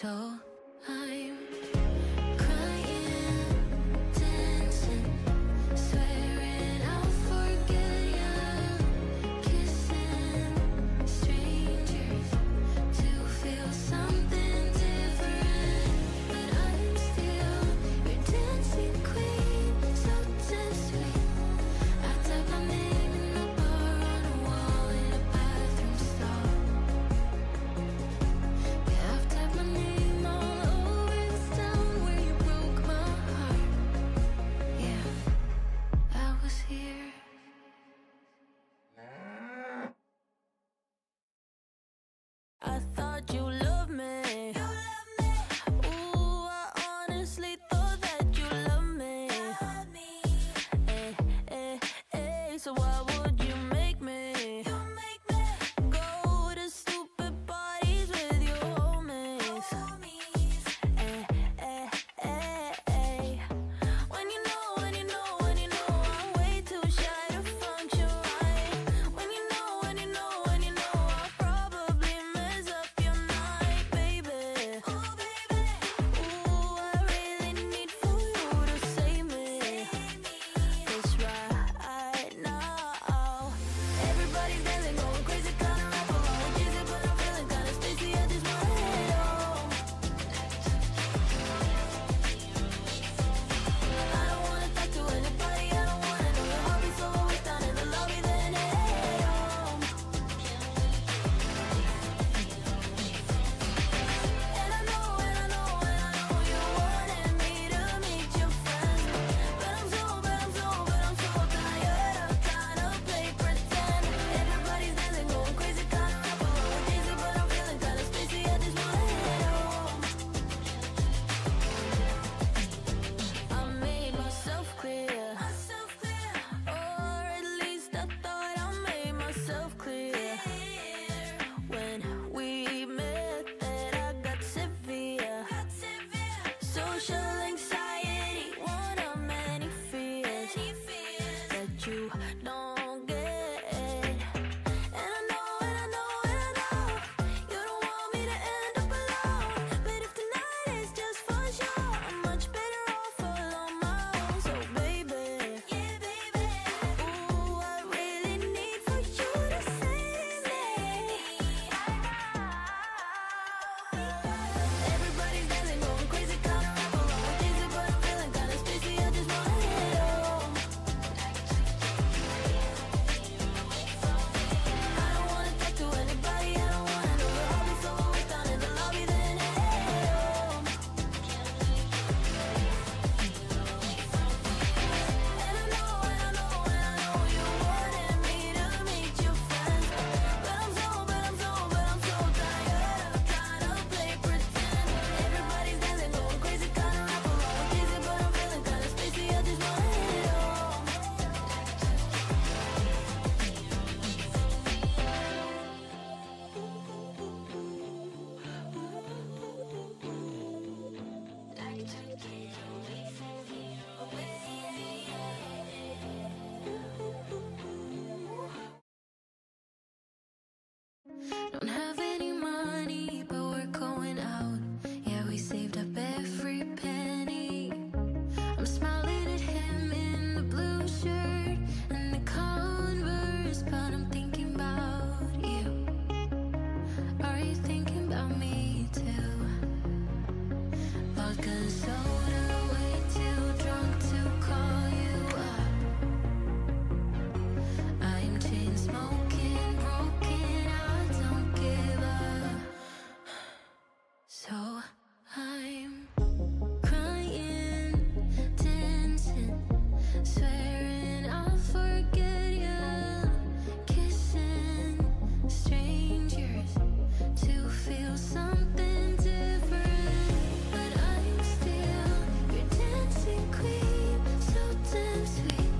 So I'm crying, dancing, swearing I'll forget you, kissing strangers to feel something different. But I'm still your dancing queen, so damn sweet. I type my name in the bar on a wall in a bathroom stall. Yeah, I've typed my name all over this town where you broke my heart. Yeah, I was here. I thought you loved me. Ooh, I honestly thought that you loved me. So why would you make me go to stupid parties with your homies? When you know I'm way too shy to function right. When you know I'll probably mess up your night, baby. Ooh, I really need for you to save me. It's right now. Everybody's dancing, going crazy, kinda rap along with Jay-Z, but I'm feeling kinda spacey. I just wanna head home. I don't wanna talk to anybody, I don't wanna know your hobby, so I'll wait down in the lobby, then head home. And I know you wanted me to meet your friends, but I'm so tired of trying to play pretend. Everybody's dancing, going crazy, kinda rap along with Jay-Z, but I'm feeling kinda spacey. I just wanna head home. I made myself clear, or at least I thought I made myself clear. When we met, that I got severe social anxiety, one of many fears that you don't get. And I know you don't want me to end up alone. But if tonight is just for sure, I'm much better off all on my own. So baby, ooh, I really need for you to save me. Everybody's dancing, going crazy, kinda rap along with Jay-Z, but I'm feeling kinda spacey. I just wanna head home. I don't wanna talk to anybody, I don't wanna know your hobby, so I'll wait down in the lobby, then head home. And I know you wanted me to meet your friends, but I'm so tired of trying to play pretend. Everybody's dancing, going crazy, kinda rap along with Jay-Z, but I'm feeling kinda spacey. I just wanna head home. Don't have any money, but we're going out. Yeah, we saved up every penny. I'm smiling at him in the blue shirt and the Converse, but I'm thinking about you. Are you thinking about me too? Vodka and soda, way too drunk to call you up. I'm chain smoking, broken, I don't give up. So I'm crying, dancing, swearing I'll forget you, kissing strangers to feel something different. But I'm still your dancing queen, so damn sweet.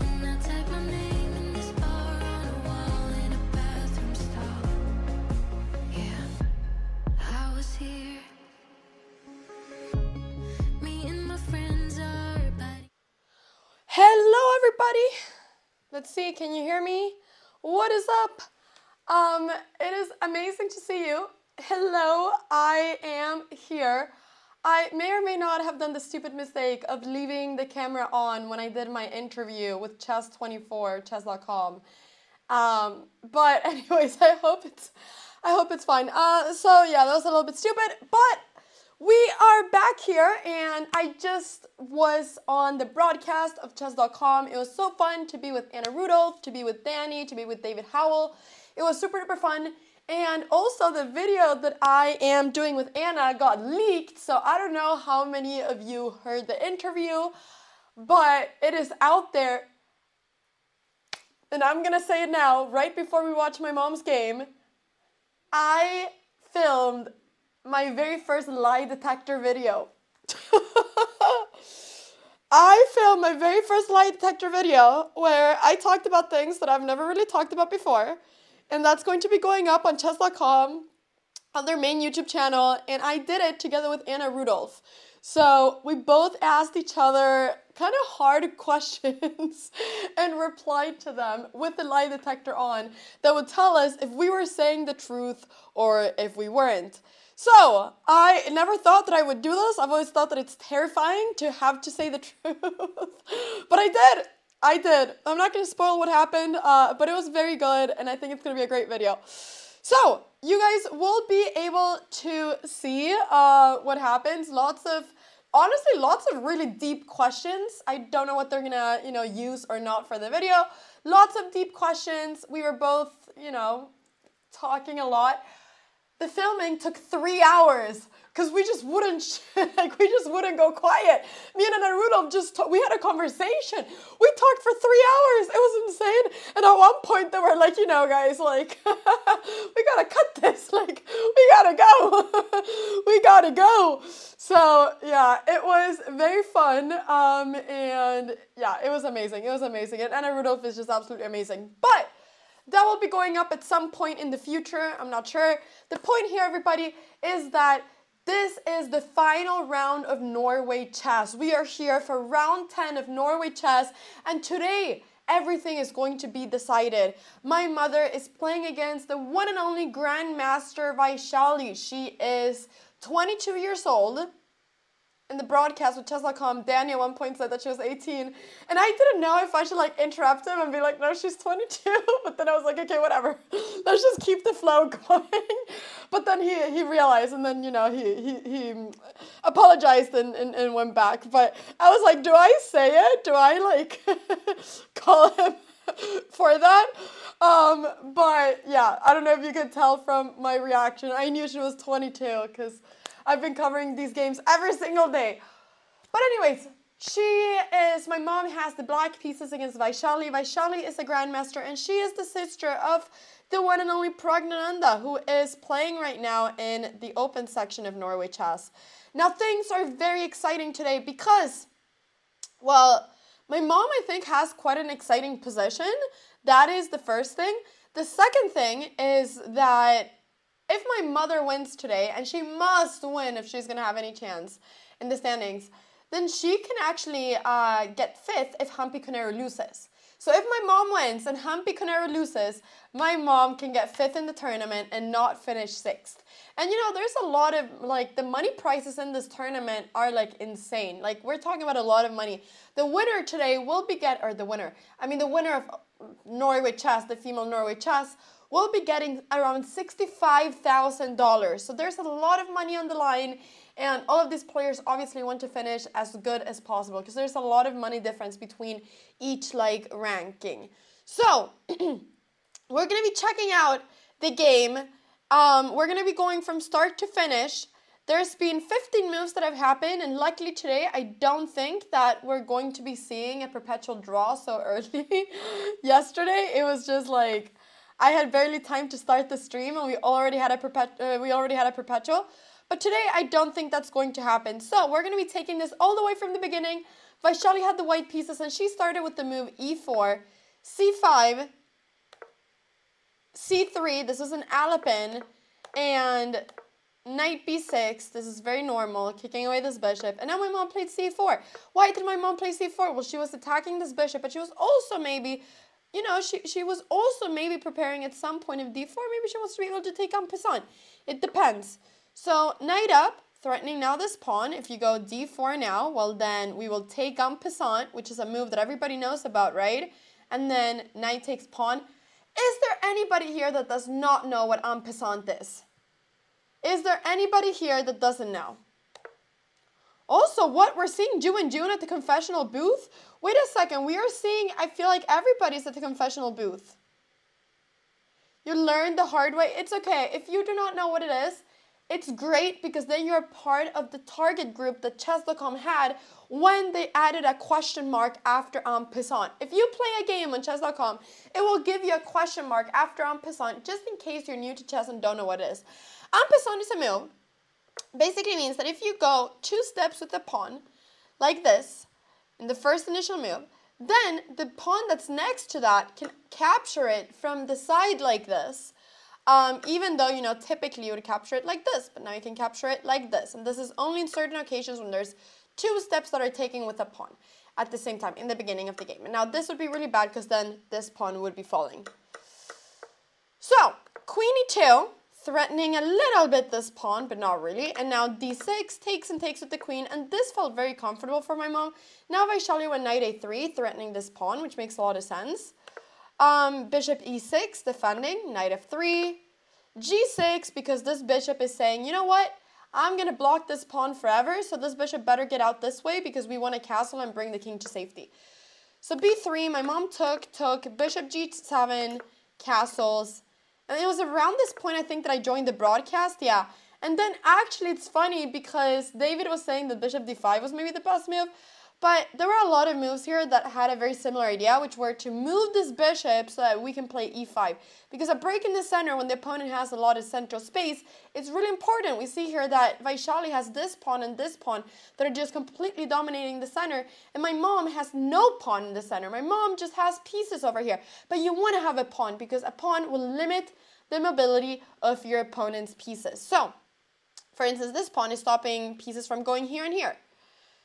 And I type my name in this bar on a wall in a bathroom stall. Yeah, I was here. Me and my friends are buddies. Hello everybody! Let's see, can you hear me? What is up? It is amazing to see you. Hello, I am here. I may or may not have done the stupid mistake of leaving the camera on when I did my interview with chess24, chess.com. But anyways, I hope it's fine. So yeah, that was a little bit stupid, but we are back here, and I just was on the broadcast of chess.com. It was so fun to be with Anna Rudolph, to be with Danny, to be with David Howell. It was super duper fun. And also the video that I am doing with Anna got leaked, so I don't know how many of you heard the interview, but it is out there. And I'm gonna say it now, right before we watch my mom's game. I filmed my very first lie detector video. I filmed my very first lie detector video where I talked about things that I've never really talked about before. And that's going to be going up on chess.com on their main YouTube channel. And I did it together with Anna Rudolph. So we both asked each other kind of hard questions and replied to them with the lie detector on that would tell us if we were saying the truth or if we weren't. So I never thought that I would do this. I've always thought that it's terrifying to have to say the truth. But I did. I'm not going to spoil what happened, but it was very good, and I think it's going to be a great video. So, you guys will be able to see what happens. Honestly, lots of really deep questions. I don't know what they're going to, use or not for the video. Lots of deep questions. We were both, talking a lot. The filming took 3 hours because we just wouldn't go quiet. Me and Anna Rudolph we had a conversation. We talked for 3 hours. It was insane. And at one point they were like, guys, like, we gotta cut this. Like, we gotta go. We gotta go. So yeah, it was very fun. And yeah, it was amazing. It was amazing. And Anna Rudolph is just absolutely amazing. But that will be going up at some point in the future. I'm not sure. The point here, everybody, is that this is the final round of Norway chess. We are here for round 10 of Norway chess, and today everything is going to be decided. My mother is playing against the one and only Grandmaster Vaishali. She is 22 years old. In the broadcast with chess.com, Danny at one point said that she was 18, and I didn't know if I should like interrupt him and be like, no, she's 22, but then I was like, okay, whatever, let's just keep the flow going. But then he realized, and then he apologized and went back. But I was like, do I say it? Do I like call him for that? But yeah, I don't know if you could tell from my reaction. I knew she was 22 because I've been covering these games every single day. But anyways, my mom has the black pieces against Vaishali. Vaishali is a grandmaster, and she is the sister of the one and only Pragnananda, who is playing right now in the open section of Norway chess. Now, things are very exciting today because, well, my mom, I think, has quite an exciting position. That is the first thing. The second thing is that if my mother wins today, and she must win if she's going to have any chance in the standings, then she can actually get 5th if Humpy Conero loses. So if my mom wins and Humpy Conero loses, my mom can get 5th in the tournament and not finish 6th. And there's a lot of, like, the money prices in this tournament are, like, insane. Like, we're talking about a lot of money. The winner today will be the winner of Norway chess, the female Norway chess, will be getting around $65,000. So there's a lot of money on the line, and all of these players obviously want to finish as good as possible because there's a lot of money difference between each ranking. So we're going to be checking out the game. We're going to be going from start to finish. There's been 15 moves that have happened, and luckily today I don't think that we're going to be seeing a perpetual draw so early. Yesterday it was just like I had barely time to start the stream, and we already had a perpetual. But today, I don't think that's going to happen. So we're going to be taking this all the way from the beginning. Vaishali had the white pieces, and she started with the move e4, c5, c3. This is an Alapin, and knight b6. This is very normal, kicking away this bishop. And now my mom played c4. Why did my mom play c4? Well, she was attacking this bishop, but she was also maybe you know, she was also maybe preparing at some point of d4. Maybe she wants to be able to take en passant. It depends. So knight up, threatening now this pawn. If you go d4 now, well then we will take en passant, which is a move that everybody knows about, right? And then knight takes pawn. Is there anybody here that does not know what en passant is? Is there anybody here that doesn't know? Also, what we're seeing Ju and June at the confessional booth? Wait a second, we are seeing, I feel like everybody's at the confessional booth. You learned the hard way. It's okay. If you do not know what it is, it's great because then you're part of the target group that chess.com had when they added a question mark after en passant. If you play a game on chess.com, it will give you a question mark after en passant just in case you're new to chess and don't know what it is. En passant is a move. Basically means that if you go 2 steps with the pawn, like this, in the first initial move, then the pawn that's next to that can capture it from the side like this. Even though, you know, typically you would capture it like this, but now you can capture it like this. And this is only in certain occasions when there's 2 steps that are taken with a pawn at the same time in the beginning of the game. And now this would be really bad because then this pawn would be falling. So, queen e2. Threatening a little bit this pawn, but not really. And now d6 takes and takes with the queen, and this felt very comfortable for my mom. Now Vaishali went knight a3, threatening this pawn, which makes a lot of sense. Bishop e6, defending, knight f3, g6, because this bishop is saying, you know what, I'm going to block this pawn forever, so this bishop better get out this way because we want to castle and bring the king to safety. So b3, my mom took, bishop g7, castles. And it was around this point, I think, that I joined the broadcast, yeah. And then actually it's funny because David was saying that bishop d5 was maybe the best move. But there were a lot of moves here that had a very similar idea, which were to move this bishop so that we can play e5. Because a break in the center when the opponent has a lot of central space, it's really important. We see here that Vaishali has this pawn and this pawn that are just completely dominating the center. And my mom has no pawn in the center. My mom just has pieces over here. But you want to have a pawn because a pawn will limit the mobility of your opponent's pieces. So, for instance, this pawn is stopping pieces from going here and here.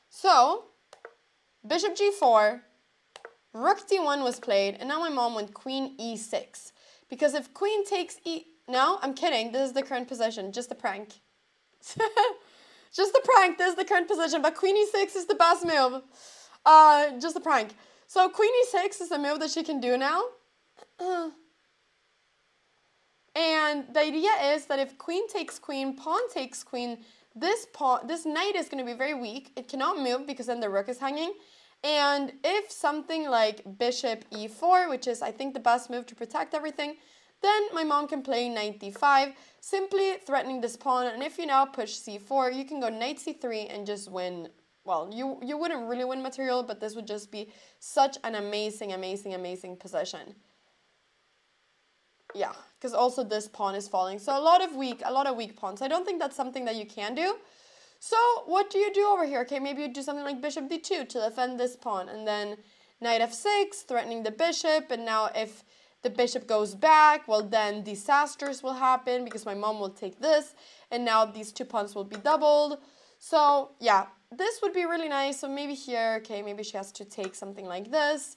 So, bishop g4, rook d1 was played, and now my mom went queen e6. Because if queen takes no, I'm kidding, this is the current position, just a prank. Just a prank, this is the current position, but queen e6 is the best move. Just a prank. So queen e6 is a move that she can do now. And the idea is that if queen takes queen, pawn takes queen, this knight is going to be very weak. It cannot move because then the rook is hanging. And if something like bishop e4, which is I think the best move to protect everything, then my mom can play knight d5, simply threatening this pawn. And if you now push c4, you can go knight c3 and just win. Well, you wouldn't really win material, but this would just be such an amazing, amazing, amazing position. Yeah, because also this pawn is falling. So a lot of weak pawns. I don't think that's something that you can do. So what do you do over here? Okay, maybe you do something like bishop d2 to defend this pawn. And then knight f6, threatening the bishop. And now if the bishop goes back, well then disasters will happen because my mom will take this. And now these 2 pawns will be doubled. So yeah, this would be really nice. So maybe here, okay, maybe she has to take something like this.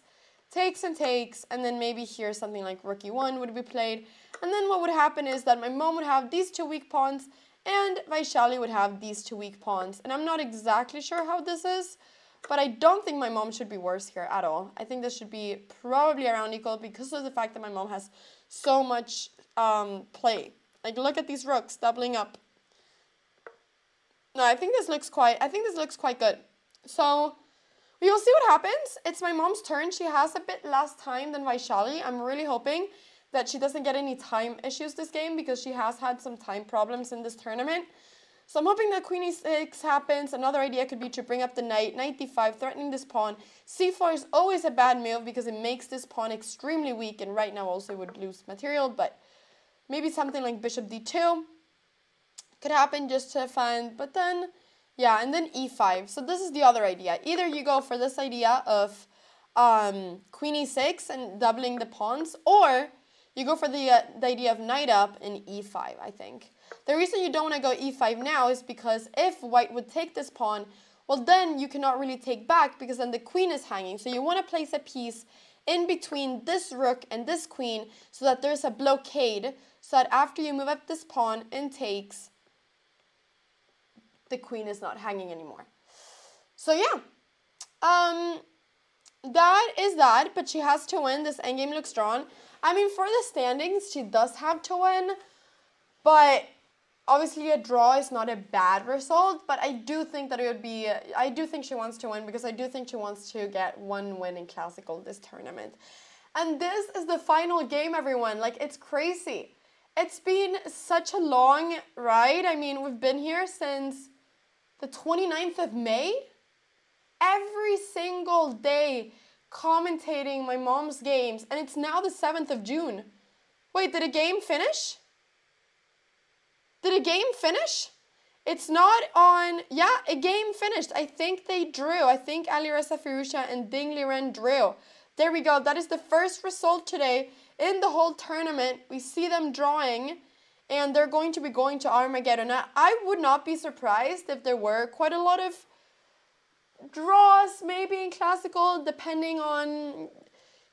Takes and takes, and then maybe here something like rook e1 would be played. And then what would happen is that my mom would have these 2 weak pawns, and Vaishali would have these 2 weak pawns. And I'm not exactly sure how this is, but I don't think my mom should be worse here at all. I think this should be probably around equal because of the fact that my mom has so much play. Like, look at these rooks doubling up. No, I think this looks quite good. So we will see what happens. It's my mom's turn. She has a bit less time than Vaishali. I'm really hoping that she doesn't get any time issues this game because she has had some time problems in this tournament. So I'm hoping that queen e6 happens. Another idea could be to bring up the knight, knight d5, threatening this pawn. c4 is always a bad move because it makes this pawn extremely weak, and right now also would lose material, but maybe something like bishop d2 could happen just to defend, but then, yeah, and then e5. So this is the other idea. Either you go for this idea of queen e6 and doubling the pawns, or you go for the idea of knight up and e5, I think. The reason you don't want to go e5 now is because if white would take this pawn, well then you cannot really take back because then the queen is hanging. So you want to place a piece in between this rook and this queen so that there's a blockade, so that after you move up this pawn and takes, the queen is not hanging anymore. So yeah, that is that, but she has to win. This endgame looks drawn. I mean, for the standings, she does have to win, but obviously a draw is not a bad result, but I do think that it would be, I do think she wants to win because I do think she wants to get one win in Classical this tournament. And this is the final game, everyone. Like, it's crazy. It's been such a long ride. I mean, we've been here since the 29th of May. Every single day commentating my mom's games, and it's now the 7th of June. Wait, did a game finish? Did a game finish? It's not on, yeah, a game finished. I think they drew. I think Alireza Firouzja and Ding Liren drew. There we go. That is the first result today in the whole tournament. We see them drawing, and they're going to be going to Armageddon. Now, I would not be surprised if there were quite a lot of draws maybe in Classical, depending on,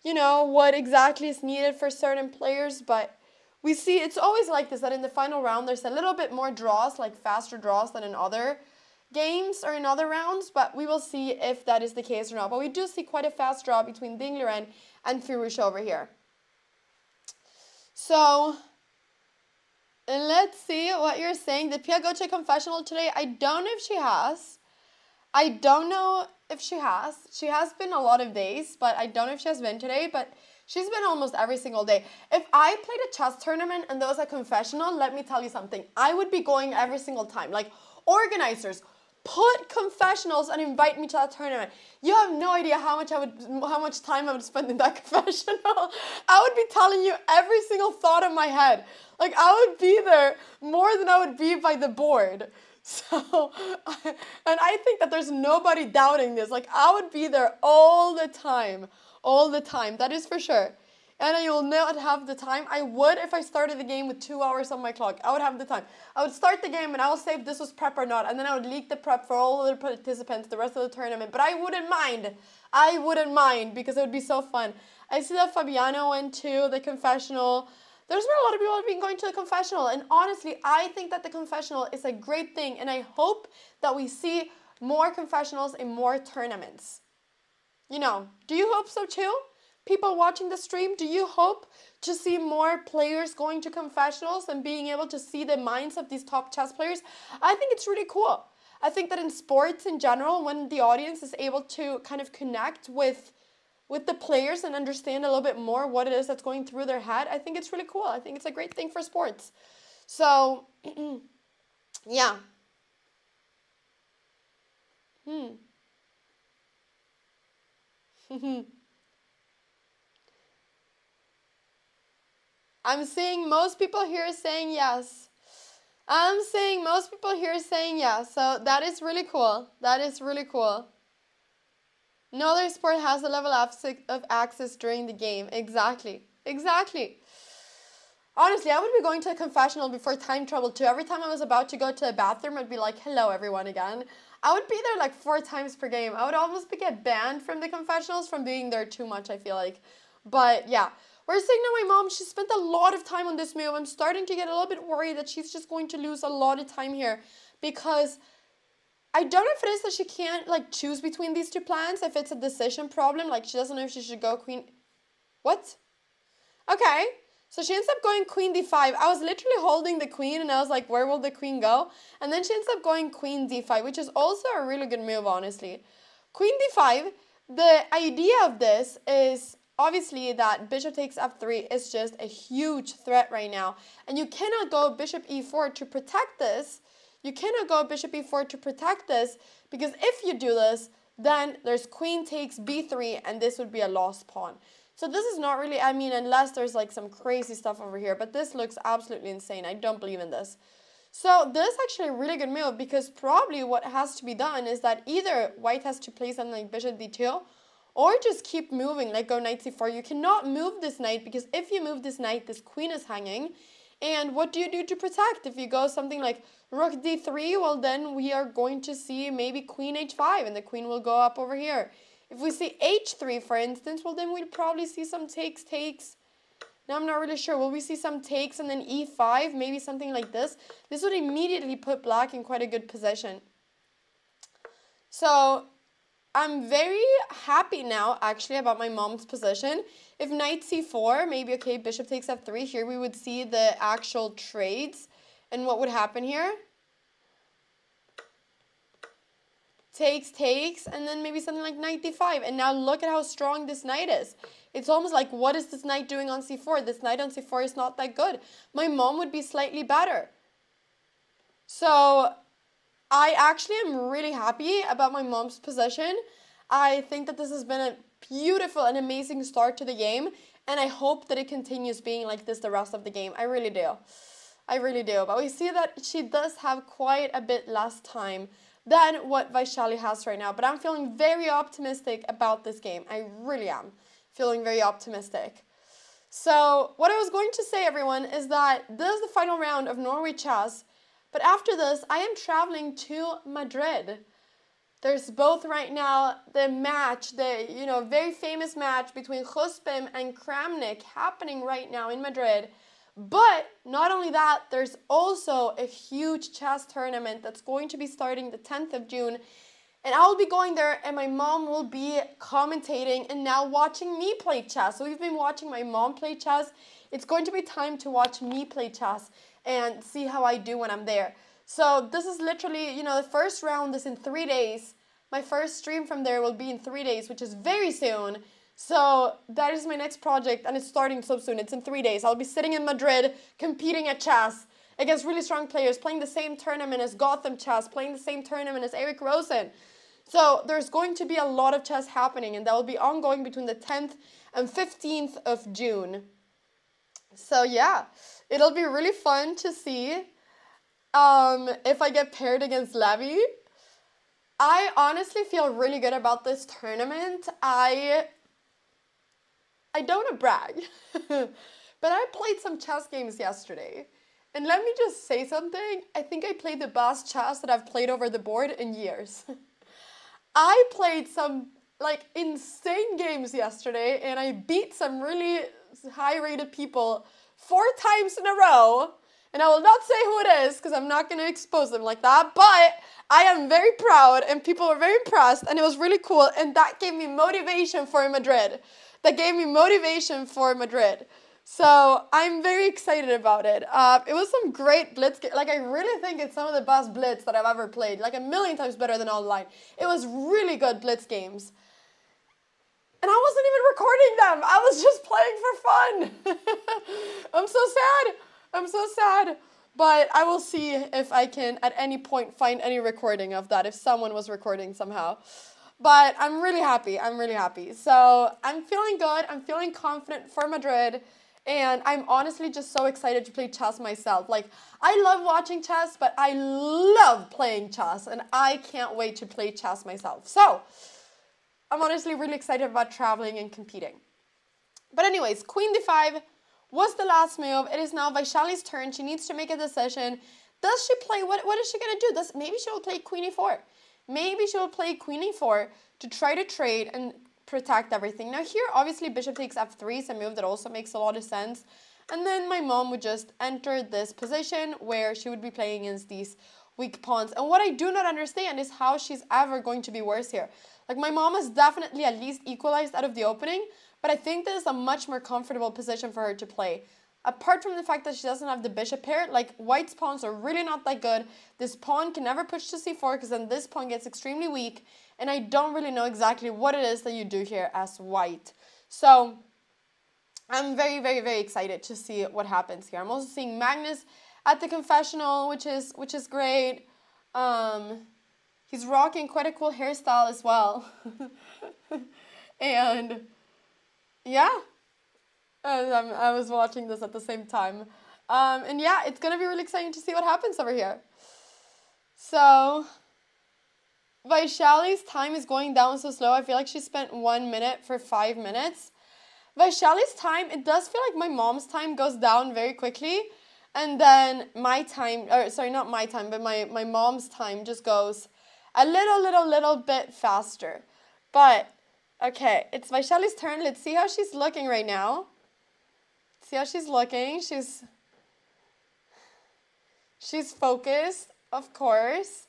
you know, what exactly is needed for certain players, but we see it's always like this, that in the final round there's a little bit more draws, like faster draws than in other games or in other rounds, but we will see if that is the case or not. But we do see quite a fast draw between Ding Liren and Firouzja over here. So let's see what you're saying. Did Pia go to a confessional today? I don't know if she has. I don't know if she has. She has been a lot of days, but I don't know if she has been today, but she's been almost every single day. If I played a chess tournament and there was a confessional, let me tell you something. I would be going every single time. Like, organizers, put confessionals and invite me to that tournament. You have no idea how much time I would spend in that confessional. I would be telling you every single thought in my head. Like, I would be there more than I would be by the board. So, and I think that there's nobody doubting this. Like, I would be there all the time. That is for sure. And I will not have the time. I would if I started the game with 2 hours on my clock. I would have the time. I would start the game and I will say if this was prep or not. And then I would leak the prep for all other participants the rest of the tournament. But I wouldn't mind. I wouldn't mind because it would be so fun. I see that Fabiano went to the confessional. There's been a lot of people who have been going to the confessional, and honestly, I think that the confessional is a great thing, and I hope that we see more confessionals in more tournaments. You know, do you hope so too? People watching the stream, do you hope to see more players going to confessionals and being able to see the minds of these top chess players? I think it's really cool. I think that in sports in general, when the audience is able to kind of connect with the players and understand a little bit more what it is that's going through their head, I think it's really cool. I think it's a great thing for sports. So, yeah. I'm seeing most people here saying yes. I'm seeing most people here saying yes. So that is really cool. That is really cool. No other sport has a level of access during the game. Exactly. Exactly. Honestly, I would be going to a confessional before time travel too. Every time I was about to go to the bathroom, I'd be like, hello everyone again. I would be there like 4 times per game. I would almost get banned from the confessionals from being there too much, I feel like. But yeah, we're seeing now my mom, she spent a lot of time on this move. I'm starting to get a little bit worried that she's just going to lose a lot of time here because I don't know if it is that she can't like choose between these two plans, if it's a decision problem, like she doesn't know if she should go queen. What? Okay, so she ends up going queen d5. I was literally holding the queen and I was like, where will the queen go? And then she ends up going queen d5, which is also a really good move, honestly. Queen d5, the idea of this is obviously that bishop takes f3 is just a huge threat right now. And you cannot go bishop e4 to protect this. You cannot go bishop e4 to protect this because if you do this, then there's queen takes b3 and this would be a lost pawn. So this is not really, I mean, unless there's like some crazy stuff over here, but this looks absolutely insane. I don't believe in this. So this is actually a really good move because probably what has to be done is that either white has to play something like bishop d2 or just keep moving, like go knight c4. You cannot move this knight because if you move this knight, this queen is hanging. And what do you do to protect? If you go something like rook d3, well then we are going to see maybe queen h5 and the queen will go up over here. If we see h3, for instance, well, then we'd probably see some takes. Now, I'm not really sure. Will we see some takes and then e5, maybe something like this? This would immediately put black in quite a good position. So I'm very happy now, actually, about my mom's position. If knight c4, maybe, okay, bishop takes f3. Here we would see the actual trades. And what would happen here? Takes, and then maybe something like knight d5. And now look at how strong this knight is. It's almost like, what is this knight doing on c4? This knight on c4 is not that good. My mom would be slightly better. So I actually am really happy about my mom's position. I think that this has been a beautiful and amazing start to the game. And I hope that it continues being like this the rest of the game. I really do. I really do. But we see that she does have quite a bit less time than what Vaishali has right now. But I'm feeling very optimistic about this game. I really am feeling very optimistic. So what I was going to say, everyone, is that this is the final round of Norway chess. But after this, I am traveling to Madrid. There's both right now the match, the very famous match between Rameshbabu and Cramling happening right now in Madrid. But not only that, there's also a huge chess tournament that's going to be starting the 10th of June. And I'll be going there and my mom will be commentating and now watching me play chess. So we've been watching my mom play chess. It's going to be time to watch me play chess and see how I do when I'm there. So this is literally, the first round is in 3 days. My first stream from there will be in 3 days, which is very soon. So that is my next project, and it's starting so soon. It's in 3 days. I'll be sitting in Madrid, competing at chess against really strong players, playing the same tournament as Gotham Chess, playing the same tournament as Eric Rosen. So there's going to be a lot of chess happening, and that will be ongoing between the 10th and 15th of June. So yeah, it'll be really fun to see if I get paired against Levy. I honestly feel really good about this tournament. I don't want to brag, but I played some chess games yesterday. And let me just say something. I think I played the best chess that I've played over the board in years. I played some insane games yesterday and I beat some really high-rated people 4 times in a row. And I will not say who it is because I'm not going to expose them like that. But I am very proud and people were very impressed and it was really cool. And that gave me motivation for Madrid. So I'm very excited about it. It was some great blitz. I really think it's some of the best blitz that I've ever played. Like 1,000,000 times better than online. It was really good blitz games. And I wasn't even recording them. I was just playing for fun. I'm so sad. But I will see if I can at any point find any recording of that. If someone was recording somehow. But I'm really happy. So I'm feeling good. I'm feeling confident for Madrid. And I'm honestly just so excited to play chess myself. I love watching chess, but I love playing chess. And I can't wait to play chess myself. So I'm honestly really excited about traveling and competing. But anyways, Queen d5 was the last move. It is now Vaishali's turn. She needs to make a decision. Does she play, what is she going to do? Maybe she will play Queen e4. Maybe she will play Queen e4 to try to trade and protect everything. Now here, obviously, bishop takes f3 is a move that also makes a lot of sense. And then my mom would just enter this position where she would be playing against these weak pawns. And what I do not understand is how she's ever going to be worse here. My mom has definitely at least equalized out of the opening, but I think this is a much more comfortable position for her to play. Apart from the fact that she doesn't have the bishop pair, white's pawns are really not that good. This pawn can never push to c4 because then this pawn gets extremely weak. And I don't really know exactly what it is that you do here as white. So I'm very, very, very excited to see what happens here. I'm also seeing Magnus at the confessional, which is great. He's rocking quite a cool hairstyle as well. And yeah. I was watching this at the same time. And yeah, it's going to be really exciting to see what happens over here. So Vaishali's time is going down so slow. I feel like she spent 1 minute for 5 minutes. Vaishali's time, it does feel like my mom's time goes down very quickly. And then my time, or sorry, not my time, but my mom's time just goes a little bit faster. But Okay, it's Vaishali's turn. Let's see how she's looking right now. See how she's looking. She's focused, of course.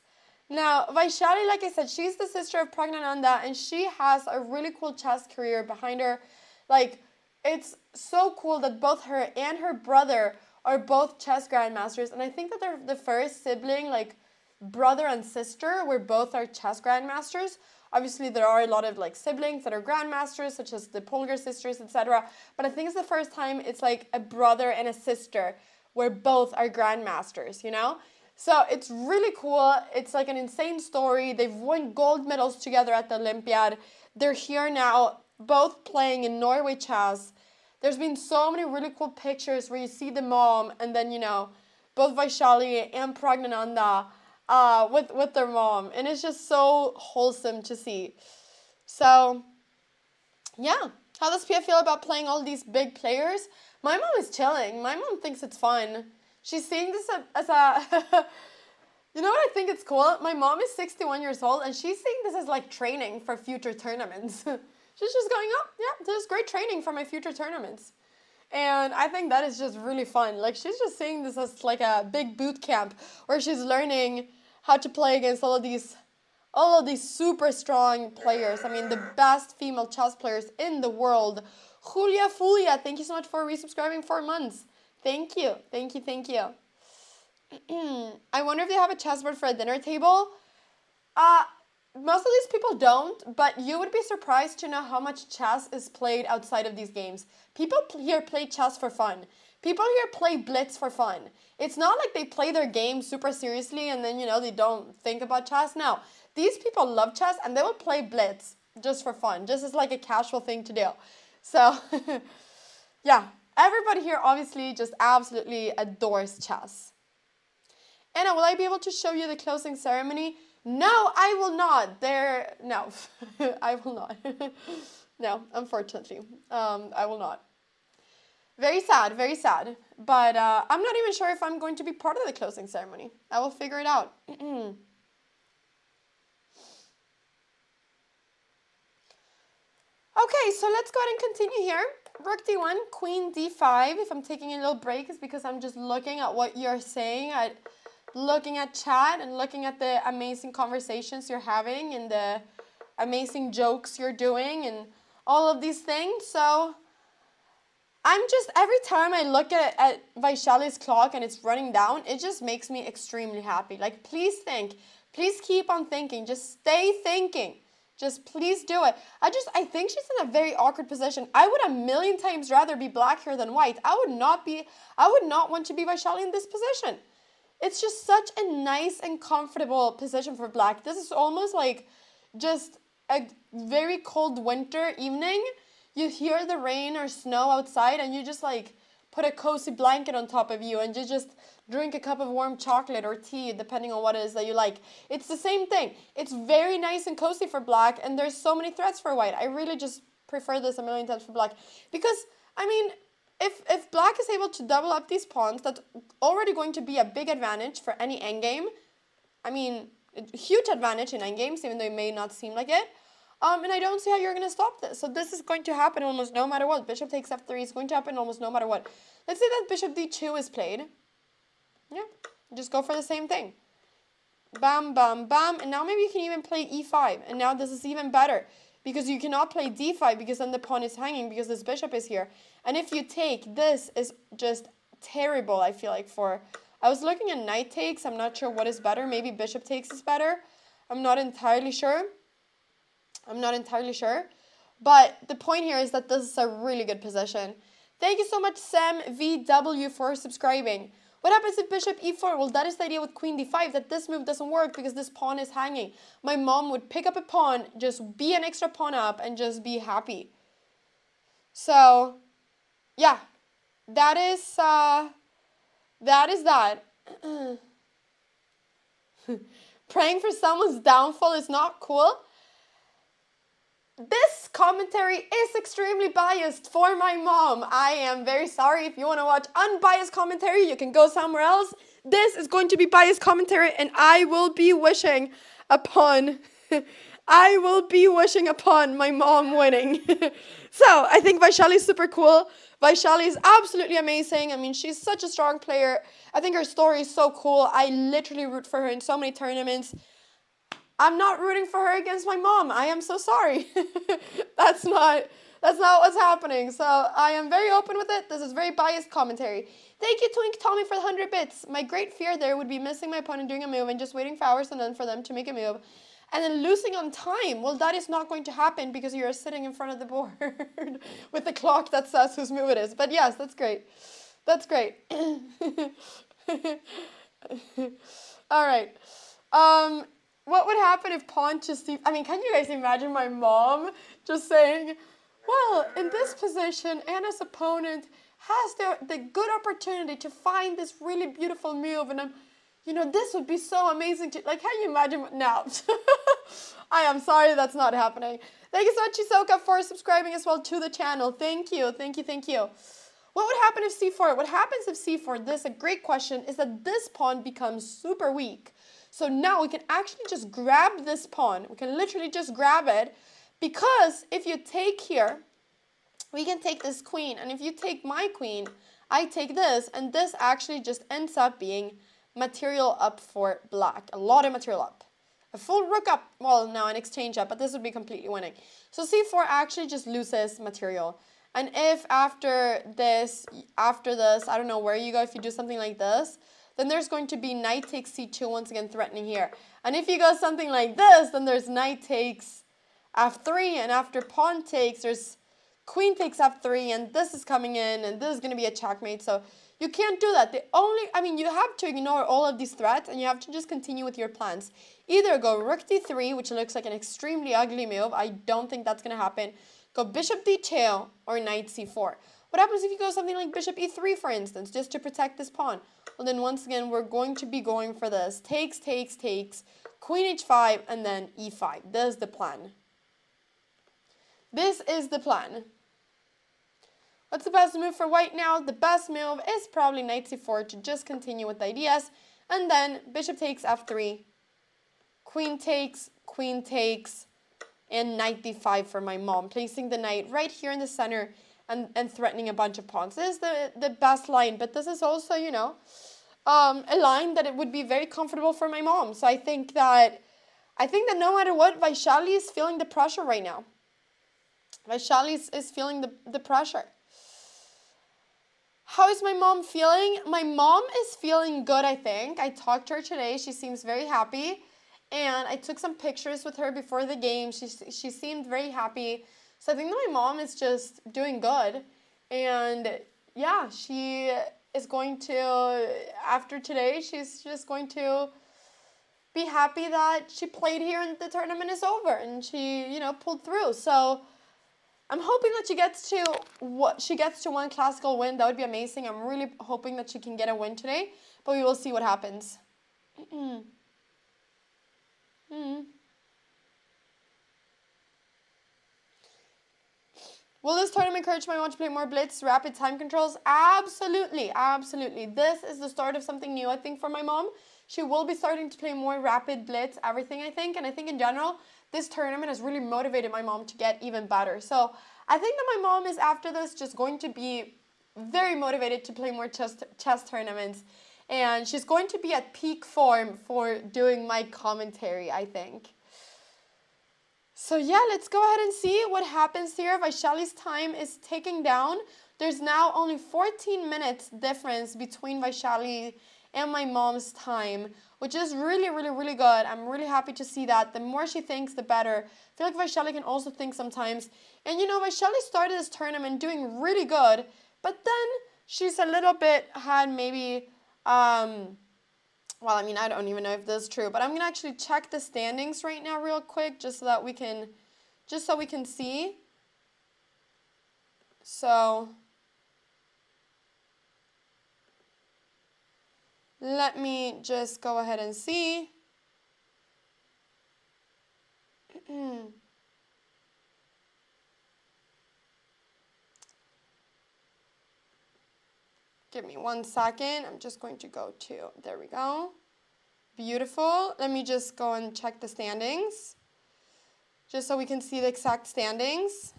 Now, Vaishali, like I said, she's the sister of Pragnananda, and she has a really cool chess career behind her. Like, it's so cool that both her and her brother are both chess grandmasters, and I think that they're the first sibling, like, brother and sister, where both are chess grandmasters. Obviously, there are a lot of like siblings that are grandmasters, such as the Polgar sisters, etc. But I think it's the first time it's like a brother and a sister where both are grandmasters, you know? So it's really cool. It's like an insane story. They've won gold medals together at the Olympiad. They're here now, both playing in Norway chess. There's been so many really cool pictures where you see the mom and then, you know, both Vaishali and Pragnananda with their mom, and it's just so wholesome to see. So yeah, how does Pia feel about playing all these big players? My mom is chilling. My mom thinks it's fun. She's seeing this as a you know what I think it's cool? My mom is 61 years old, and she's seeing this as like training for future tournaments. She's just going, oh yeah, this is great training for my future tournaments. And I think that is just really fun. Like, she's just seeing this as like a big boot camp where she's learning how to play against all of these super strong players. I mean, the best female chess players in the world. Julia Fulia, thank you so much for resubscribing 4 months. Thank you. Thank you. Thank you. I wonder if they have a chessboard for a dinner table. Most of these people don't, but you would be surprised to know how much chess is played outside of these games. People here play chess for fun. People here play blitz for fun. It's not like they play their game super seriously and then, you know, they don't think about chess. No, these people love chess and they will play blitz just for fun, just as like a casual thing to do. So, yeah, everybody here obviously just absolutely adores chess. Anna, will I be able to show you the closing ceremony? No, I will not. No, I will not. No, unfortunately, I will not. Very sad, very sad. But I'm not even sure if I'm going to be part of the closing ceremony. I will figure it out. Okay, so let's go ahead and continue here. Rook d1, queen d5. If I'm taking a little break, it's because I'm just looking at what you're saying, looking at chat and looking at the amazing conversations you're having and the amazing jokes you're doing and all of these things. So I'm just, every time I look at Vaishali's clock and it's running down, it just makes me extremely happy. Like, please think. Please keep on thinking. Just stay thinking. Just please do it. I think she's in a very awkward position. I would a million times rather be black here than white. I would not want to be Vaishali in this position. It's just such a nice and comfortable position for black. This is almost like just a very cold winter evening. You hear the rain or snow outside and you just like put a cozy blanket on top of you and you just drink a cup of warm chocolate or tea, depending on what it is that you like. It's the same thing. It's very nice and cozy for black, and there's so many threats for white. I really just prefer this a million times for black because, I mean, if black is able to double up these pawns, that's already going to be a big advantage for any endgame. I mean, a huge advantage in endgames, even though it may not seem like it. And I don't see how you're going to stop this. So this is going to happen almost no matter what. Bishop takes f3 is going to happen almost no matter what. Let's say that bishop d2 is played. Yeah, just go for the same thing. Bam, bam, bam. And now maybe you can even play e5. And now this is even better, because you cannot play d5 because then the pawn is hanging because this bishop is here. And if you take, this is just terrible, I feel like, for... I was looking at knight takes. I'm not sure what is better. Maybe bishop takes is better. I'm not entirely sure. But the point here is that this is a really good position. Thank you so much, Sam VW, for subscribing. What happens if bishop e4? Well, that is the idea with queen d5, that this move doesn't work because this pawn is hanging. My mom would pick up a pawn, just be an extra pawn up, and just be happy. So, yeah, that is that. Praying for someone's downfall is not cool. This commentary is extremely biased for my mom. I am very sorry. If you want to watch unbiased commentary, you can go somewhere else. This is going to be biased commentary, and I will be wishing upon I will be wishing upon my mom winning. So I think Vaishali is super cool. Vaishali is absolutely amazing. I mean, she's such a strong player. I think her story is so cool. I literally root for her in so many tournaments. I'm not rooting for her against my mom. I am so sorry. That's not what's happening. So I am very open with it. This is very biased commentary. Thank you, Twink Tommy, for the 100 bits. My great fear there would be missing my opponent doing a move and just waiting for hours and then for them to make a move. And then losing on time. Well, that is not going to happen because you're sitting in front of the board with the clock that says whose move it is. But yes, that's great. That's great. All right. What would happen if pawn just... I mean, can you guys imagine my mom just saying, well, in this position, Anna's opponent has the good opportunity to find this really beautiful move, and you know, this would be so amazing to, like, can you imagine? No. I am sorry that's not happening. Thank you so much, Shisoka, for subscribing as well to the channel. Thank you, thank you, thank you. What would happen if c4? What happens if c4, this is a great question, is that this pawn becomes super weak. So now we can actually just grab this pawn. We can literally just grab it, because if you take here, we can take this queen. And if you take my queen, I take this, and this actually just ends up being material up for black. A lot of material up. A full rook up. Well, no, an exchange up, but this would be completely winning. So c4 actually just loses material. And if after this, I don't know where you go, if you do something like this, then there's going to be knight takes c2, once again threatening here. And if you go something like this, then there's knight takes f3, and after pawn takes, there's queen takes f3, and this is coming in, and this is going to be a checkmate. So you can't do that. You have to ignore all of these threats, and you have to just continue with your plans. Either go rook d3, which looks like an extremely ugly move. I don't think that's going to happen. Go bishop d2 or knight c4. What happens if you go something like bishop e3, for instance, just to protect this pawn? Well, then once again, we're going to be going for this. Takes, takes, takes, queen h5, and then e5. This is the plan. This is the plan. What's the best move for white now? The best move is probably knight c4 to just continue with the ideas. And then bishop takes f3, queen takes, and knight d5 for my mom. Placing the knight right here in the center and threatening a bunch of pawns. This is the best line, but this is also, you know, a line that it would be very comfortable for my mom. So I think that no matter what, Vaishali is feeling the pressure right now. Vaishali is feeling the pressure. How is my mom feeling? My mom is feeling good, I think. I talked to her today. She seems very happy. And I took some pictures with her before the game. She seemed very happy. So I think that my mom is just doing good. And yeah, she is going to, after today, she's just going to be happy that she played here and the tournament is over. And she, you know, pulled through. So I'm hoping that she gets to one classical win. That would be amazing. I'm really hoping that she can get a win today, but we will see what happens. Will this tournament encourage my mom to play more blitz, rapid time controls? Absolutely, absolutely. This is the start of something new, I think, for my mom. She will be starting to play more rapid blitz, everything, I think. And I think in general, this tournament has really motivated my mom to get even better. So I think that my mom is, after this, just going to be very motivated to play more chess tournaments. And she's going to be at peak form for doing my commentary, I think. So yeah, let's go ahead and see what happens here. Vaishali's time is ticking down. There's now only 14 minutes difference between Vaishali and my mom's time, which is really, really, really good. I'm really happy to see that. The more she thinks, the better. I feel like Vaishali can also think sometimes. And you know, Vaishali started this tournament doing really good, but then she's a little bit had maybe, well, I mean, I don't even know if this is true, but I'm going to actually check the standings right now real quick just so that we can, see. So let me just go ahead and see. Give me 1 second. I'm just going to go to, there we go. Beautiful. Let me just go and check the standings. just so we can see the exact standings.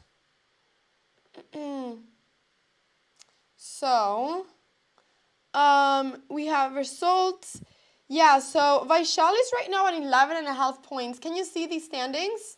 So, we have results. Yeah, so Vaishali's right now at 11.5 points. Can you see these standings?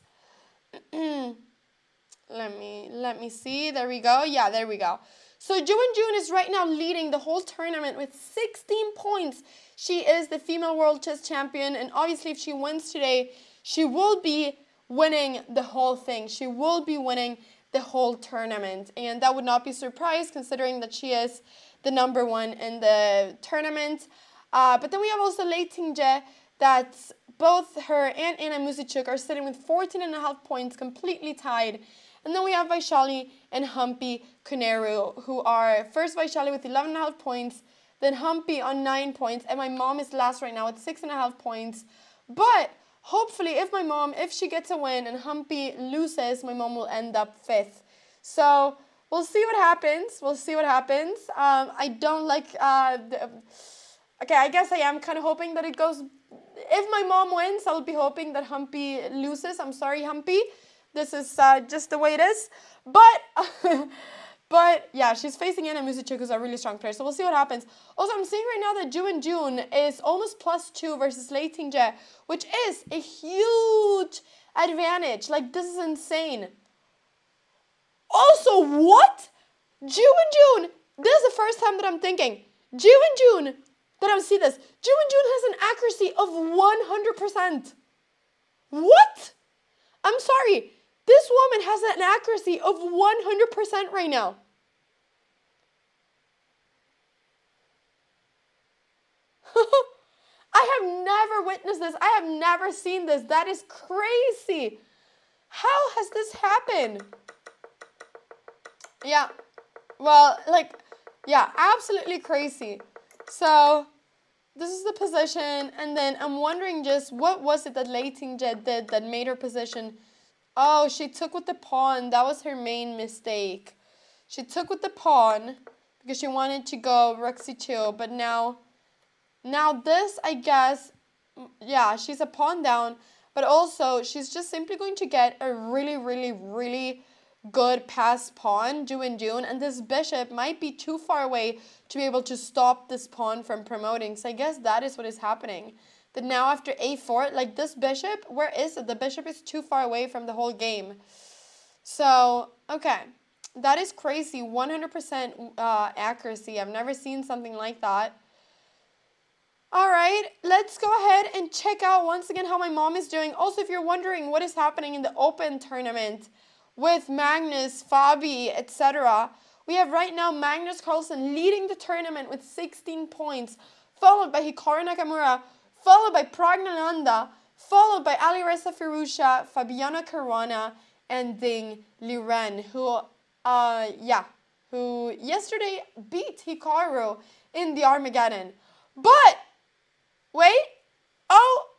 Let me see. There we go. Yeah, there we go. So June is right now leading the whole tournament with 16 points. She is the female world chess champion, and obviously if she wins today, she will be winning the whole thing. She will be winning the whole tournament, and that would not be a surprise considering that she is the number one in the tournament. But then we have also Lei Tingje, that both her and Anna Musicuk are sitting with 14.5 points, completely tied. And then we have Vaishali and Humpy Koneru, who are first Vaishali with 11.5 points, then Humpy on 9 points, and my mom is last right now with 6.5 points. But hopefully, if she gets a win and Humpy loses, my mom will end up 5th. So we'll see what happens. We'll see what happens. I don't like. Okay, I guess I am kind of hoping that it goes. If my mom wins, I'll be hoping that Humpy loses. I'm sorry, Humpy. This is just the way it is. But yeah, she's facing Anna Musicuk, who's a really strong player. So we'll see what happens. Also, I'm seeing right now that June is almost +2 versus Lei Tingje, which is a huge advantage. Like, this is insane. Also, what? June. This is the first time that I'm thinking. June. That I see this. June has an accuracy of 100%. What? I'm sorry. This woman has an accuracy of 100% right now. I have never witnessed this. I have never seen this. That is crazy. How has this happened? Yeah. Well, like, yeah, absolutely crazy. So, this is the position, and then I'm wondering just what was it that Lei Tingje did that made her position. Oh, she took with the pawn. That was her main mistake. She took with the pawn because she wanted to go rook c2, but now this, I guess, yeah, she's a pawn down, but also she's just simply going to get a really good pass pawn, June, and this bishop might be too far away to be able to stop this pawn from promoting. So I guess that is what is happening. That now after a4, like this bishop, where is it? The bishop is too far away from the whole game. So, okay. That is crazy. 100% accuracy. I've never seen something like that. All right, let's go ahead and check out once again how my mom is doing. Also, if you're wondering what is happening in the Open tournament with Magnus, Fabi, etc., we have right now Magnus Carlsen leading the tournament with 16 points, followed by Hikaru Nakamura, followed by Pragnananda, followed by Alireza Firouzja, Fabiana Caruana, and Ding Liren, who yesterday beat Hikaru in the Armageddon. But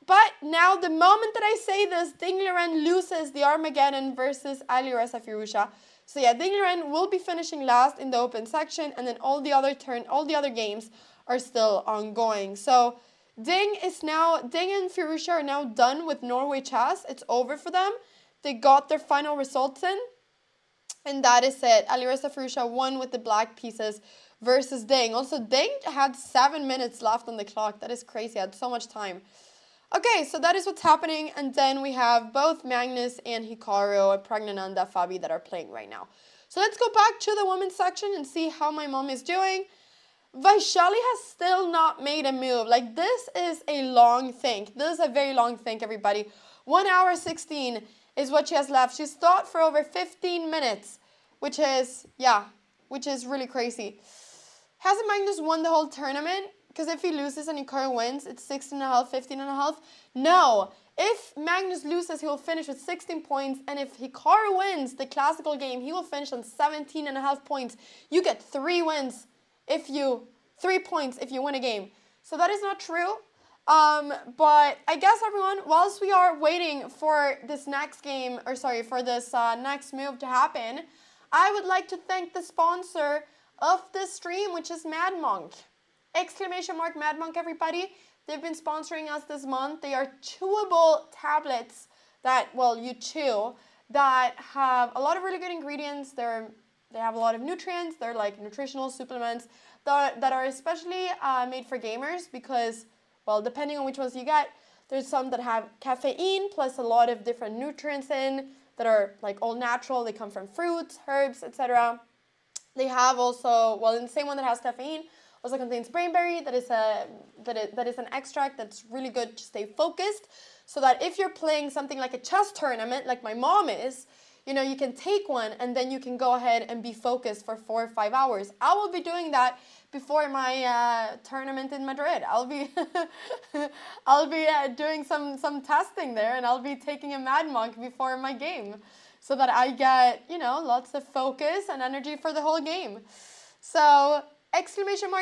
but now the moment that I say this, Ding Liren loses the Armageddon versus Alireza Firouzja. So yeah, Ding Liren will be finishing last in the Open section, and then all the other games are still ongoing. So Ding and Firouzja are now done with Norway chess. It's over for them. They got their final results in, and that is it. Alireza Firouzja won with the black pieces versus Ding. Also, Ding had 7 minutes left on the clock. That is crazy. I had so much time. Okay, so that is what's happening. And then we have both Magnus and Hikaru, Pragnananda, Fabi that are playing right now. So let's go back to the women's section and see how my mom is doing. Vaishali has still not made a move. Like, this is a long think. This is a very long think, everybody. 1 hour 16 is what she has left. She's thought for over 15 minutes, which is really crazy. Hasn't Magnus won the whole tournament? Because if he loses and Hikaru wins, it's 16.5, 15.5. No. If Magnus loses, he will finish with 16 points. And if Hikaru wins the classical game, he will finish on 17.5 points. You get 3 points if you win a game. So that is not true. But I guess, everyone, whilst we are waiting for this next game, for this next move to happen, I would like to thank the sponsor of this stream, which is Mad Monk. ! Mad Monk, everybody. They've been sponsoring us this month. They are chewable tablets that, well, you chew, that have a lot of really good ingredients. They have a lot of nutrients. They're like nutritional supplements that are especially made for gamers because, well, depending on which ones you get, there's some that have caffeine plus a lot of different nutrients in that are like all natural. They come from fruits, herbs, etc. They have also, well, in the same one that has caffeine, also contains brainberry. That is an extract that's really good to stay focused, so that if you're playing something like a chess tournament, like my mom is, you know, you can take one and then you can go ahead and be focused for 4 or 5 hours. I will be doing that before my tournament in Madrid. I'll be doing some testing there, and I'll be taking a Mad Monk before my game, so that I get, you know, lots of focus and energy for the whole game. So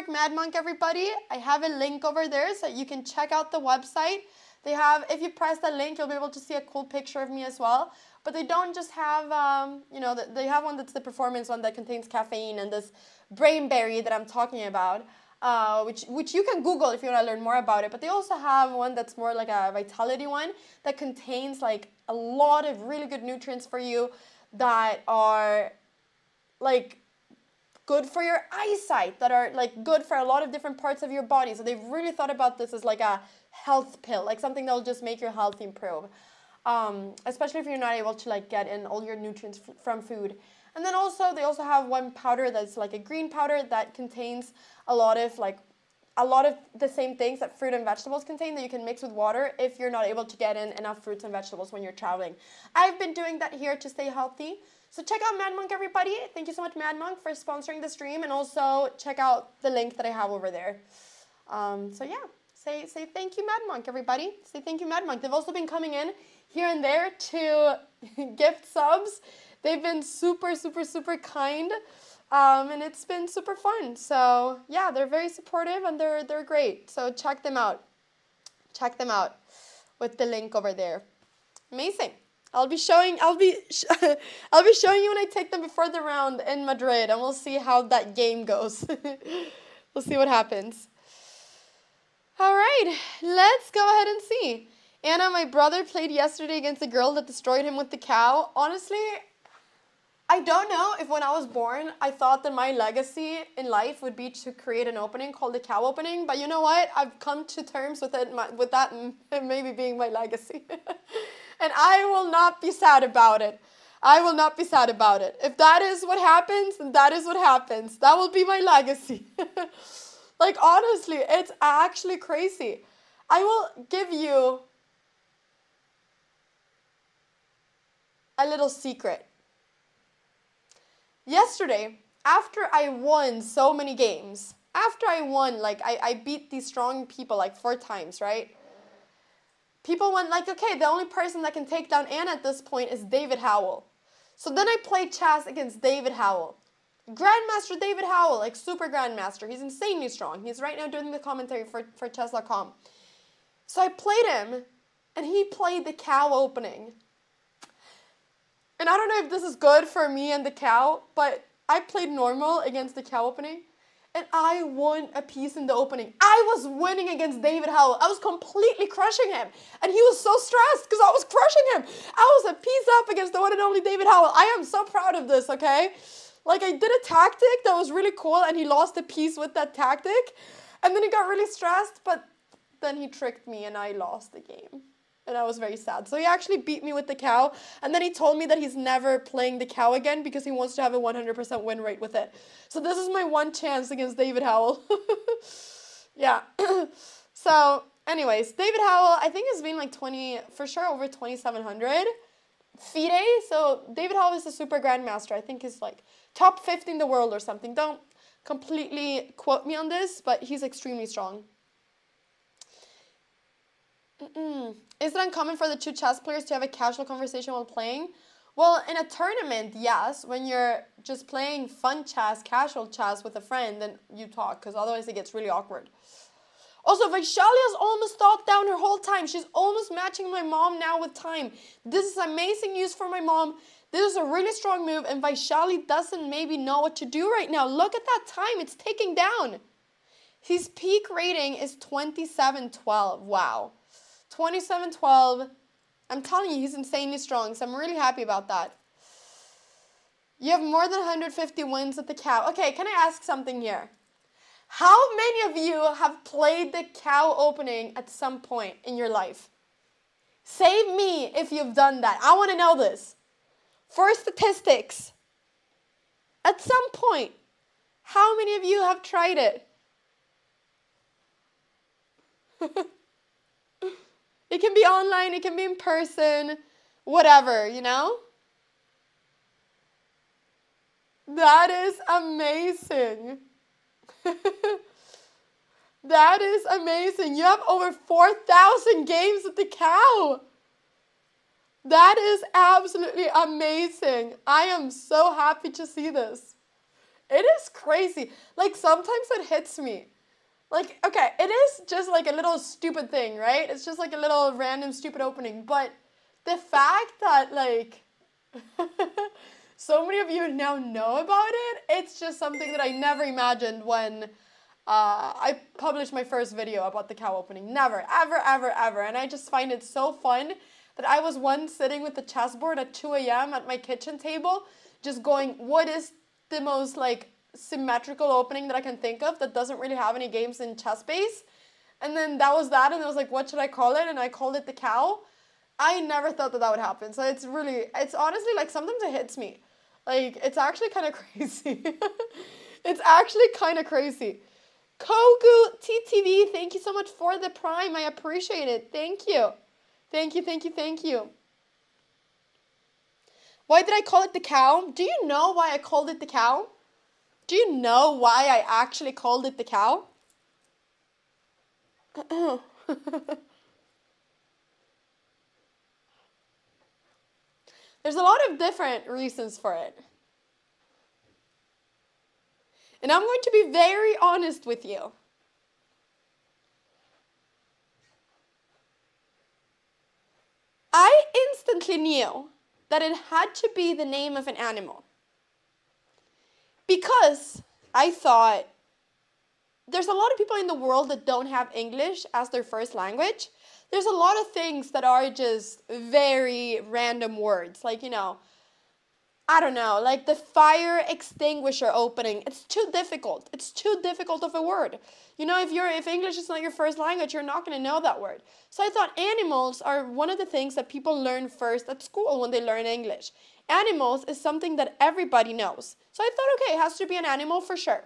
!Mad Monk, everybody. I have a link over there so you can check out the website. They have, if you press the link, you'll be able to see a cool picture of me as well. But they don't just have, you know, they have one that's the performance one that contains caffeine and this brainberry that I'm talking about, which you can Google if you want to learn more about it. But they also have one that's more like a vitality one that contains like a lot of really good nutrients for you that are like good for your eyesight, that are like good for a lot of different parts of your body. So they've really thought about this as like a health pill, like something that will just make your health improve. Especially if you're not able to like get in all your nutrients from food. And then also they also have one powder that's like a green powder that contains a lot of the same things that fruit and vegetables contain, that you can mix with water if you're not able to get in enough fruits and vegetables when you're traveling. I've been doing that here to stay healthy. So check out Mad Monk, everybody. Thank you so much, Mad Monk, for sponsoring the stream, and also check out the link that I have over there. So yeah, say thank you, Mad Monk, everybody. Say thank you, Mad Monk. They've also been coming in here and there to gift subs. They've been super, super, super kind, and it's been super fun. So yeah, they're very supportive and they're great. So check them out. Check them out with the link over there. Amazing. I'll be showing you when I take them before the round in Madrid, and we'll see how that game goes. We'll see what happens. All right, let's go ahead and see. Anna, my brother played yesterday against a girl that destroyed him with the cow. Honestly, I don't know if when I was born, I thought that my legacy in life would be to create an opening called the cow opening. But you know what? I've come to terms with that maybe being my legacy. And I will not be sad about it. I will not be sad about it. If that is what happens, then that is what happens. That will be my legacy. Like, honestly, it's actually crazy. I will give you a little secret. Yesterday, after I won so many games, after I won, like, I beat these strong people like 4 times, right? People went like, okay, the only person that can take down Anna at this point is David Howell. So then I played chess against David Howell. Grandmaster David Howell, like super grandmaster. He's insanely strong. He's right now doing the commentary for chess.com. So I played him, and he played the cow opening. And I don't know if this is good for me and the cow, but I played normal against the cow opening, and I won a piece in the opening. I was winning against David Howell. I was completely crushing him. And he was so stressed because I was crushing him. I was a piece up against the one and only David Howell. I am so proud of this, okay? Like, I did a tactic that was really cool, and he lost a piece with that tactic. And then he got really stressed, but then he tricked me, and I lost the game. And I was very sad. So he actually beat me with the cow. And then he told me that he's never playing the cow again because he wants to have a 100% win rate with it. So this is my one chance against David Howell. Yeah. So anyways, David Howell, I think has been like for sure over 2,700 FIDE. So David Howell is a super grandmaster. I think he's like top 50 in the world or something. Don't completely quote me on this, but he's extremely strong. Is it uncommon for the 2 chess players to have a casual conversation while playing? Well, in a tournament, yes. When you're just playing fun chess, casual chess with a friend, then you talk, because otherwise it gets really awkward. Also, Vaishali has almost stalked down her whole time. She's almost matching my mom now with time. This is amazing news for my mom. This is a really strong move, and Vaishali doesn't maybe know what to do right now. Look at that time. It's ticking down. His peak rating is 2712. Wow. 2712. I'm telling you, he's insanely strong, so I'm really happy about that. You have more than 150 wins at the cow. Okay, can I ask something here? How many of you have played the cow opening at some point in your life? Save me if you've done that. I want to know this. For statistics, at some point, how many of you have tried it? It can be online, it can be in person, whatever, you know? That is amazing. That is amazing. You have over 4,000 games at the cow. That is absolutely amazing. I am so happy to see this. It is crazy. Like, sometimes it hits me. Like, okay, it is just like a little stupid thing, right? It's just like a little random stupid opening. But the fact that, like, so many of you now know about it, it's just something that I never imagined when I published my first video about the cow opening. Never, ever, ever, ever. And I just find it so fun that I was once sitting with the chessboard at 2 a.m. at my kitchen table, just going, what is the most, like, symmetrical opening that I can think of that doesn't really have any games in chess base? And then that was that, and I was like, what should I call it? And I called it the cow. I never thought that that would happen. So it's honestly, like, sometimes it hits me. Like, it's actually kind of crazy. It's actually kind of crazy. Kogu TTV, thank you so much for the Prime. I appreciate it. Thank you. Thank you, thank you, thank you. Why did I call it the cow? Do you know why I called it the cow? Do you know why I actually called it the cow? There's a lot of different reasons for it. And I'm going to be very honest with you. I instantly knew that it had to be the name of an animal. Because I thought there's a lot of people in the world that don't have English as their first language. There's a lot of things that are just very random words. Like, you know, I don't know, like the fire extinguisher opening. It's too difficult. It's too difficult of a word. You know, if English is not your first language, you're not going to know that word. So I thought animals are one of the things that people learn first at school when they learn English. Animals is something that everybody knows. So I thought, okay, it has to be an animal for sure.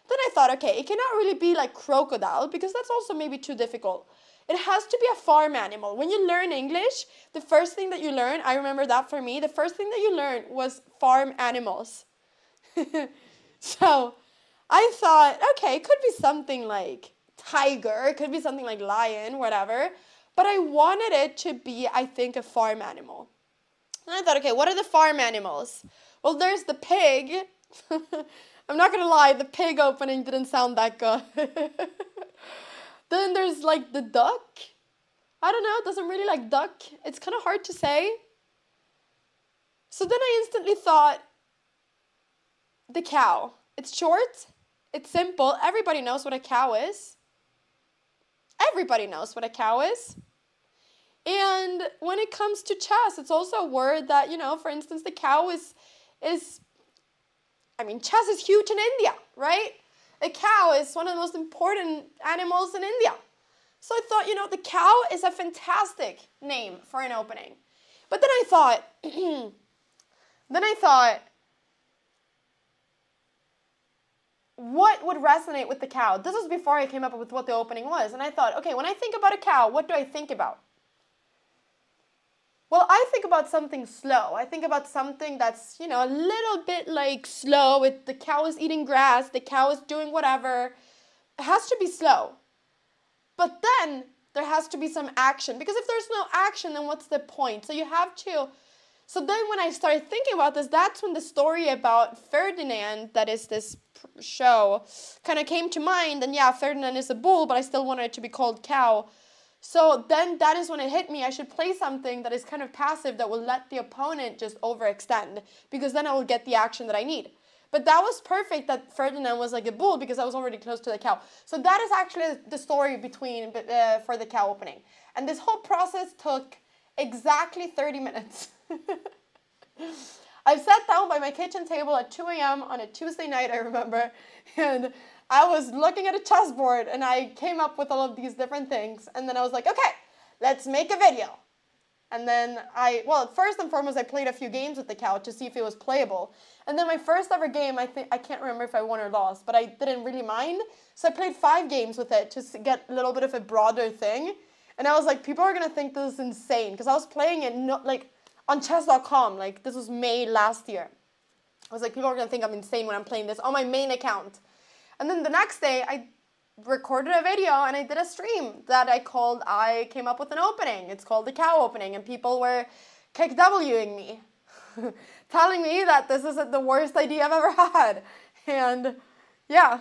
Then I thought, okay, it cannot really be like crocodile because that's also maybe too difficult. It has to be a farm animal. When you learn English, the first thing that you learn, I remember that for me, the first thing that you learned was farm animals. So I thought, okay, it could be something like tiger, it could be something like lion, whatever. But I wanted it to be, I think, a farm animal. And I thought, okay, what are the farm animals? Well, there's the pig. I'm not going to lie, the pig opening didn't sound that good. Then there's like the duck. I don't know, it doesn't really like duck. It's kind of hard to say. So then I instantly thought, the cow. It's short, it's simple, everybody knows what a cow is. Everybody knows what a cow is. And when it comes to chess, it's also a word that, you know, for instance, the cow is I mean, chess is huge in India, right? A cow is one of the most important animals in India. So I thought, you know, the cow is a fantastic name for an opening. But then I thought, what would resonate with the cow? This was before I came up with what the opening was. And I thought, okay, when I think about a cow, what do I think about? Well, I think about something slow. I think about something that's, you know, a little bit like slow. The cow is eating grass. The cow is doing whatever. It has to be slow. But then there has to be some action. Because if there's no action, then what's the point? So you have to. So then when I started thinking about this, that's when the story about Ferdinand, that is this show, kind of came to mind. And yeah, Ferdinand is a bull, but I still wanted it to be called cow. So then that is when it hit me. I should play something that is kind of passive that will let the opponent just overextend, because then I will get the action that I need. But that was perfect that Ferdinand was like a bull because I was already close to the cow. So that is actually the story between for the cow opening. And this whole process took exactly 30 minutes. I sat down by my kitchen table at 2 a.m. on a Tuesday night, I remember, and I was looking at a chessboard and I came up with all of these different things, and then I was like, okay, let's make a video. And then first and foremost, I played a few games with the cow to see if it was playable. And then my first ever game, I can't remember if I won or lost, but I didn't really mind. So I played 5 games with it to get a little bit of a broader thing. And I was like, people are going to think this is insane. Because I was playing it on chess.com. Like, this was May last year. I was like, people are going to think I'm insane when I'm playing this on my main account. And then the next day, I recorded a video and I did a stream that I came up with an opening. It's called the cow opening, and people were KWing me, telling me that this is the worst idea I've ever had. And yeah,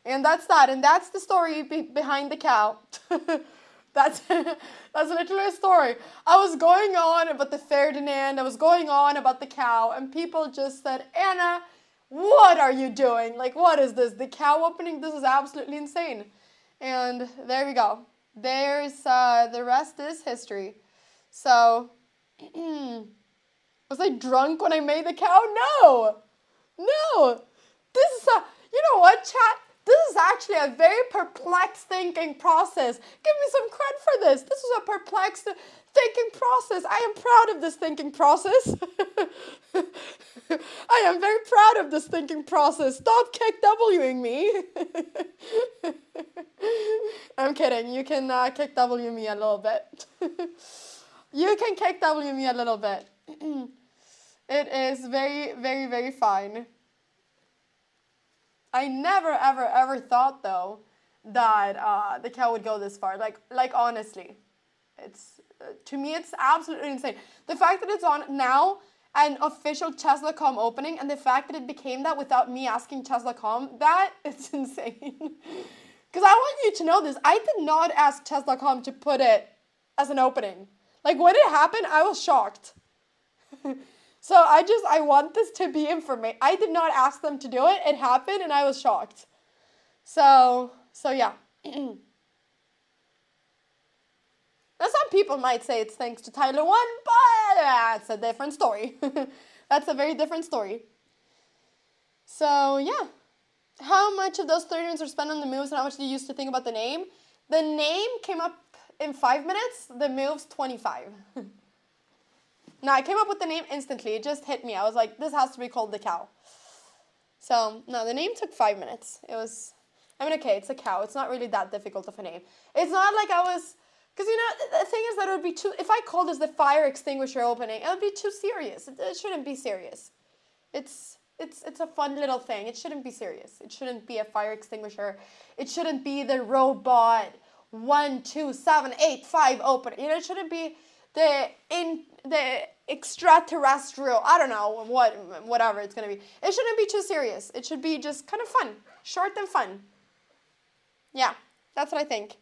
and that's that. And that's the story behind the cow. That's literally a story. I was going on about the Ferdinand, I was going on about the cow, and people just said, Anna, what are you doing? Like, what is this? The cow opening? This is absolutely insane. And there we go. There's, the rest is history. So, was I drunk when I made the cow? No. No. This is you know what, chat? This is actually a very perplexed thinking process. Give me some credit for this. This was a perplexed thinking process. I am proud of this thinking process. I am very proud of this thinking process. Stop KWing me. I'm kidding. You can KW me a little bit. You can KW me a little bit. It is very, very, very fine. I never, ever, ever thought, though, that the cow would go this far. Like honestly, it's to me, it's absolutely insane. The fact that it's on now, an official chess.com opening, and the fact that it became that without me asking chess.com, that is insane. Because I want you to know this. I did not ask chess.com to put it as an opening. Like, when it happened, I was shocked. So I want this to be information. I did not ask them to do it. It happened and I was shocked. So yeah. Now some people might say it's thanks to Tyler 1, but that's a different story. That's a very different story. So yeah. How much of those 30 minutes were spent on the moves and how much did you used to think about the name? The name came up in 5 minutes. The moves, 25. No, I came up with the name instantly. It just hit me. I was like, this has to be called the cow. So, no, the name took 5 minutes. It was, I mean, okay, it's a cow. It's not really that difficult of a name. It's not like I was, because, you know, the thing is that it would be too, if I called this the fire extinguisher opening, it would be too serious. It shouldn't be serious. It's a fun little thing. It shouldn't be serious. It shouldn't be a fire extinguisher. It shouldn't be the robot 1, 2, 7, 8, 5 opening. You know, it shouldn't be the extraterrestrial, I don't know, whatever it's going to be. It shouldn't be too serious. It should be just kind of fun. Short and fun. Yeah, that's what I think.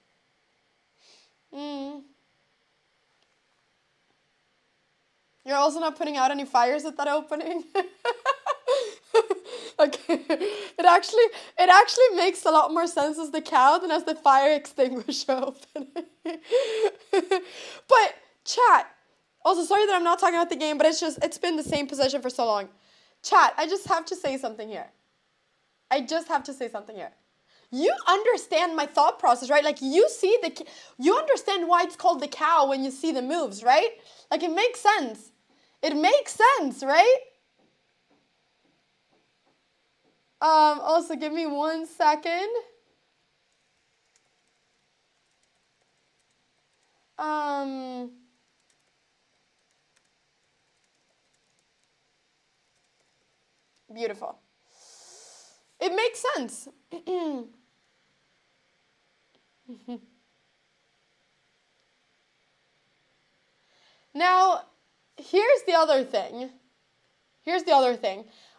You're also not putting out any fires at that opening? Okay, it actually makes a lot more sense as the cow than as the fire extinguisher opening. But, chat, also, sorry that I'm not talking about the game, but it's been the same position for so long. Chat, I just have to say something here. You understand my thought process, right? Like, you understand why it's called the cow when you see the moves, right? Like, it makes sense. It makes sense, right? Also, give me 1 second. Beautiful. It makes sense. Now, here's the other thing.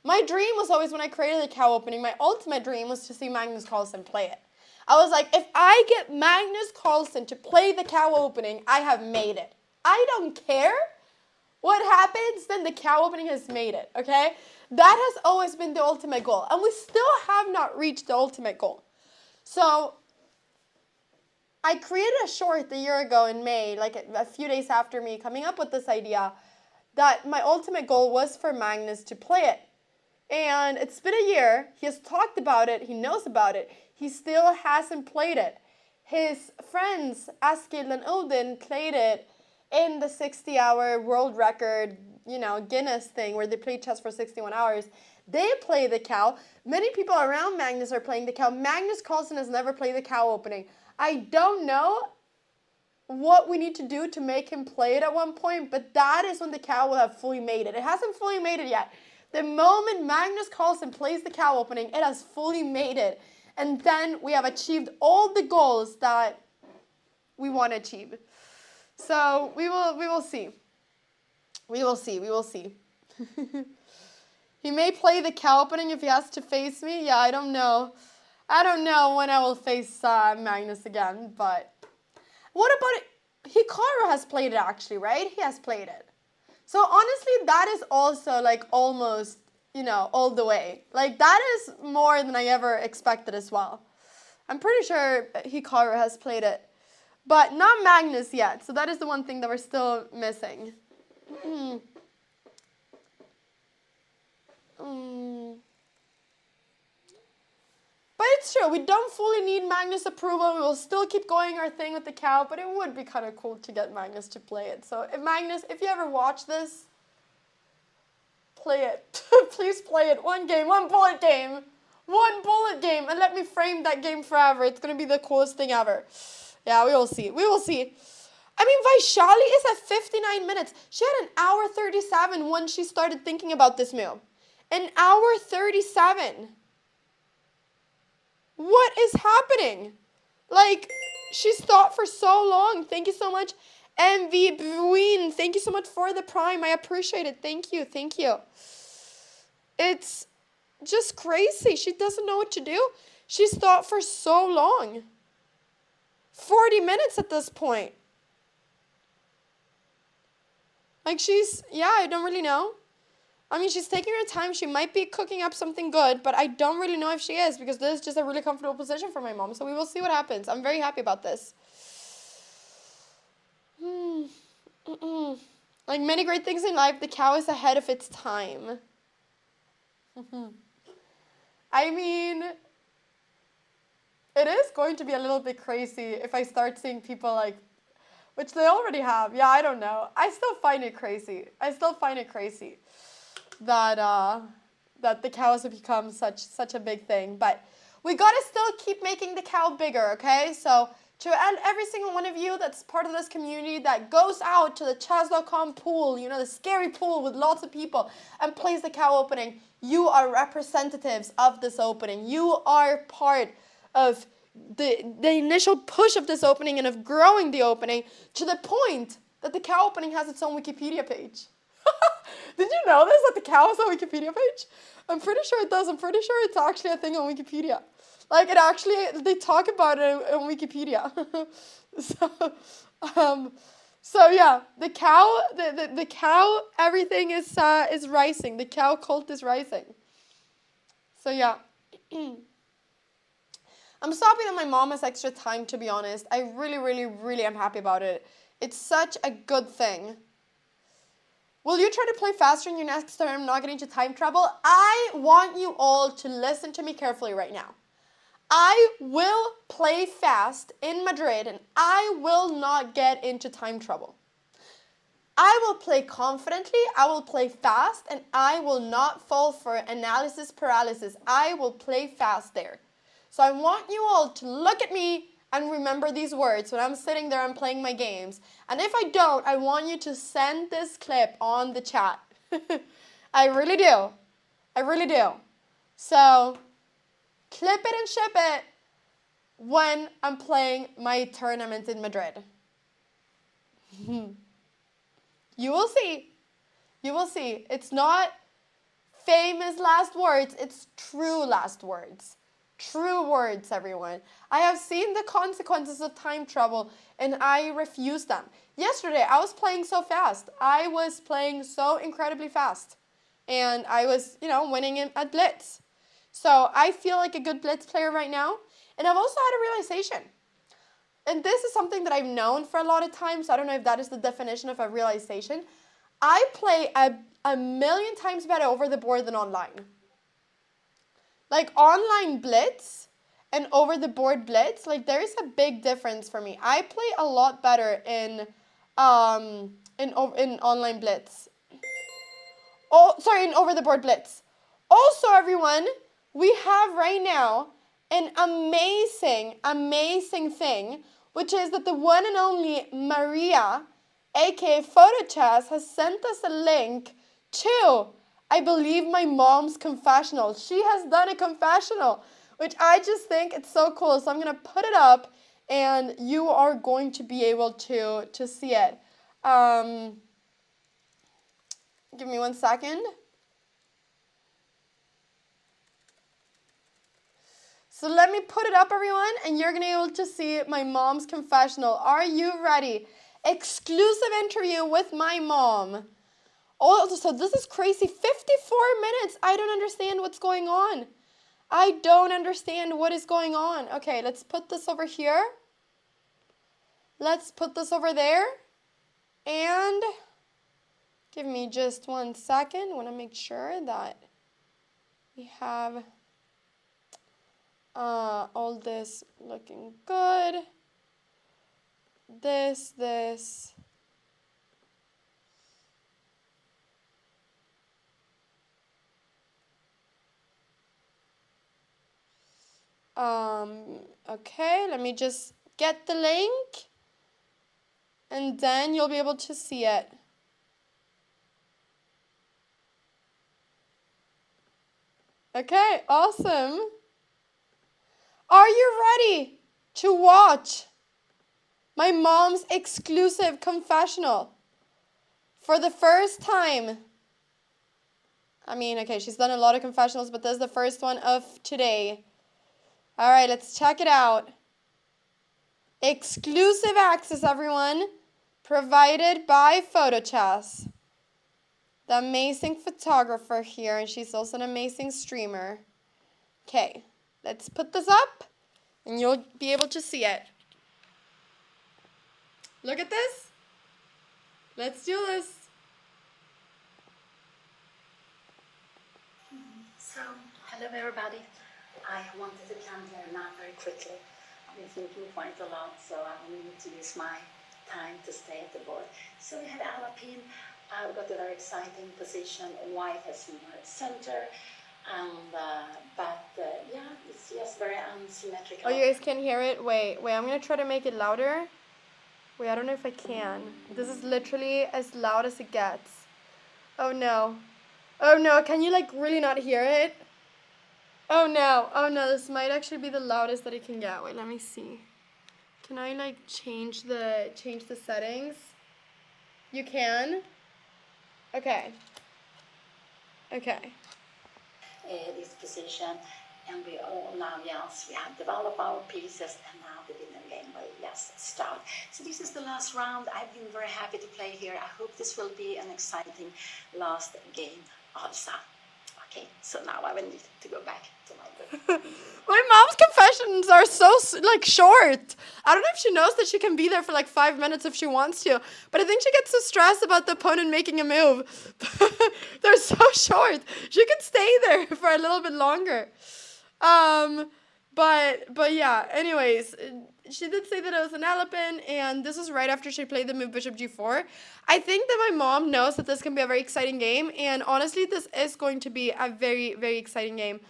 My dream was always, when I created the cow opening, my ultimate dream was to see Magnus Carlsen play it. I was like, if I get Magnus Carlsen to play the cow opening, I have made it. I don't care what happens, then the cow opening has made it, okay? That has always been the ultimate goal, and we still have not reached the ultimate goal. So, I created a short a year ago in May, like a few days after me coming up with this idea, that my ultimate goal was for Magnus to play it. And it's been a year. He has talked about it. He knows about it. He still hasn't played it. His friends, Askild and Odin, played it in the 60-hour world record, Guinness thing where they play chess for 61 hours. They play the cow. Many people around Magnus are playing the cow. Magnus Carlsen has never played the cow opening. I don't know what we need to do to make him play it at one point, but that is when the cow will have fully made it. It hasn't fully made it yet. The moment Magnus Carlsen plays the cow opening, it has fully made it. And then we have achieved all the goals that we want to achieve. So we will see. We will see. He may play the cow opening if he has to face me. Yeah, I don't know. I don't know when I will face Magnus again, but what about it? Hikaru has played it actually, right? He has played it. So honestly, that is also like almost, all the way. Like that is more than I ever expected as well. I'm pretty sure Hikaru has played it, but not Magnus yet. So that is the one thing that we're still missing. But it's true, we don't fully need Magnus' approval. We will still keep going our thing with the cow, but it would be kind of cool to get Magnus to play it. So Magnus, if you ever watch this, play it. Please play it. One game, one bullet game. One bullet game, and let me frame that game forever. It's going to be the coolest thing ever. Yeah, we will see. We will see. I mean, Vaishali is at 59 minutes. She had an hour 37 when she started thinking about this move. An hour 37. What is happening? Like, she's thought for so long. Thank you so much, MV Bruin. Thank you so much for the prime. I appreciate it. Thank you. Thank you. It's just crazy. She doesn't know what to do. She's thought for so long. 40 minutes at this point. Like I don't really know. I mean, she's taking her time. She might be cooking up something good, but I don't really know if she is because this is just a really comfortable position for my mom. So we will see what happens. I'm very happy about this. Like many great things in life, the cow is ahead of its time. I mean, it is going to be a little bit crazy if I start seeing people like, which they already have. Yeah, I don't know. I still find it crazy. That the cows have become such a big thing. But we gotta still keep making the cow bigger, okay? So to every single one of you that's part of this community that goes out to the chess.com pool, the scary pool with lots of people, and plays the cow opening, you are representatives of this opening. You are part of the initial push of this opening and of growing the opening to the point that the cow opening has its own Wikipedia page. Did you know this, that the cow has a Wikipedia page? I'm pretty sure it does. I'm pretty sure it's actually a thing on Wikipedia. Like they talk about it on Wikipedia. So yeah, the cow, everything is rising. The cow cult is rising. So yeah. I'm so happy that my mom has extra time, to be honest. I really, really, really am happy about it. It's such a good thing. Will you try to play faster in your next term, not getting into time trouble? I want you all to listen to me carefully right now. I will play fast in Madrid and I will not get into time trouble. I will play confidently, I will play fast, and I will not fall for analysis paralysis. I will play fast there. So I want you all to look at me and remember these words when I'm sitting there and playing my games. And if I don't, I want you to send this clip on the chat. I really do. I really do. So clip it and ship it when I'm playing my tournament in Madrid. You will see. You will see. It's not famous last words. It's true last words. True words, everyone. I have seen the consequences of time trouble and I refuse them. Yesterday, I was playing so fast. I was playing so incredibly fast. And I was, winning at Blitz. So I feel like a good Blitz player right now. And I've also had a realization. and this is something that I've known for a lot of times, so I don't know if that is the definition of a realization. I play a million times better over the board than online. Like online blitz and over the board blitz, like there is a big difference for me. I play a lot better in online blitz. Oh, sorry, in over the board blitz. Also, everyone, we have right now an amazing thing, which is that the one and only Maria, aka PhotoChess, has sent us a link to, I believe, my mom's confessional. She has done a confessional, which I just think it's so cool. So I'm going to put it up, and you are going to be able to see it. Give me 1 second. So let me put it up, everyone, and you're going to be able to see my mom's confessional. Are you ready? Exclusive interview with my mom. Oh, so this is crazy. 54 minutes. I don't understand what's going on. I don't understand what is going on. Okay, let's put this over here. Let's put this over there. And give me just 1 second. I want to make sure that we have all this looking good. This. Okay, let me just get the link, and then you'll be able to see it. Okay, awesome. Are you ready to watch my mom's exclusive confessional for the first time? I mean, okay, she's done a lot of confessionals, but this is the first one of today. All right, let's check it out. Exclusive access, everyone, provided by PhotoChess. The amazing photographer here, and she's also an amazing streamer. Okay, let's put this up, and you'll be able to see it. Look at this. Let's do this. So, hello everybody. I wanted to come here now very quickly. I've been thinking quite a lot, so I need to use my time to stay at the board. So we have Alapin. I've got a very exciting position. White has more center, and yeah, it's just very unsymmetrical. Oh, you guys can hear it? Wait, I'm gonna try to make it louder. Wait, I don't know if I can. This is literally as loud as it gets. Oh no. Oh no, can you like really not hear it? Oh no, this might actually be the loudest that it can get. Wait, let me see. Can I like change the settings? You can? Okay. This position, and we all now, yes, we have developed our pieces, and now the winning game will just start. So this is the last round. I've been very happy to play here. I hope this will be an exciting last game also. Okay, so now I will need to go back to my book. My mom's confessions are so like short. I don't know if she knows that she can be there for like 5 minutes if she wants to, but I think she gets so stressed about the opponent making a move. They're so short. She could stay there for a little bit longer. But yeah, anyways, she did say that it was an Alapin, and this is right after she played the move Bishop G4. I think that my mom knows that this can be a very exciting game, and honestly, this is going to be a very, very exciting game.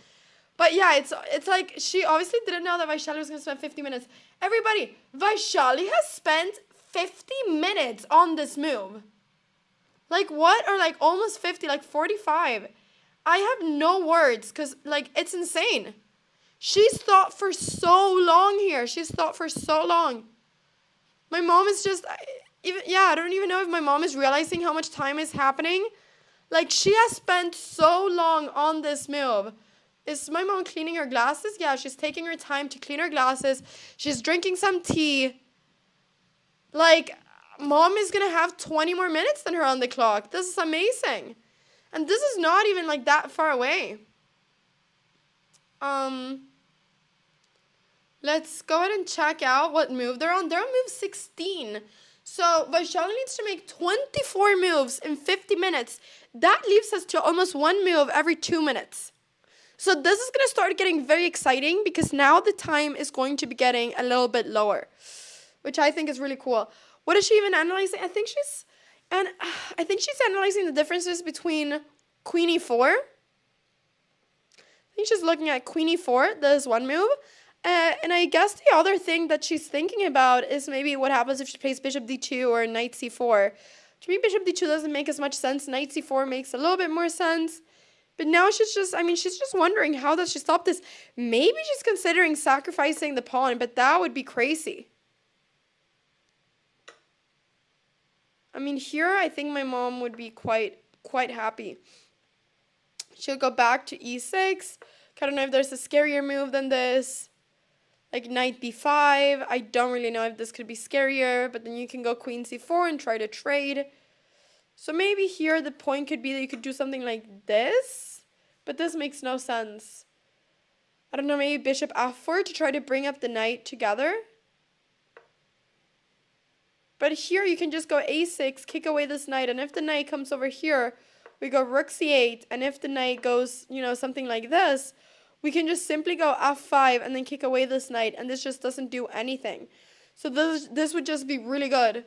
But yeah, it's like she obviously didn't know that Vaishali was going to spend 50 minutes. Everybody, Vaishali has spent 50 minutes on this move. Like what? Or like almost 50, like 45. I have no words because like it's insane. She's thought for so long here. She's thought for so long. My mom is just, I don't even know if my mom is realizing how much time is happening. Like, she has spent so long on this move. Is my mom cleaning her glasses? Yeah, she's taking her time to clean her glasses. She's drinking some tea. Like, mom is going to have 20 more minutes than her on the clock. This is amazing. And this is not even, like, that far away. Let's go ahead and check out what move they're on. They're on move 16. So Vaishali needs to make 24 moves in 50 minutes. That leaves us to almost one move every 2 minutes. So this is going to start getting very exciting because now the time is going to be getting a little bit lower, which I think is really cool. What is she even analyzing? I think she's analyzing the differences between Queen E4. I think she's looking at Queen E4. That is one move. And I guess the other thing that she's thinking about is maybe what happens if she plays Bishop D2 or Knight C4. To me, Bishop D2 doesn't make as much sense. Knight C4 makes a little bit more sense. But now she's just wondering, how does she stop this? Maybe she's considering sacrificing the pawn, but that would be crazy. I mean, here I think my mom would be quite happy. She'll go back to E6. I don't know if there's a scarier move than this. Like Knight B5. I don't really know if this could be scarier, but then you can go Queen C4 and try to trade. So maybe here the point could be that you could do something like this, but this makes no sense. I don't know, maybe Bishop F4 to try to bring up the knight together. But here you can just go A6, kick away this knight, and if the knight comes over here, we go Rook C8, and if the knight goes, something like this, we can just simply go F5 and then kick away this knight, and this just doesn't do anything. So this would just be really good.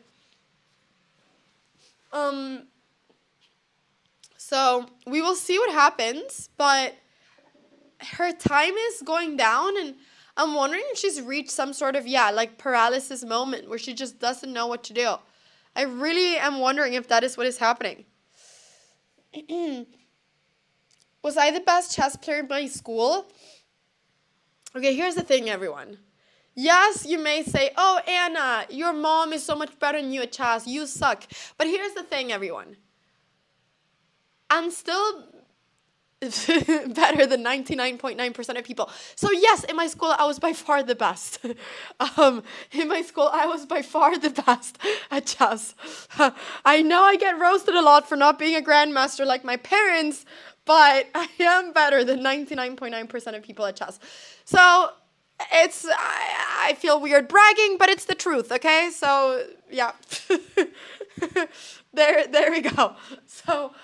So we will see what happens, but her time is going down, and I'm wondering if she's reached some sort of, paralysis moment where she just doesn't know what to do. I really am wondering if that is what is happening. Was I the best chess player in my school? Okay, here's the thing, everyone. Yes, you may say, oh, Anna, your mom is so much better than you at chess. You suck. But here's the thing, everyone. I'm still better than 99.9% of people. So yes, in my school, I was by far the best. In my school, I was by far the best at chess. I know I get roasted a lot for not being a grandmaster like my parents, but I am better than 99.9% of people at chess. So I feel weird bragging, but it's the truth, okay? So yeah, there we go. So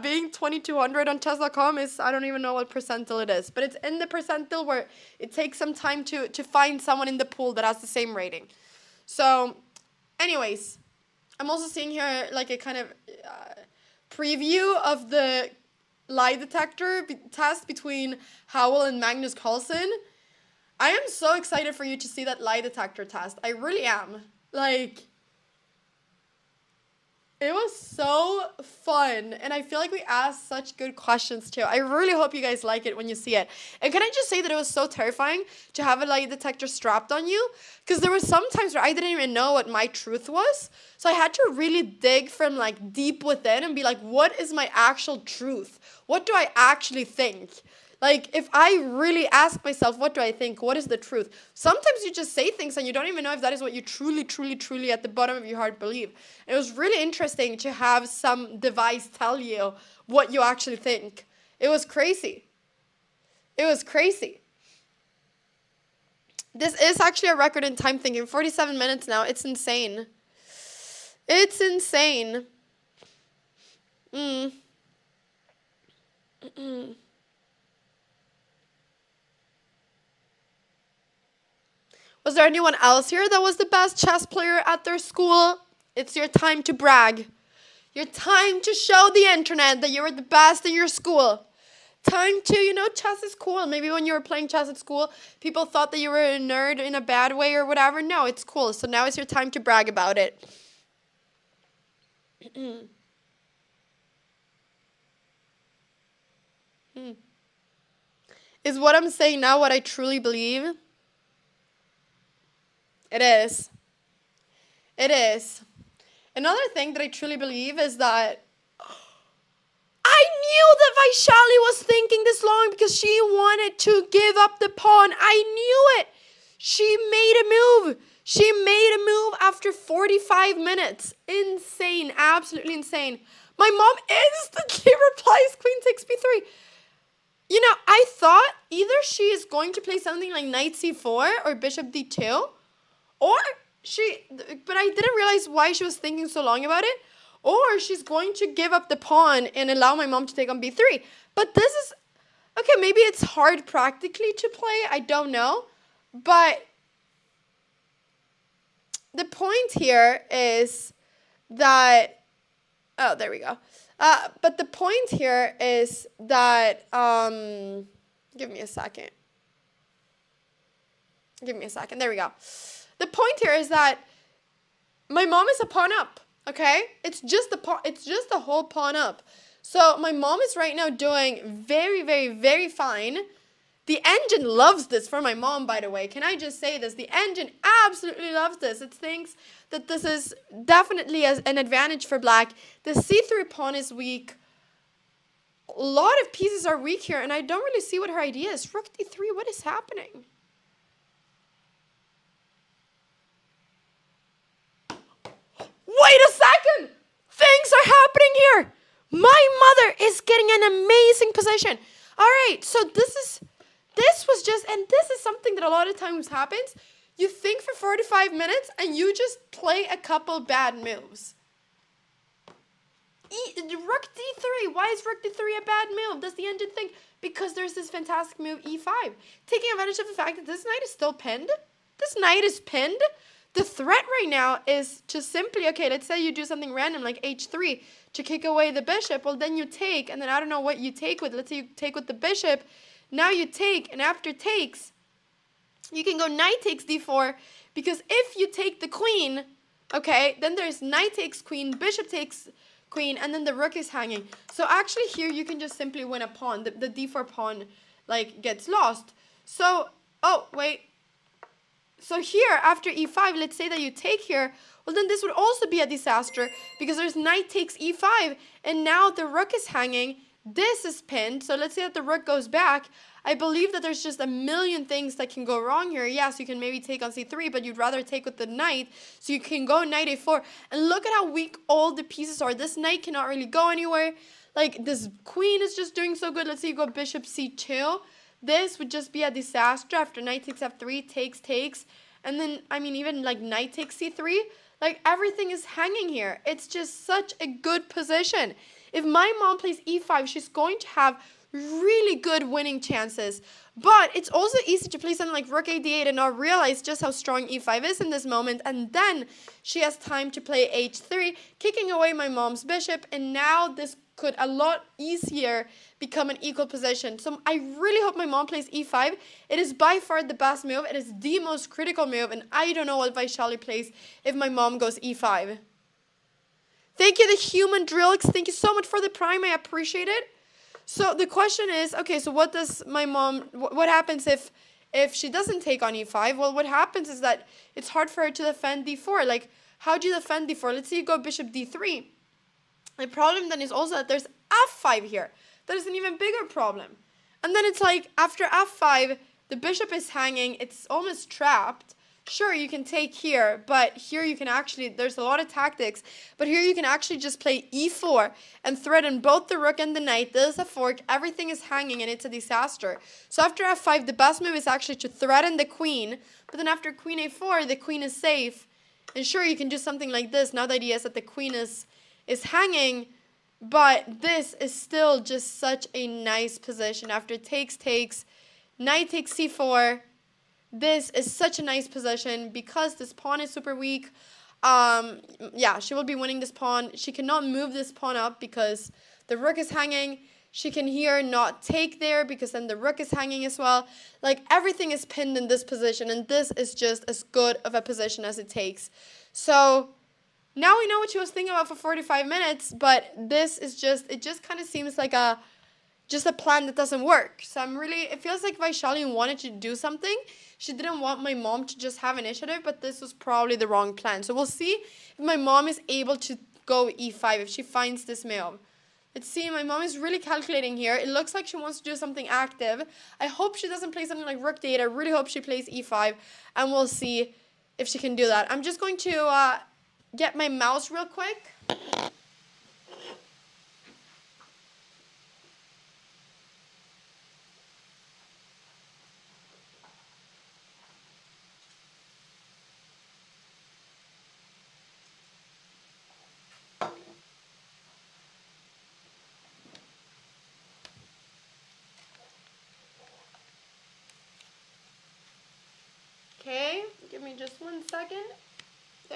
being 2200 on chess.com is, I don't even know what percentile it is, but it's in the percentile where it takes some time to find someone in the pool that has the same rating. So anyways, I'm also seeing here like a kind of preview of the lie detector test between Howell and Magnus Carlsen. I am so excited for you to see that lie detector test. I really am. Like, it was so fun, and I feel like we asked such good questions too. I really hope you guys like it when you see it. And can I just say that it was so terrifying to have a lie detector strapped on you? Because there were some times where I didn't even know what my truth was. So I had to really dig from like deep within and be like, what is my actual truth? What do I actually think? Like, if I really ask myself, what do I think? What is the truth? Sometimes you just say things and you don't even know if that is what you truly, truly, truly at the bottom of your heart believe. And it was really interesting to have some device tell you what you actually think. It was crazy. It was crazy. This is actually a record in time thinking. 47 minutes now. It's insane. It's insane. Was there anyone else here that was the best chess player at their school? It's your time to brag. Your time to show the internet that you were the best in your school. Time to, chess is cool. Maybe when you were playing chess at school, people thought that you were a nerd in a bad way or whatever. No, it's cool. So now it's your time to brag about it. Is what I'm saying now what I truly believe? It is. It is. Another thing that I truly believe is that I knew that Vaishali was thinking this long because she wanted to give up the pawn. I knew it. She made a move. She made a move after 45 minutes. Insane. Absolutely insane. My mom instantly replies Queen takes B3. You know, I thought either she is going to play something like knight c4 or bishop d2, or but I didn't realize why she was thinking so long about it, or she's going to give up the pawn and allow my mom to take on b3. But this is, okay, maybe it's hard practically to play, I don't know, but the point here is that, oh, there we go. But the point here is that, give me a second. There we go. The point here is that my mom is a pawn up, okay? It's just a whole pawn up. So my mom is right now doing very, very, very fine. The engine loves this for my mom, by the way. Can I just say this? The engine absolutely loves this. It thinks that this is definitely an advantage for black. The c3 pawn is weak. A lot of pieces are weak here, and I don't really see what her idea is. Rook d3, what is happening? Wait a second! Things are happening here! My mother is getting an amazing position. All right, so this was just, and this is something that a lot of times happens. You think for 45 minutes and you just play a couple bad moves. Rook d3. Why is rook d3 a bad move? Does the engine think? Because there's this fantastic move e5. Taking advantage of the fact that this knight is still pinned. This knight is pinned. The threat right now is to simply, okay, let's say you do something random like h3 to kick away the bishop. Well, then you take, and then I don't know what you take with. Let's say you take with the bishop. Now you take, and after takes, you can go knight takes d4, because if you take the queen, okay, then there's knight takes queen, bishop takes queen, and then the rook is hanging. So actually here you can just simply win a pawn. The d4 pawn, like, gets lost. So, oh, wait. So here, after e5, let's say that you take here, well, then this would also be a disaster, because there's knight takes e5, and now the rook is hanging. This is pinned, so let's say that the rook goes back. I believe that there's just a million things that can go wrong here. Yes, you can maybe take on c3, but you'd rather take with the knight, so you can go knight a4. And look at how weak all the pieces are. This knight cannot really go anywhere. Like, this queen is just doing so good. Let's say you go bishop c2. This would just be a disaster after knight takes f3, takes. And then, I mean, even like knight takes c3. Like, everything is hanging here. It's just such a good position. If my mom plays e5, she's going to have really good winning chances. But it's also easy to play something like rook a8 and not realize just how strong e5 is in this moment. And then she has time to play h3, kicking away my mom's bishop. And now this could a lot easier become an equal position. So I really hope my mom plays e5. It is by far the best move. It is the most critical move. And I don't know what Vaishali plays if my mom goes e5. Thank you, the human Drillix. Thank you so much for the prime. I appreciate it. So the question is, okay, so what does my mom, what happens if she doesn't take on e5? Well, what happens is that it's hard for her to defend d4. Like, how do you defend d4? Let's say you go bishop d3. The problem then is also that there's f5 here. That is an even bigger problem. And then it's like, after f5, the bishop is hanging. It's almost trapped. Sure, you can take here, but here you can actually, there's a lot of tactics, but here you can actually just play e4 and threaten both the rook and the knight. There's a fork, everything is hanging, and it's a disaster. So after f5, the best move is actually to threaten the queen, but then after queen a4, the queen is safe. And sure, you can do something like this. Now the idea is that the queen is hanging, but this is still just such a nice position. After takes, knight takes c4. This is such a nice position because this pawn is super weak. Yeah, she will be winning this pawn. She cannot move this pawn up because the rook is hanging. She can here not take there because then the rook is hanging as well. Like, everything is pinned in this position, and this is just as good of a position as it takes. So now we know what she was thinking about for 45 minutes, but this is just, it just kind of seems like just a plan that doesn't work. So it feels like Vaishali wanted to do something. She didn't want my mom to just have initiative, but this was probably the wrong plan. So we'll see if my mom is able to go e5, if she finds this move. Let's see, my mom is really calculating here. It looks like she wants to do something active. I hope she doesn't play something like rook d8. I really hope she plays e5, and we'll see if she can do that. I'm just going to get my mouse real quick.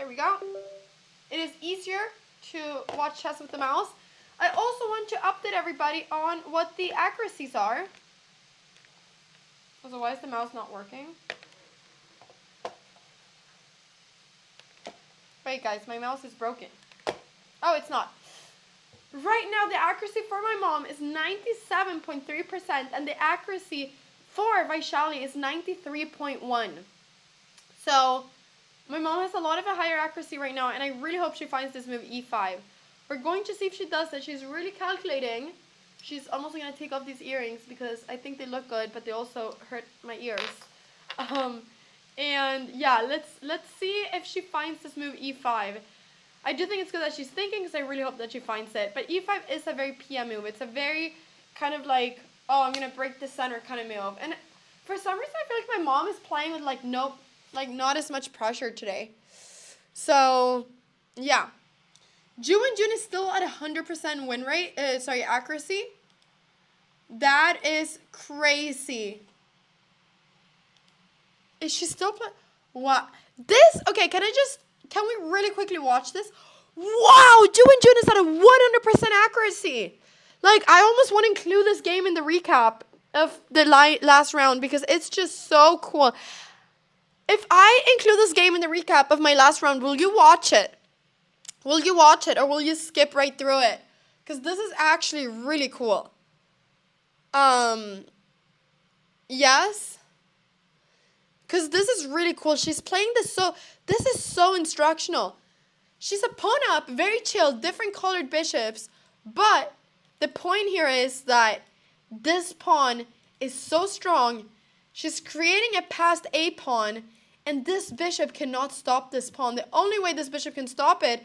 There we go. It is easier to watch chess with the mouse. I also want to update everybody on what the accuracies are. So why is the mouse not working? Wait guys, my mouse is broken. Oh, it's not. Right now the accuracy for my mom is 97.3% and the accuracy for Vaishali is 93.1. So my mom has a lot of a higher accuracy right now, and I really hope she finds this move e5. We're going to see if she does that. She's really calculating. She's almost going to take off these earrings because I think they look good, but they also hurt my ears. And yeah, let's see if she finds this move e5. I do think it's good that she's thinking because I really hope that she finds it. But e5 is a very PM move. It's a very kind of like, oh, I'm going to break the center kind of move. And for some reason, I feel like my mom is playing with like not as much pressure today. So, yeah. Ju and Jun is still at 100% win rate. Accuracy. That is crazy. Is she still playing? What? This? Okay, can we really quickly watch this? Wow, Ju and Jun is at a 100% accuracy. Like, I almost want to include this game in the recap of the last round because it's just so cool. If I include this game in the recap of my last round, will you watch it? Will you watch it or will you skip right through it? Because this is actually really cool. Yes? Because this is really cool. She's playing this this is so instructional. She's a pawn up, very chill, different colored bishops. But the point here is that this pawn is so strong. She's creating a passed A pawn. And this bishop cannot stop this pawn. The only way this bishop can stop it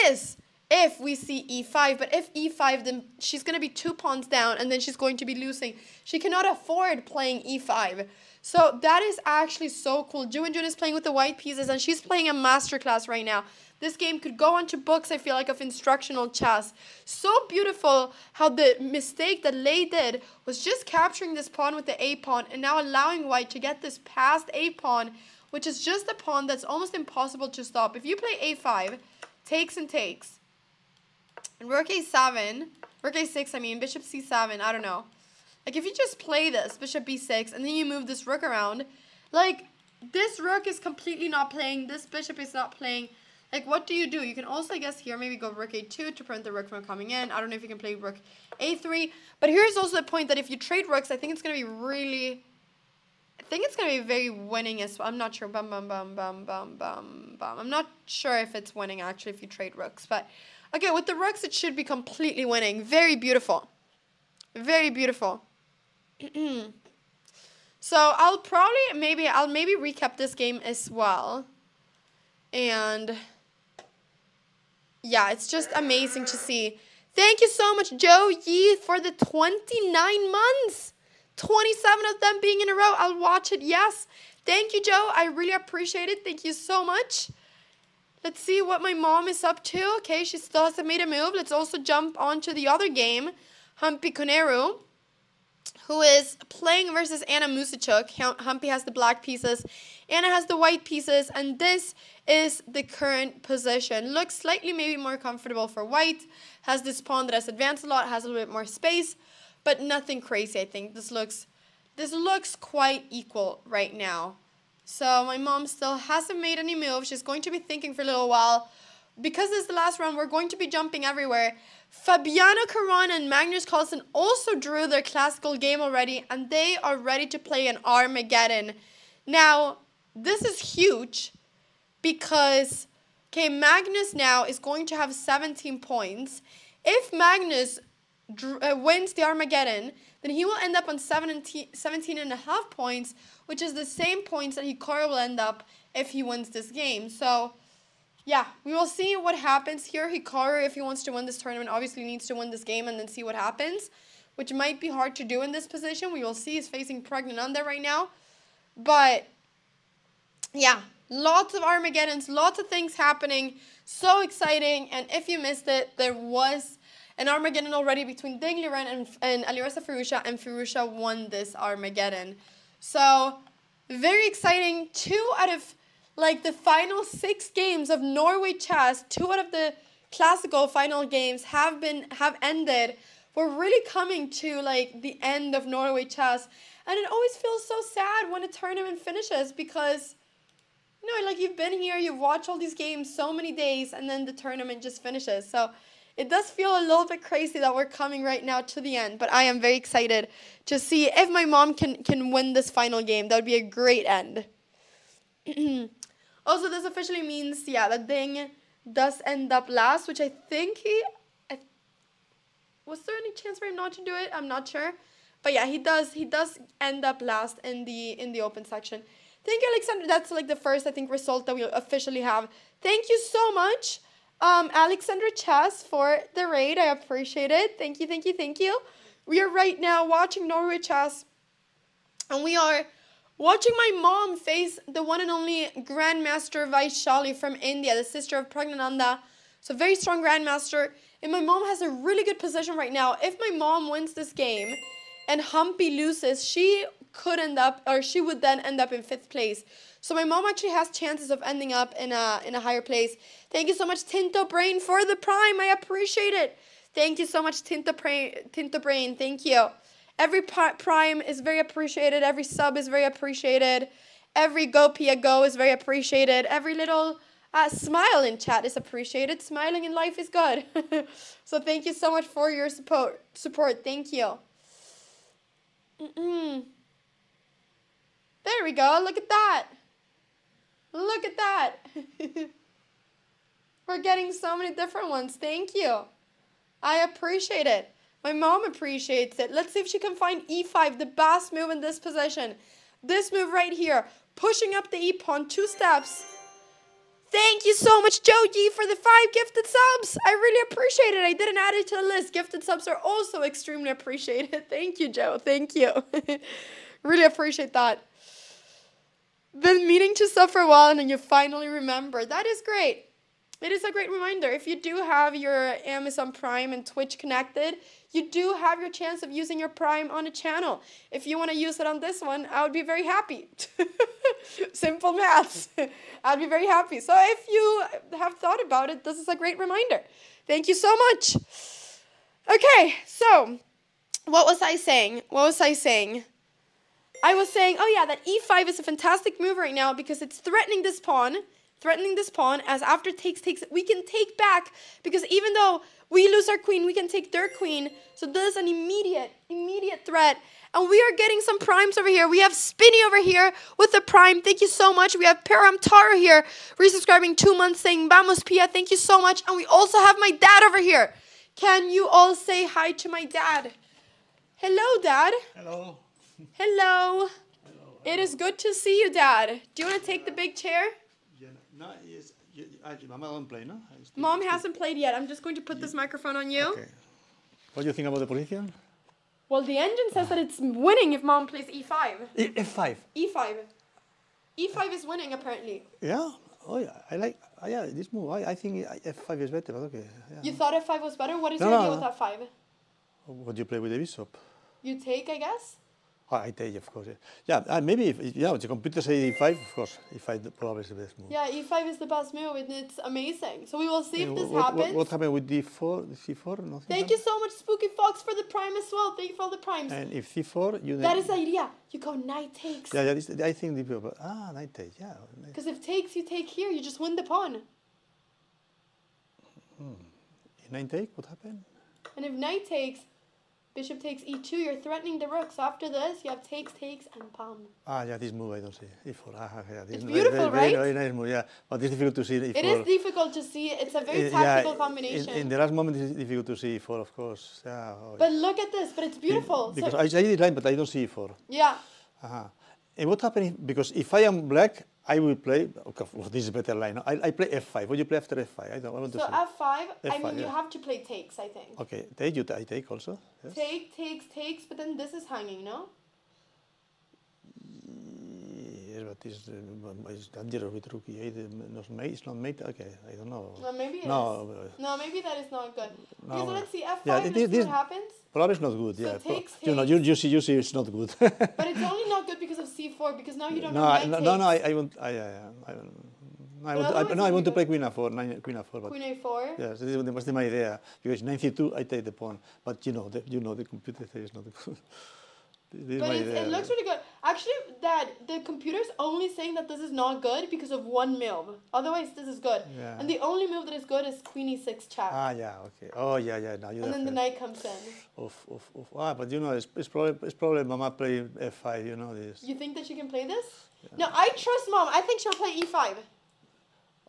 is if we see e5. But if e5, then she's going to be 2 pawns down and then she's going to be losing. She cannot afford playing e5. So that is actually so cool. Ju and Jun is playing with the white pieces and she's playing a masterclass right now. This game could go onto books, I feel like, of instructional chess. So beautiful how the mistake that Lei did was just capturing this pawn with the A pawn and now allowing white to get this passed A pawn, which is just a pawn that's almost impossible to stop. If you play a5, takes and takes, and rook a7, rook a6, I mean, bishop c7, I don't know. Like, if you just play this, bishop b6, and then you move this rook around, like, this rook is completely not playing, this bishop is not playing. Like, what do? You can also, I guess, here, maybe go rook a2 to prevent the rook from coming in. I don't know if you can play rook a3. But here's also the point that if you trade rooks, I think it's going to be really... I think it's going to be very winning as well. I'm not sure. Bum, bum, bum, bum, bum, bum, bum. I'm not sure if it's winning, actually, if you trade rooks. But, okay, with the rooks, it should be completely winning. Very beautiful. Very beautiful. So, I'll maybe recap this game as well. And, yeah, it's just amazing to see. Thank you so much, Joe Yee, for the 29 months. 27 of them being in a row. I'll watch it. Yes. Thank you, Joe. I really appreciate it. Thank you so much. Let's see what my mom is up to. Okay, she still hasn't made a move. Let's also jump on to the other game. Humpy Koneru, who is playing versus Anna Musachuk. Humpy has the black pieces. Anna has the white pieces. And this is the current position. Looks slightly maybe more comfortable for white. Has this pawn that has advanced a lot. Has a little bit more space. But nothing crazy, I think. This looks quite equal right now. So my mom still hasn't made any moves. She's going to be thinking for a little while. Because this is the last round, we're going to be jumping everywhere. Fabiano Caruana and Magnus Carlsen also drew their classical game already. And they are ready to play an Armageddon. Now, this is huge. Because, okay, Magnus now is going to have 17 points. If Magnus wins the Armageddon, then he will end up on 17.5 points, which is the same points that Hikaru will end up if he wins this game. So, yeah, we will see what happens here. Hikaru, if he wants to win this tournament, obviously needs to win this game and then see what happens, which might be hard to do in this position. We will see. He's facing Pragnananda right now. But, yeah, lots of Armageddons, lots of things happening. So exciting. And if you missed it, there was an Armageddon already between Ding Liren and Alireza Firouzja, and Firouzja won this Armageddon. So, very exciting. 2 out of, like the final 6 games of Norway chess, 2 out of the classical final games have ended. We're really coming to like the end of Norway chess, and it always feels so sad when a tournament finishes because like you've been here, you've watched all these games so many days, and then the tournament just finishes. So it does feel a little bit crazy that we're coming right now to the end, but I am very excited to see if my mom can win this final game. That would be a great end. Also, this officially means, that Ding does end up last, which I think was there any chance for him not to do it? I'm not sure. But yeah, he does end up last in the open section. Thank you, Alexander. That's like the first, I think, result that we officially have. Thank you so much, Alexander Chess, for the raid. I appreciate it. Thank you, thank you, thank you. We are right now watching Norway chess, and we are watching my mom face the one and only Grandmaster Vaishali from India, the sister of Pragnananda. So very strong Grandmaster. And my mom has a really good position right now. If my mom wins this game and Humpy loses, she would then end up in 5th place. So my mom actually has chances of ending up in a higher place. Thank you so much, Tinto Brain, for the prime. I appreciate it. Thank you so much, Tinto Brain. Thank you. Every prime is very appreciated. Every sub is very appreciated. Every go Pia go is very appreciated. Every little smile in chat is appreciated. Smiling in life is good. So thank you so much for your support. Thank you. There we go. Look at that. Look at that. We're getting so many different ones. Thank you. I appreciate it. My mom appreciates it. Let's see if she can find e5, the best move in this position. This move right here. Pushing up the e-pawn 2 steps. Thank you so much, Joji, for the 5 gifted subs. I really appreciate it. I didn't add it to the list. Gifted subs are also extremely appreciated. Thank you, Joe. Thank you. Really appreciate that. Been meaning to sub for a while and then you finally remember. That is great. It is a great reminder. If you do have your Amazon Prime and Twitch connected, you do have your chance of using your Prime on a channel. If you want to use it on this one, I would be very happy. Simple maths. I'd be very happy. So if you have thought about it, this is a great reminder. Thank you so much. Okay, so what was I saying? I was saying, oh yeah, that e5 is a fantastic move right now because it's threatening this pawn, as after takes, we can take back, because even though we lose our queen, we can take their queen. So this is an immediate threat. And we are getting some primes over here. We have Spinny over here with the prime. Thank you so much. We have Param Tara here, resubscribing 2 months, saying Vamos Pia. Thank you so much. And we also have my dad over here. Can you all say hi to my dad? Hello, Dad. Hello. Hello. It is good to see you, Dad. Do you want to take the big chair? No, yes. Mama don't play, no? Mom hasn't played yet. I'm just going to put this microphone on you. Okay. What do you think about the position? Well, the engine says that it's winning if Mom plays e5. F5. E5. E5 is winning, apparently. Yeah? Oh, yeah. I like this move. I think F5 is better, but okay. Yeah. You thought F5 was better? What is your idea with F5? What do you play with the bishop? You take, I guess? Oh, I take, of course. Yeah, maybe if the computer say E5, of course, E5 probably is the best move. Yeah, E5 is the best move, and it's amazing. So we will see if this happens. What happened with D4? C4? Nothing. Thank you so much, Spooky Fox, for the prime as well. Thank you for all the primes. And if C4, that is the idea. You go knight takes. Yeah, I think knight takes. Yeah. Because if takes, you take here. You just win the pawn. If knight take, what happened? And if knight takes, bishop takes e2, you're threatening the rook. So after this, you have takes, and palm. Yeah, this move I don't see. E4. It's beautiful, right? Very nice move, yeah. But it's difficult to see E4. It is difficult to see. It's a very tactical combination. In the last moment, it's difficult to see E4, of course. Yeah. But look at this. But it's beautiful. Because I did line, but I don't see E4. Yeah. And what happens because if I am black, I will play. Okay, well, this is a better line. I play F5. What do you play after F5? I want to see. So F5. I mean, yeah. you have to play takes, I think. Okay, I take also. Yes. Takes, but then this is hanging, no? but it's dangerous with rook e8. It's not mate. Okay, I don't know. Well, maybe it No, is. No, maybe that is not good. No. Okay, so let's see f5. Yeah, Let's see what happens. Probably it's not good. So Yeah, takes, you know, takes. you see, it's not good. But it's only not good because of c4, because now you don't have knight no, takes. I want to play queen a4, queen a4. But Queen a4. yes, that was my idea. Because knight c2, I take the pawn. But you know, the computer says it's not good. But it looks really good. Actually, Dad, the computer's only saying that this is not good because of one move. Otherwise, this is good. Yeah. And the only move that is good is queen e6 check. Ah, yeah, okay. Oh, yeah. Now you. And then the knight comes in. Oof. Ah, but you know, it's probably Mama play f5. You know this. You think that she can play this? Yeah. No, I trust Mom. I think she'll play e5.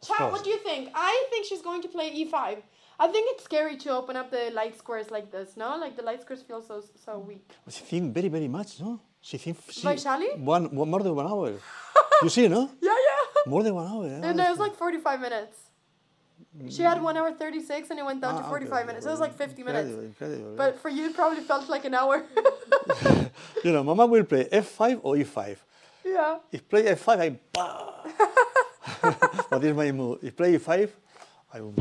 Chat, what do you think? I think she's going to play e5. I think it's scary to open up the light squares like this, no? Like the light squares feel so weak. She thinks very much, no? She thinks... Vaishali? More than 1 hour. You see, no? Yeah. More than 1 hour, yeah. And it was like 45 minutes. She had 1 hour 36 and it went down to 45 minutes. It was like 50 minutes. Incredible. But for you, it probably felt like an hour. You know, Mama will play f5 or e5. Yeah. If play f5, I... What is my move? If play e5, I will...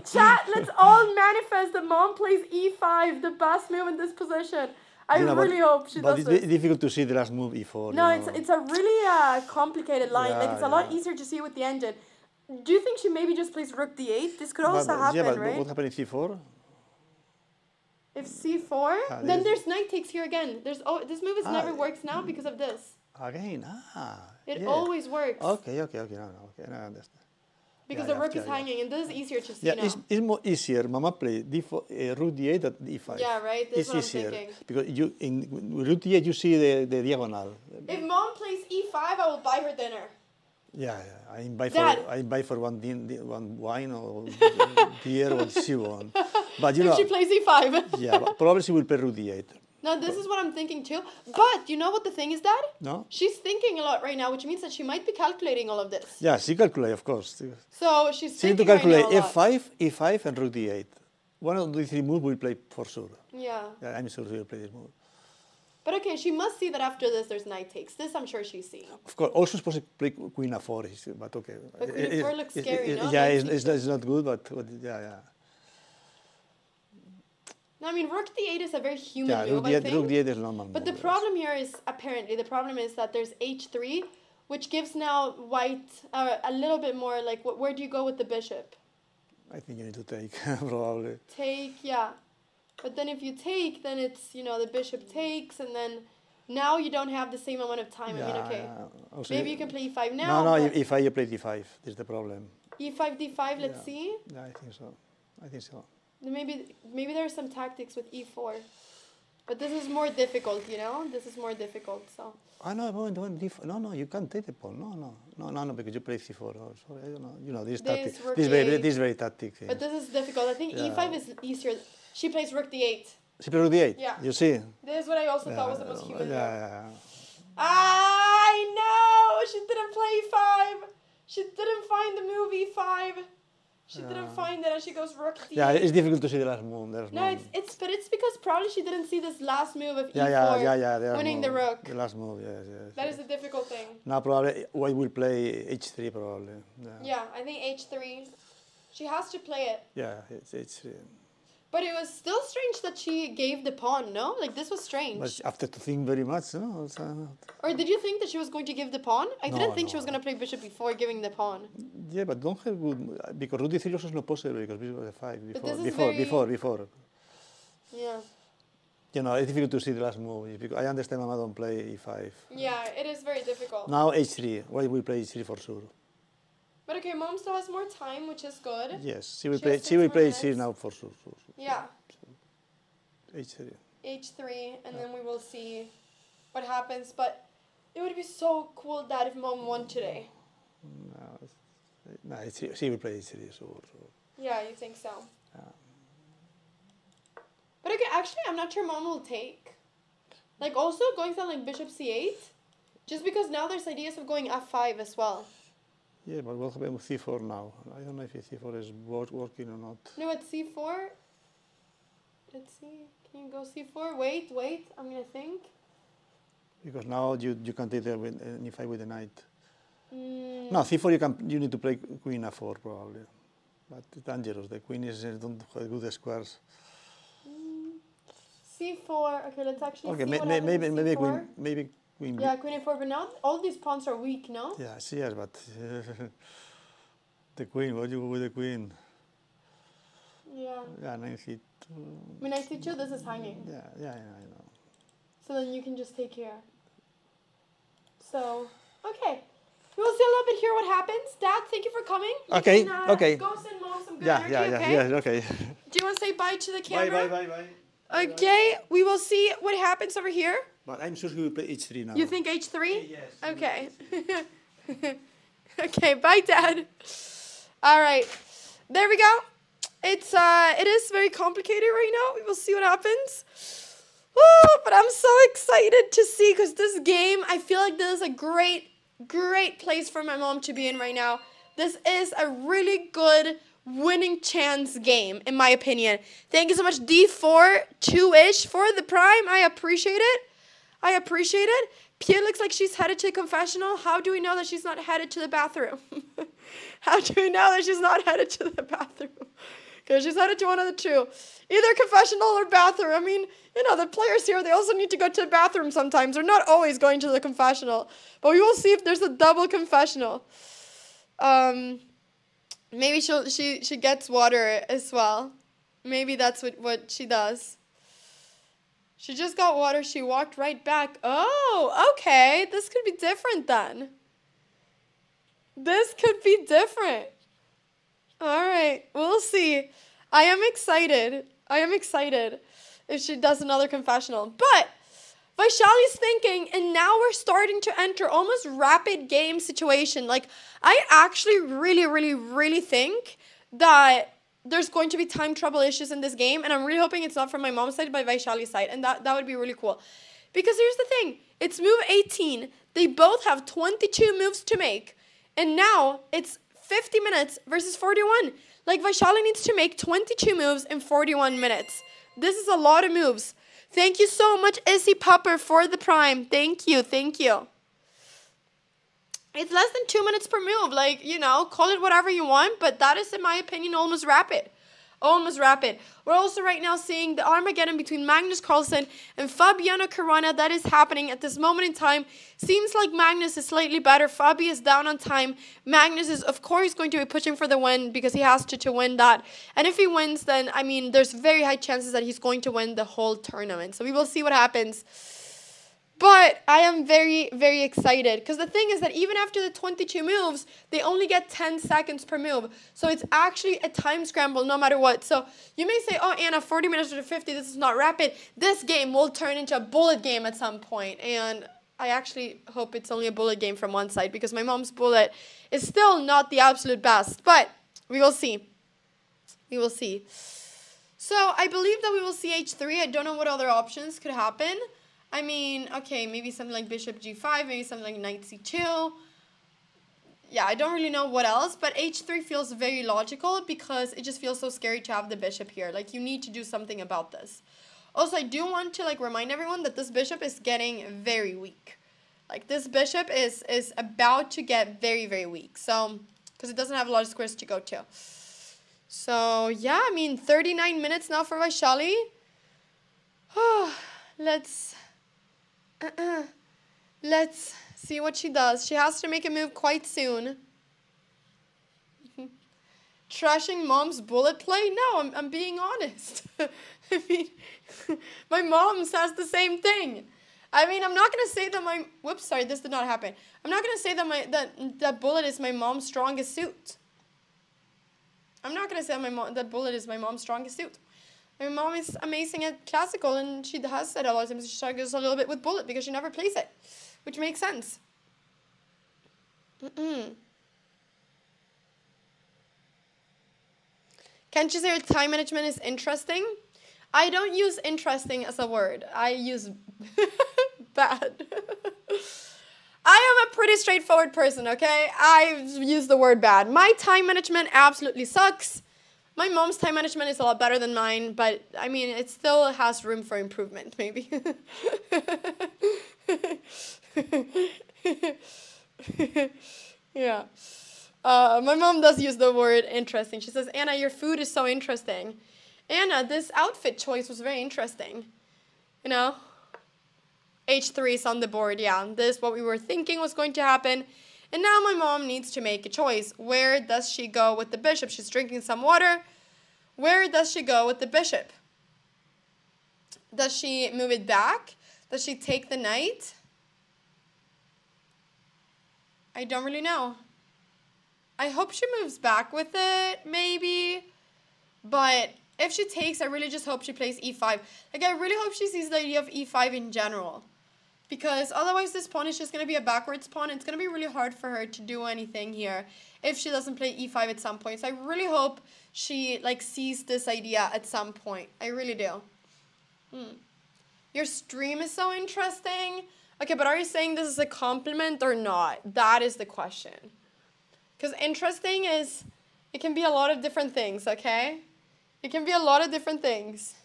Chat, let's all manifest that Mom plays e5, the best move in this position. I really hope she does this. But it's difficult to see the last move e4. No, it's a really complicated line. Like it's a lot easier to see with the engine. Do you think she maybe just plays rook d8? This could also happen, but right? what happens if c4? If c4, then there's knight takes here again. This move never works now because of this. Again, It always works. Okay, no, I understand. Because the rook is hanging, and this is easier to see now. It's more easier. Mama play d4, rook d8 than d5. Yeah, right. This is what I'm easier thinking. because in rook d8 you see the diagonal. If Mom plays e5, I will buy her dinner. Yeah. I buy for one wine or beer what she wants. But you know, if she plays e5. Yeah, but probably she will play rook d8. No, this is what I'm thinking too. But you know what the thing is, Dad? No. She's thinking a lot right now, which means that she might be calculating all of this. Yeah, she calculate, of course. So she's she need to calculate f5, e5, and rook d8. One of the 3 moves will play for sure. Yeah. I'm sure she will play this move. But okay, she must see that after this there's knight takes. This I'm sure she's seeing. Of course, also supposed to play queen a4, but okay. But queen a4 looks scary, no? Yeah, it's not good, but yeah. No, I mean, rook d8 is a very human move, I think. Rook d8 is normal. But the problem here is, apparently, the problem is that there's h3, which gives now white a little bit more, like, where do you go with the bishop? I think you need to take, probably. Take, yeah. But then if you take, then it's, the bishop takes, and then now you don't have the same amount of time. Yeah, I mean, okay. Also, maybe you can play e5 now. No, e5, you play d5. This is the problem. e5, d5, let's see. Yeah, I think so. Maybe there are some tactics with e4. But this is more difficult, This is more difficult, so. No, you can't take the pawn. No, because you play c4. Oh, sorry, I don't know. This tactic. Rook This is very tactic. But this is difficult. I think e5 is easier. She plays rook d8. She plays rook d8? Yeah. You see? This is what I also thought was the most human. Yeah. I know! She didn't play e5. She didn't find the move e5. She didn't find it, and she goes rook d8. Yeah, it's difficult to see the last move. It's because probably she didn't see this last move of e4 winning the rook. The last move, yes. That is the difficult thing. Now probably White will play h3 probably. Yeah, I think h3. She has to play it. Yeah, it's h3. But it was still strange that she gave the pawn, no? Like, this was strange. But after to think very much, no? Or did you think that she was going to give the pawn? I didn't think she was going to play bishop before giving the pawn. Yeah, but don't have good... Because rook d3 also is not possible, because bishop f5 before. Yeah. It's difficult to see the last move. Because I understand Mama don't play e5. Yeah, it is very difficult. Now h3. White will play h3 for sure. But okay, Mom still has more time, which is good. Yes, she will play h3 now for sure. Yeah. h3. h3, and then we will see what happens. But it would be so cool, Dad, if Mom won today. No, she will play h3, sure. Yeah, you think so? Yeah. But okay, actually, I'm not sure Mom will take. Like, also going something like bishop c8, just because now there's ideas of going f5 as well. Yeah, but what happened with c4 now? I don't know if c4 is working or not. No, at c4. Let's see. Can you go c4? Wait. I'm going to think. Because now you can take there with an e5 with the knight. No, c4 you need to play queen a4 probably. But it's dangerous. The queen don't have good squares. c4. Okay, let's actually Okay, see what happens with maybe c4. maybe queen. Yeah, queen a4. But now all these pawns are weak, no? Yeah, yes, but the queen. What do you go with the queen? Yeah. Yeah, knight c2. I mean, knight c2. This is hanging. Yeah, I know. So then you can just take here. So, okay. We'll see a little bit here what happens. Dad, thank you for coming. You Okay, can, okay. Go send Mom some good Yeah, energy, okay. Do you want to say bye to the camera? Bye. Okay, we will see what happens over here. But I'm sure he will play h3 now. You think h3? Yes. Okay. Okay, bye, Dad. All right. There we go. It is very complicated right now. We will see what happens. Oh, but I'm so excited to see because this game, I feel like this is a great place for my mom to be in right now. This is a really good winning chance game, in my opinion. Thank you so much, D4, 2-ish for the prime. I appreciate it. Pierre looks like she's headed to the confessional. How do we know that she's not headed to the bathroom? How do we know that she's not headed to the bathroom? Because she's headed to one of the two. Either confessional or bathroom. I mean, you know, the players here, they also need to go to the bathroom sometimes. They're not always going to the confessional. But we will see if there's a double confessional. Maybe she gets water as well. Maybe that's what she does. She just got water. She walked right back. Oh, okay. This could be different then. This could be different. All right. We'll see. I am excited if she does another confessional. But Vaishali's thinking, and now we're starting to enter almost rapid game situation. Like, I actually really think that there's going to be time trouble issues in this game, and I'm really hoping it's not from my mom's side, but Vaishali's side, and that would be really cool. Because here's the thing, it's move 18, they both have 22 moves to make, and now it's 50 minutes versus 41. Like, Vaishali needs to make 22 moves in 41 minutes. This is a lot of moves. Thank you so much, Izzy Pupper, for the prime. Thank you. It's less than 2 minutes per move. Like, you know, call it whatever you want, but that is, in my opinion, almost rapid. We're also right now seeing the Armageddon between Magnus Carlsen and Fabiano Caruana. That is happening at this moment in time. Seems like Magnus is slightly better. Fabi is down on time. Magnus is, of course, going to be pushing for the win because he has to win that. And if he wins, then, I mean, there's very high chances that he's going to win the whole tournament. So we will see what happens. But I am very excited because the thing is that even after the 22 moves, they only get 10 seconds per move. So it's actually a time scramble no matter what. So you may say, oh, Anna, 40 minutes to 50, this is not rapid. This game will turn into a bullet game at some point. And I actually hope it's only a bullet game from one side because my mom's bullet is still not the absolute best. But we will see. So I believe that we will see h3. I don't know what other options could happen. I mean, okay, maybe something like bishop g5, maybe something like knight c2. Yeah, I don't really know what else, but h3 feels very logical because it just feels so scary to have the bishop here. Like, you need to do something about this. Also, I do want to, like, remind everyone that this bishop is getting very weak. Like, this bishop is about to get very weak. So, because it doesn't have a lot of squares to go to. So, yeah, I mean, 39 minutes now for Vaishali. Let's see what she does. She has to make a move quite soon. Trashing mom's bullet play? No, I'm being honest. I mean, my mom says the same thing. I mean, I'm not going to say that my... Whoops, sorry, this did not happen. I'm not going to say that that bullet is my mom's strongest suit. I'm not going to say that bullet is my mom's strongest suit. My mom is amazing at classical, and she has said a lot of times she struggles a little bit with bullet because she never plays it, which makes sense. Can't you say your time management is interesting? I don't use interesting as a word. I use bad. I am a pretty straightforward person, okay? I use the word bad. My time management absolutely sucks. My mom's time management is a lot better than mine, but, I mean, it still has room for improvement, maybe. Yeah. My mom does use the word interesting. She says, Anna, your food is so interesting. Anna, this outfit choice was very interesting. You know? H3 is on the board, yeah. This is what we were thinking was going to happen. And now my mom needs to make a choice. Where does she go with the bishop? She's drinking some water. Where does she go with the bishop? Does she move it back? Does she take the knight? I don't really know. I hope she moves back with it, maybe. But if she takes, I really just hope she plays e5. Like, I really hope she sees the idea of e5 in general. Because otherwise this pawn is just going to be a backwards pawn. It's going to be really hard for her to do anything here if she doesn't play e5 at some point. So I really hope she, like, sees this idea at some point. I really do. Your stream is so interesting. Okay, but are you saying this is a compliment or not? That is the question. Because interesting is, it can be a lot of different things, okay? It can be a lot of different things.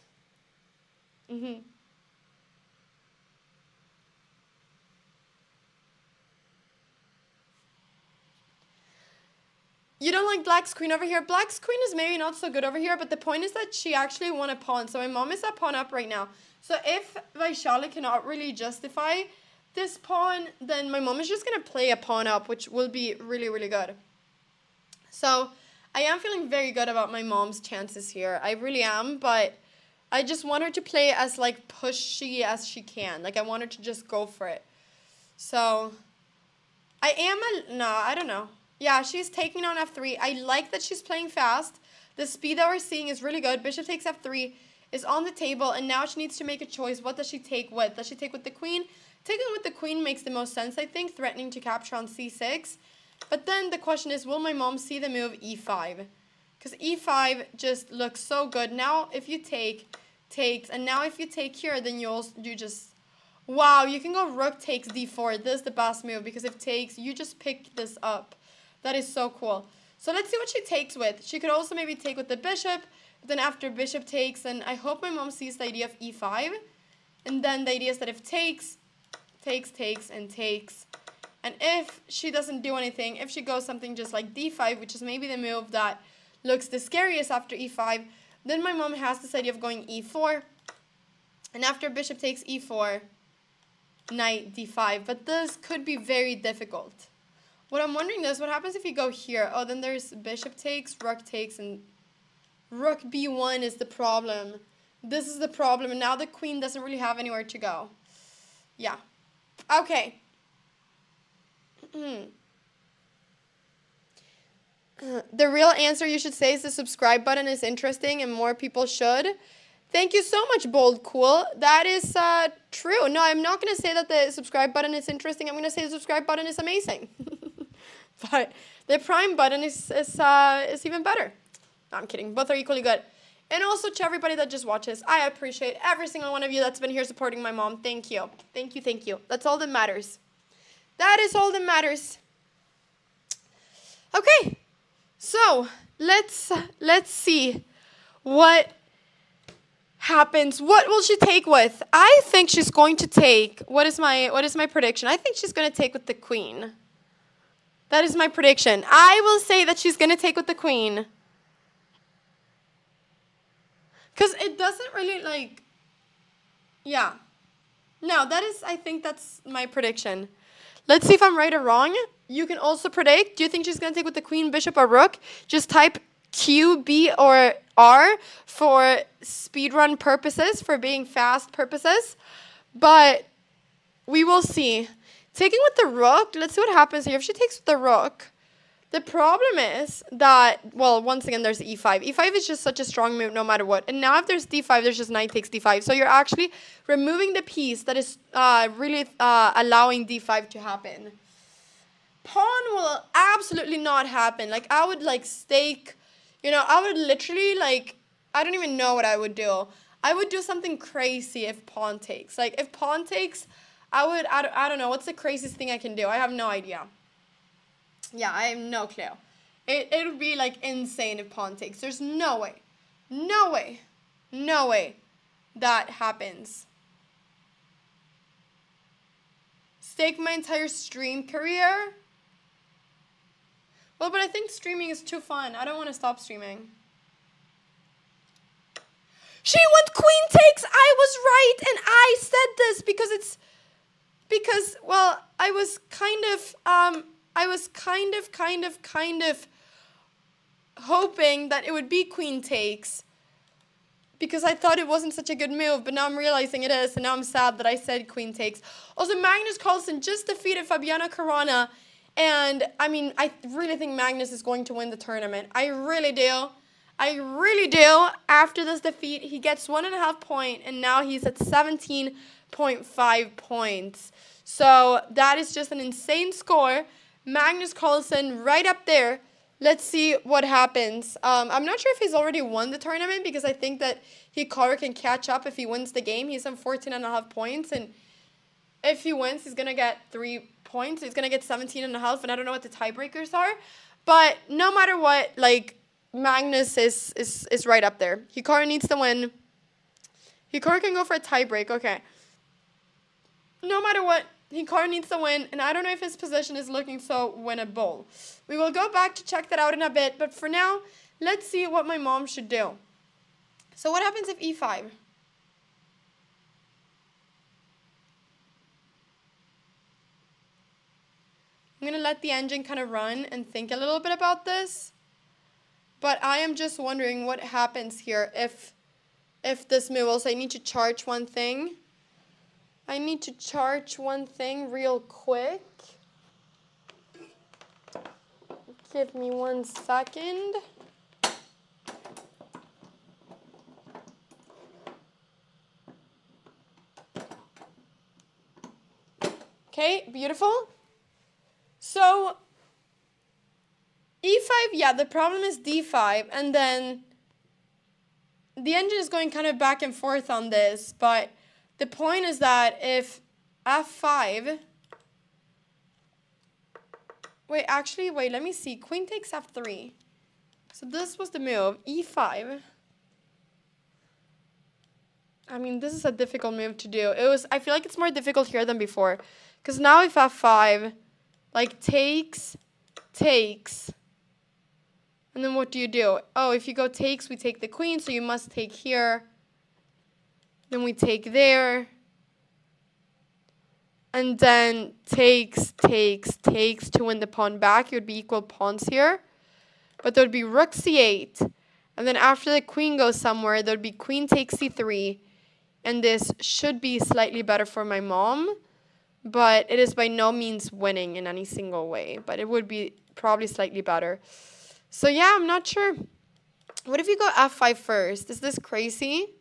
You don't like Black's queen over here? Black's queen is maybe not so good over here, but the point is that she actually won a pawn. So my mom is a pawn up right now. So if Vaishali cannot really justify this pawn, then my mom is just going to play a pawn up, which will be really, really good. So I am feeling very good about my mom's chances here. I really am, but I just want her to play as, like, pushy as she can. Like, I want her to just go for it. So I don't know. Yeah, she's taking on f3. I like that she's playing fast. The speed that we're seeing is really good. Bishop takes f3 is on the table, and now she needs to make a choice. What does she take with? Does she take with the queen? Taking with the queen makes the most sense, I think, threatening to capture on c6. But then the question is, will my mom see the move e5? Because e5 just looks so good. Now, if you takes, and now if you take here, then you just... Wow, you can go rook takes d4. This is the best move, because if takes, you just pick this up. That is so cool. So let's see what she takes with. She could also maybe take with the bishop. Then after bishop takes, and I hope my mom sees the idea of e5. And then the idea is that if takes, and takes. And if she doesn't do anything, if she goes something just like d5, which is maybe the move that looks the scariest after e5, then my mom has this idea of going e4. And after bishop takes e4, knight d5. But this could be very difficult. What I'm wondering is, what happens if you go here? Oh, then there's bishop takes, and rook b1 is the problem. This is the problem, and now the queen doesn't really have anywhere to go. Yeah. Okay. The real answer, you should say, is the subscribe button is interesting and more people should. Thank you so much, Bold Cool. That is true. No, I'm not going to say that the subscribe button is interesting. I'm going to say the subscribe button is amazing. But the prime button is even better. No, I'm kidding. Both are equally good. And also to everybody that just watches, I appreciate every single one of you that's been here supporting my mom. Thank you. Thank you, thank you. That's all that matters. That is all that matters. Okay. So, let's see what happens. What will she take with? I think she's going to take, what is my prediction? I think she's going to take with the queen. That is my prediction. I will say that she's going to take with the queen. Because it doesn't really, like, yeah. No, I think that's my prediction. Let's see if I'm right or wrong. You can also predict. Do you think she's going to take with the queen, bishop, or rook? Just type Q, B, or R for speedrun purposes, for being fast purposes. But we will see. Taking with the rook, let's see what happens here. If she takes with the rook, the problem is that, well, once again, there's e5. e5 is just such a strong move no matter what. And now if there's d5, there's just knight takes d5. So you're actually removing the piece that is really allowing d5 to happen. Pawn will absolutely not happen. Like, I would, like, stake, you know, I would literally, like, I don't even know what I would do. I would do something crazy if pawn takes. Like, if pawn takes, I don't know, what's the craziest thing I can do? I have no idea. Yeah, I have no clue. It would be, like, insane if pawn takes. There's no way. No way. No way that happens. Stake my entire stream career? Well, but I think streaming is too fun. I don't want to stop streaming. She went queen takes. I was right, and I said this because well, I was kind of hoping that it would be queen takes because I thought it wasn't such a good move, but now I'm realizing it is, and now I'm sad that I said queen takes. Also, Magnus Carlsen just defeated Fabiano Caruana, and I mean, I really think Magnus is going to win the tournament. I really do. I really do. After this defeat, he gets 1.5 points, and now he's at 17.5 points. So that is just an insane score. Magnus Carlsen right up there. Let's see what happens. I'm not sure if he's already won the tournament because I think that Hikaru can catch up if he wins the game. He's on 14.5 points, and if he wins, he's going to get 3 points. He's going to get 17.5, and I don't know what the tiebreakers are. But no matter what, like, Magnus is right up there. Hikaru needs to win. Hikaru can go for a tiebreak. Okay. No matter what, Hikaru needs to win, and I don't know if his position is looking so winnable. We will go back to check that out in a bit, but for now, let's see what my mom should do. So what happens if e5? I'm going to let the engine kind of run and think a little bit about this. But I am just wondering what happens here if this move. Also, I need to charge one thing. I need to charge one thing real quick. Give me 1 second. Okay, beautiful. So e5, yeah, the problem is d5, and then the engine is going kind of back and forth on this, but the point is that if f5, wait, let me see, queen takes f3, so this was the move, e5, I mean, this is a difficult move to do. I feel like it's more difficult here than before, because now if f5, like, takes, and then what do you do? Oh, if you go takes, we take the queen, so you must take here. Then we take there. And then takes to win the pawn back. It would be equal pawns here. But there would be rook c8. And then after the queen goes somewhere, there would be queen takes c3. And this should be slightly better for my mom. But it is by no means winning in any single way. But it would be probably slightly better. So yeah, I'm not sure. What if you go f5 first? Is this crazy?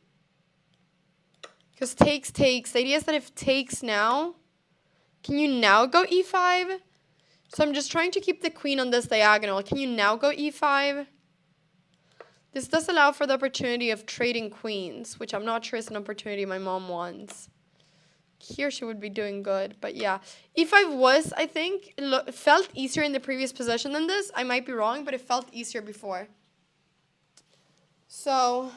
Because takes. The idea is that if takes now, can you now go e5? So I'm just trying to keep the queen on this diagonal. Can you now go e5? This does allow for the opportunity of trading queens, which I'm not sure is an opportunity my mom wants. Here she would be doing good, but yeah. e5 was, I think, felt easier in the previous position than this. I might be wrong, but it felt easier before. So,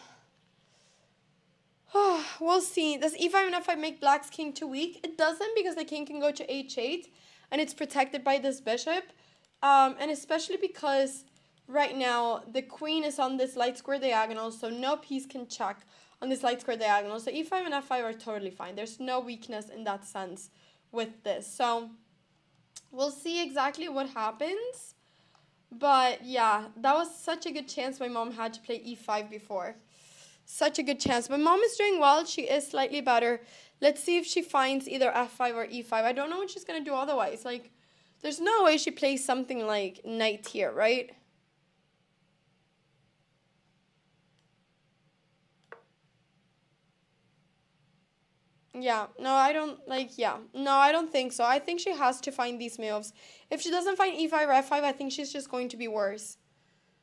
we'll see. Does e5 and f5 make black's king too weak? It doesn't, because the king can go to h8, and it's protected by this bishop. And especially because right now the queen is on this light square diagonal, so no piece can check on this light square diagonal. So e5 and f5 are totally fine. There's no weakness in that sense with this. So we'll see exactly what happens. But yeah, that was such a good chance my mom had to play e5 before. Such a good chance. My mom is doing well. She is slightly better. Let's see if she finds either f5 or e5. I don't know what she's going to do otherwise. Like, there's no way she plays something like knight here, right? Yeah, no, I don't, no, I don't think so. I think she has to find these moves. If she doesn't find e5 or f5, I think she's just going to be worse.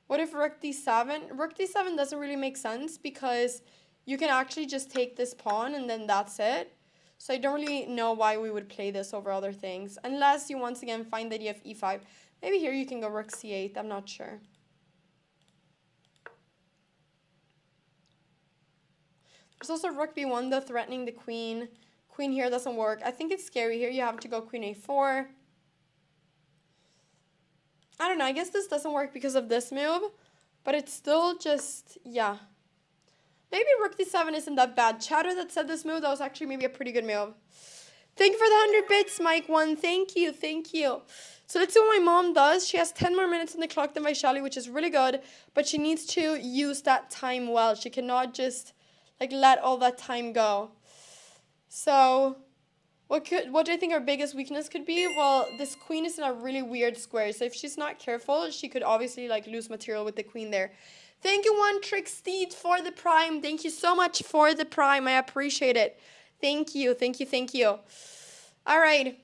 What if rook d7? Rook d7 doesn't really make sense because you can actually just take this pawn and then that's it. So I don't really know why we would play this over other things. Unless you once again find the idea of e5. Maybe here you can go rook c8. I'm not sure. There's also rook b1 though, threatening the queen. Queen here doesn't work. I think it's scary here. You have to go queen a4. I don't know. I guess this doesn't work because of this move. But it's still just, yeah. Maybe rook d7 isn't that bad. Chatter that said this move, that was actually maybe a pretty good move. Thank you for the 100 bits, Mike1. Thank you, thank you. So let's see what my mom does. She has 10 more minutes on the clock than Vaishali, which is really good. But she needs to use that time well. She cannot just, like, let all that time go. So, what do I think our biggest weakness could be? Well, this queen is in a really weird square. So if she's not careful, she could obviously, like, lose material with the queen there. Thank you, One Trick Steed, for the prime. Thank you so much for the prime. I appreciate it. Thank you, thank you, thank you. All right.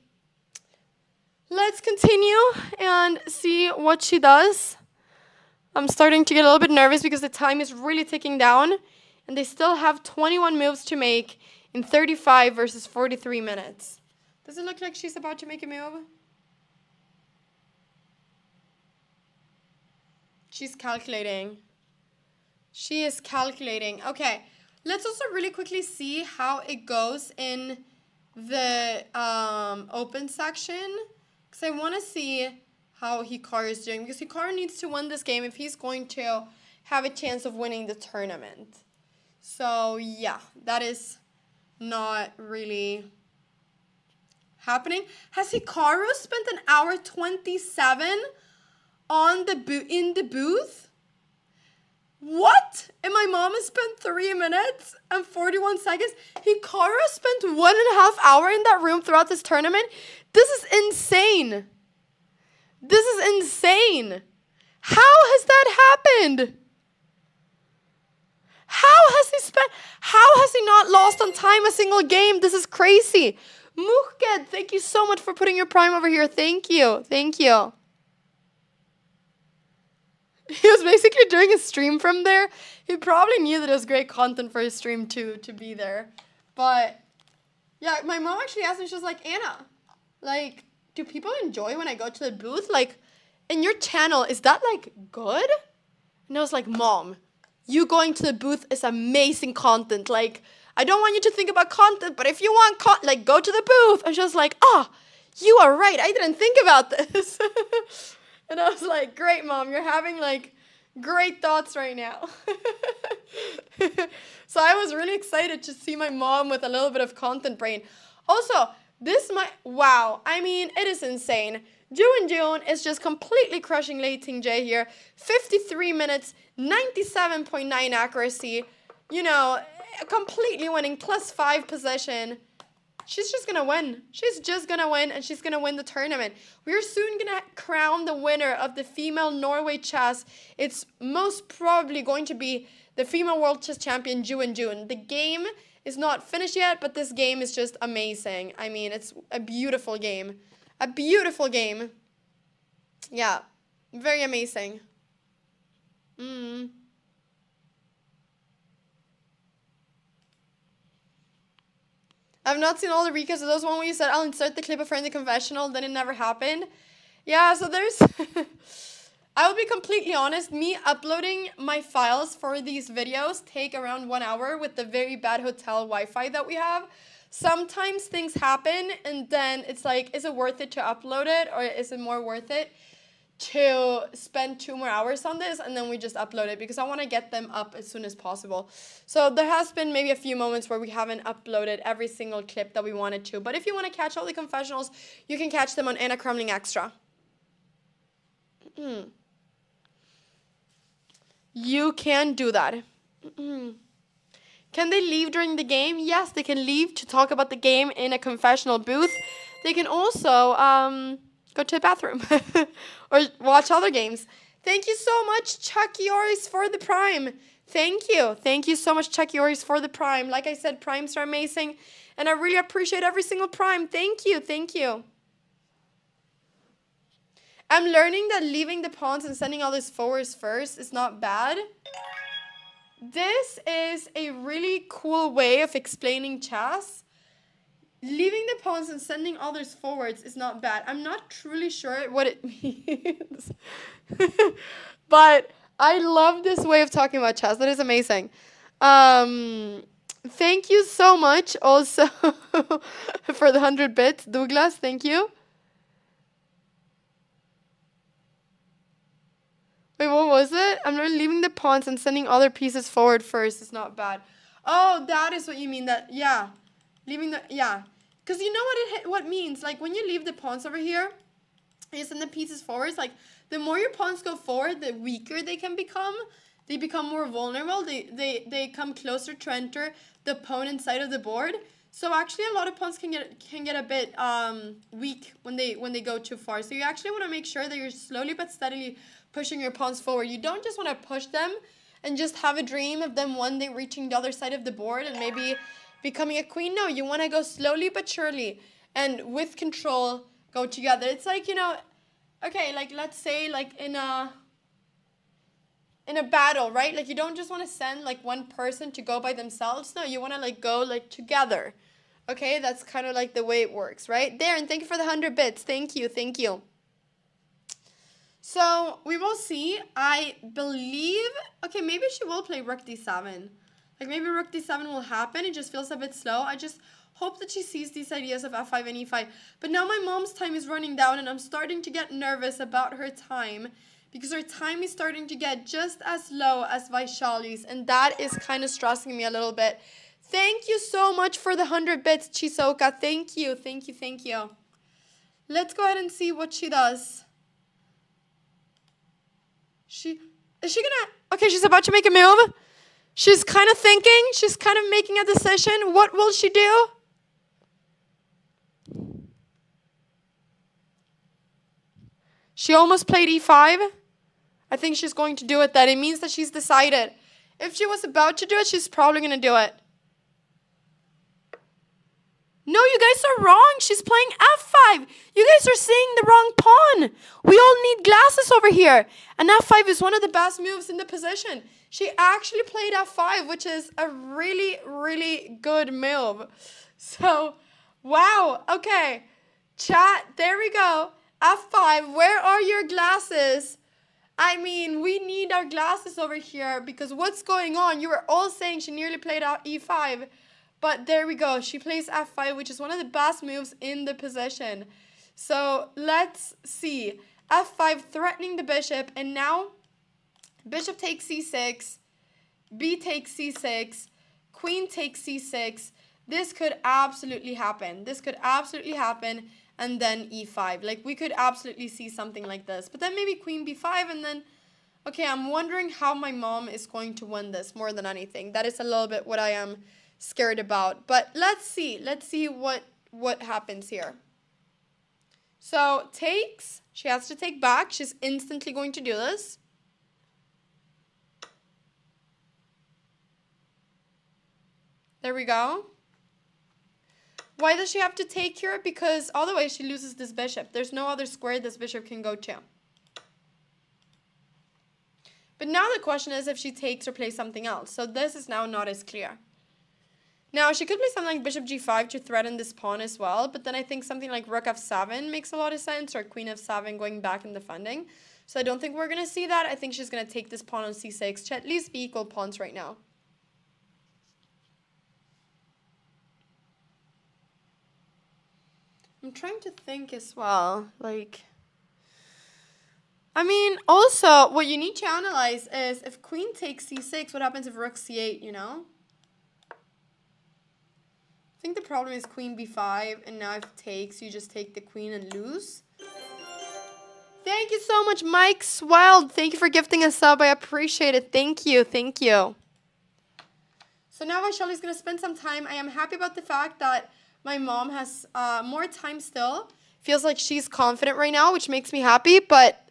Let's continue and see what she does. I'm starting to get a little bit nervous because the time is really ticking down. And they still have 21 moves to make in 35 versus 43 minutes. Does it look like she's about to make a move? She's calculating. She is calculating. Okay, let's also really quickly see how it goes in the open section. Because I want to see how Hikaru is doing. Because Hikaru needs to win this game if he's going to have a chance of winning the tournament. So, yeah, that is not really happening. Has Hikaru spent an hour 27 on in the booth? What? And my mom has spent 3 minutes and 41 seconds. Hikaru spent 1.5 hours in that room throughout this tournament. This is insane. This is insane. How has that happened? How has he not lost on time a single game? This is crazy. Muhked, thank you so much for putting your prime over here. Thank you. Thank you. He was basically doing a stream from there. He probably knew that it was great content for his stream too, to be there. But, yeah, my mom actually asked me, she was like, Anna, like, do people enjoy when I go to the booth? Like, in your channel, is that, like, good? And I was like, Mom, you going to the booth is amazing content. Like, I don't want you to think about content, but if you want like, go to the booth. And she was like, you are right. I didn't think about this. And I was like, great, Mom. You're having, like, great thoughts right now. So I was really excited to see my mom with a little bit of content brain. Also, wow. I mean, it is insane. June is just completely crushing Lei Ting J here. 53 minutes, 97.9 accuracy. You know, completely winning, +5 possession. She's just going to win. She's just going to win, and she's going to win the tournament. We're soon going to crown the winner of the female Norway chess. It's most probably going to be the female world chess champion, June. The game is not finished yet, but this game is just amazing. I mean, it's a beautiful game. A beautiful game. Yeah, very amazing. I've not seen all the recaps of those one where you said I'll insert the clip of her in the confessional, then it never happened. Yeah, so there's... I will be completely honest, me uploading my files for these videos take around 1 hour with the very bad hotel Wi-Fi that we have. Sometimes things happen and then it's like, is it worth it to upload it or is it more worth it to spend 2 more hours on this and then we just upload it because I want to get them up as soon as possible. So there has been maybe a few moments where we haven't uploaded every single clip that we wanted to. But if you want to catch all the confessionals, you can catch them on Anna Cramling Extra. You can do that. Can they leave during the game? Yes, they can leave to talk about the game in a confessional booth. They can also go to the bathroom or watch other games. Thank you so much, Chuck Yoris, for the prime. Thank you. Thank you so much, Chuck Yoris, for the prime. Like I said, primes are amazing, and I really appreciate every single prime. Thank you. Thank you. I'm learning that leaving the pawns and sending all these forwards first is not bad. This is a really cool way of explaining chess. Leaving the pawns and sending others forwards is not bad. I'm not truly sure what it means. But I love this way of talking about chess. That is amazing. Thank you so much also for the 100 bits. Douglas, thank you. Wait, what was it? I'm not leaving the pawns and sending other pieces forward first. It's not bad. Oh, that is what you mean. That, yeah. Leaving the, yeah. Because you know what it means? Like, when you leave the pawns over here, you send the pieces forwards. Like, the more your pawns go forward, the weaker they can become. They become more vulnerable. They come closer to enter the opponent's side of the board. So actually, a lot of pawns can get a bit weak when they go too far. So you actually want to make sure that you're slowly but steadily pushing your pawns forward. You don't just want to push them and just have a dream of them one day reaching the other side of the board and maybe becoming a queen. No, you want to go slowly but surely and with control go together. It's like, you know, okay, like let's say like in a battle, right? Like you don't just want to send like one person to go by themselves. No, you want to like go like together. Okay, that's kind of like the way it works, right? Darren, thank you for the 100 bits. Thank you, thank you. So we will see. I believe, okay, maybe she will play rook d7. Like maybe rook d7 will happen. It just feels a bit slow. I just hope that she sees these ideas of f5 and e5. But now my mom's time is running down and I'm starting to get nervous about her time because her time is starting to get just as low as Vaishali's, and that is kind of stressing me a little bit. Thank you so much for the 100 bits, Chisoka. Thank you, thank you, thank you. Let's go ahead and see what she does. Is she gonna, okay, she's about to make a move. She's kind of thinking, she's kind of making a decision. What will she do? She almost played e5. I think she's going to do it then. It means that she's decided. If she was about to do it, she's probably going to do it. No, you guys are wrong. She's playing f5. You guys are seeing the wrong pawn. We all need glasses over here. And f5 is one of the best moves in the position. She actually played f5, which is a really, really good move. So, wow. Okay. Chat, there we go. f5, where are your glasses? I mean, we need our glasses over here because what's going on? You were all saying she nearly played out e5. But there we go. She plays f5, which is one of the best moves in the position. So let's see. f5 threatening the bishop. And now bishop takes c6. B takes c6. Queen takes c6. This could absolutely happen. This could absolutely happen. And then e5. Like we could absolutely see something like this. But then maybe queen b5 and then... Okay, I'm wondering how my mom is going to win this more than anything. That is a little bit what I am scared about. But let's see what happens here. So takes, she has to take back. She's instantly going to do this. There we go. Why does she have to take here? Because otherwise she loses this bishop. There's no other square this bishop can go to. But now the question is if she takes or plays something else. So this is now not as clear. Now, she could play something like bishop g5 to threaten this pawn as well. But then I think something like rook f7 makes a lot of sense. Or queen f7 going back and defending. So I don't think we're going to see that. I think she's going to take this pawn on c6 to at least be equal pawns right now. I'm trying to think as well. Like... I mean, also, what you need to analyze is if queen takes c6, what happens if rook c8, you know? I think the problem is queen b5, and now if it takes, you just take the queen and lose. Thank you so much, Mike Sweld. Thank you for gifting a sub. I appreciate it. Thank you. Thank you. So now Vaishali is going to spend some time. I am happy about the fact that my mom has more time still. Feels like she's confident right now, which makes me happy, but...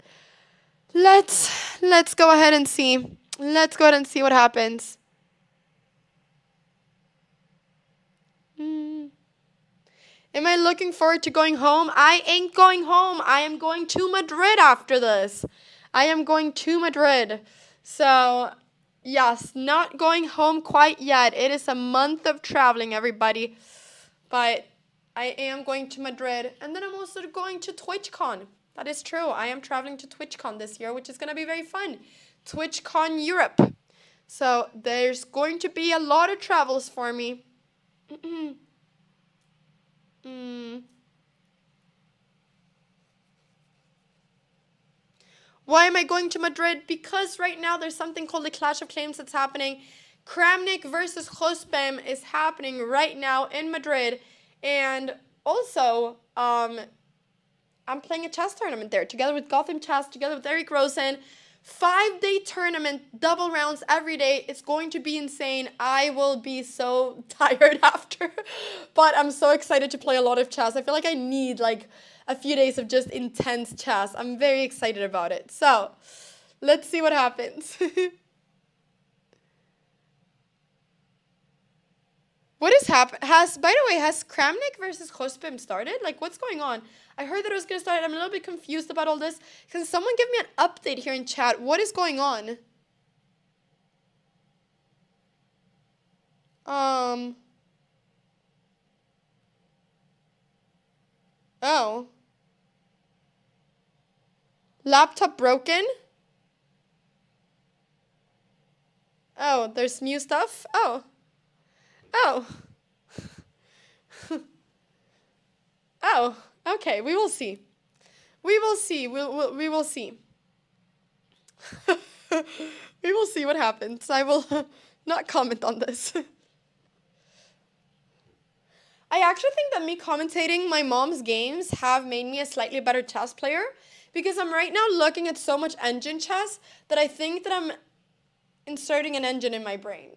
Let's go ahead and see. Let's go ahead and see what happens. Am I looking forward to going home? I ain't going home. I am going to Madrid after this. I am going to Madrid. So, yes, not going home quite yet. It is a month of traveling, everybody. But I am going to Madrid. And then I'm also going to TwitchCon. That is true. I am traveling to TwitchCon this year, which is going to be very fun. TwitchCon Europe. So there's going to be a lot of travels for me. Why am I going to Madrid? Because right now there's something called the Clash of Clans that's happening. Cramling versus Rameshbabu is happening right now in Madrid. And also, I'm playing a chess tournament there together with Gotham Chess, together with Eric Rosen. 5-day tournament, double rounds every day. It's going to be insane. I will be so tired after. But I'm so excited to play a lot of chess. I feel like I need like a few days of just intense chess. I'm very excited about it. So, let's see what happens. What is happening? By the way, has Cramling versus Rameshbabu started? Like, what's going on? I heard that it was going to start. I'm a little bit confused about all this. Can someone give me an update here in chat? What is going on? Oh. Laptop broken? Oh, there's new stuff? Oh. Oh. Oh, okay, we will see. We will see. We will see. We will see what happens. I will not comment on this. I actually think that me commentating my mom's games have made me a slightly better chess player, because I'm right now looking at so much engine chess that I think that I'm inserting an engine in my brain.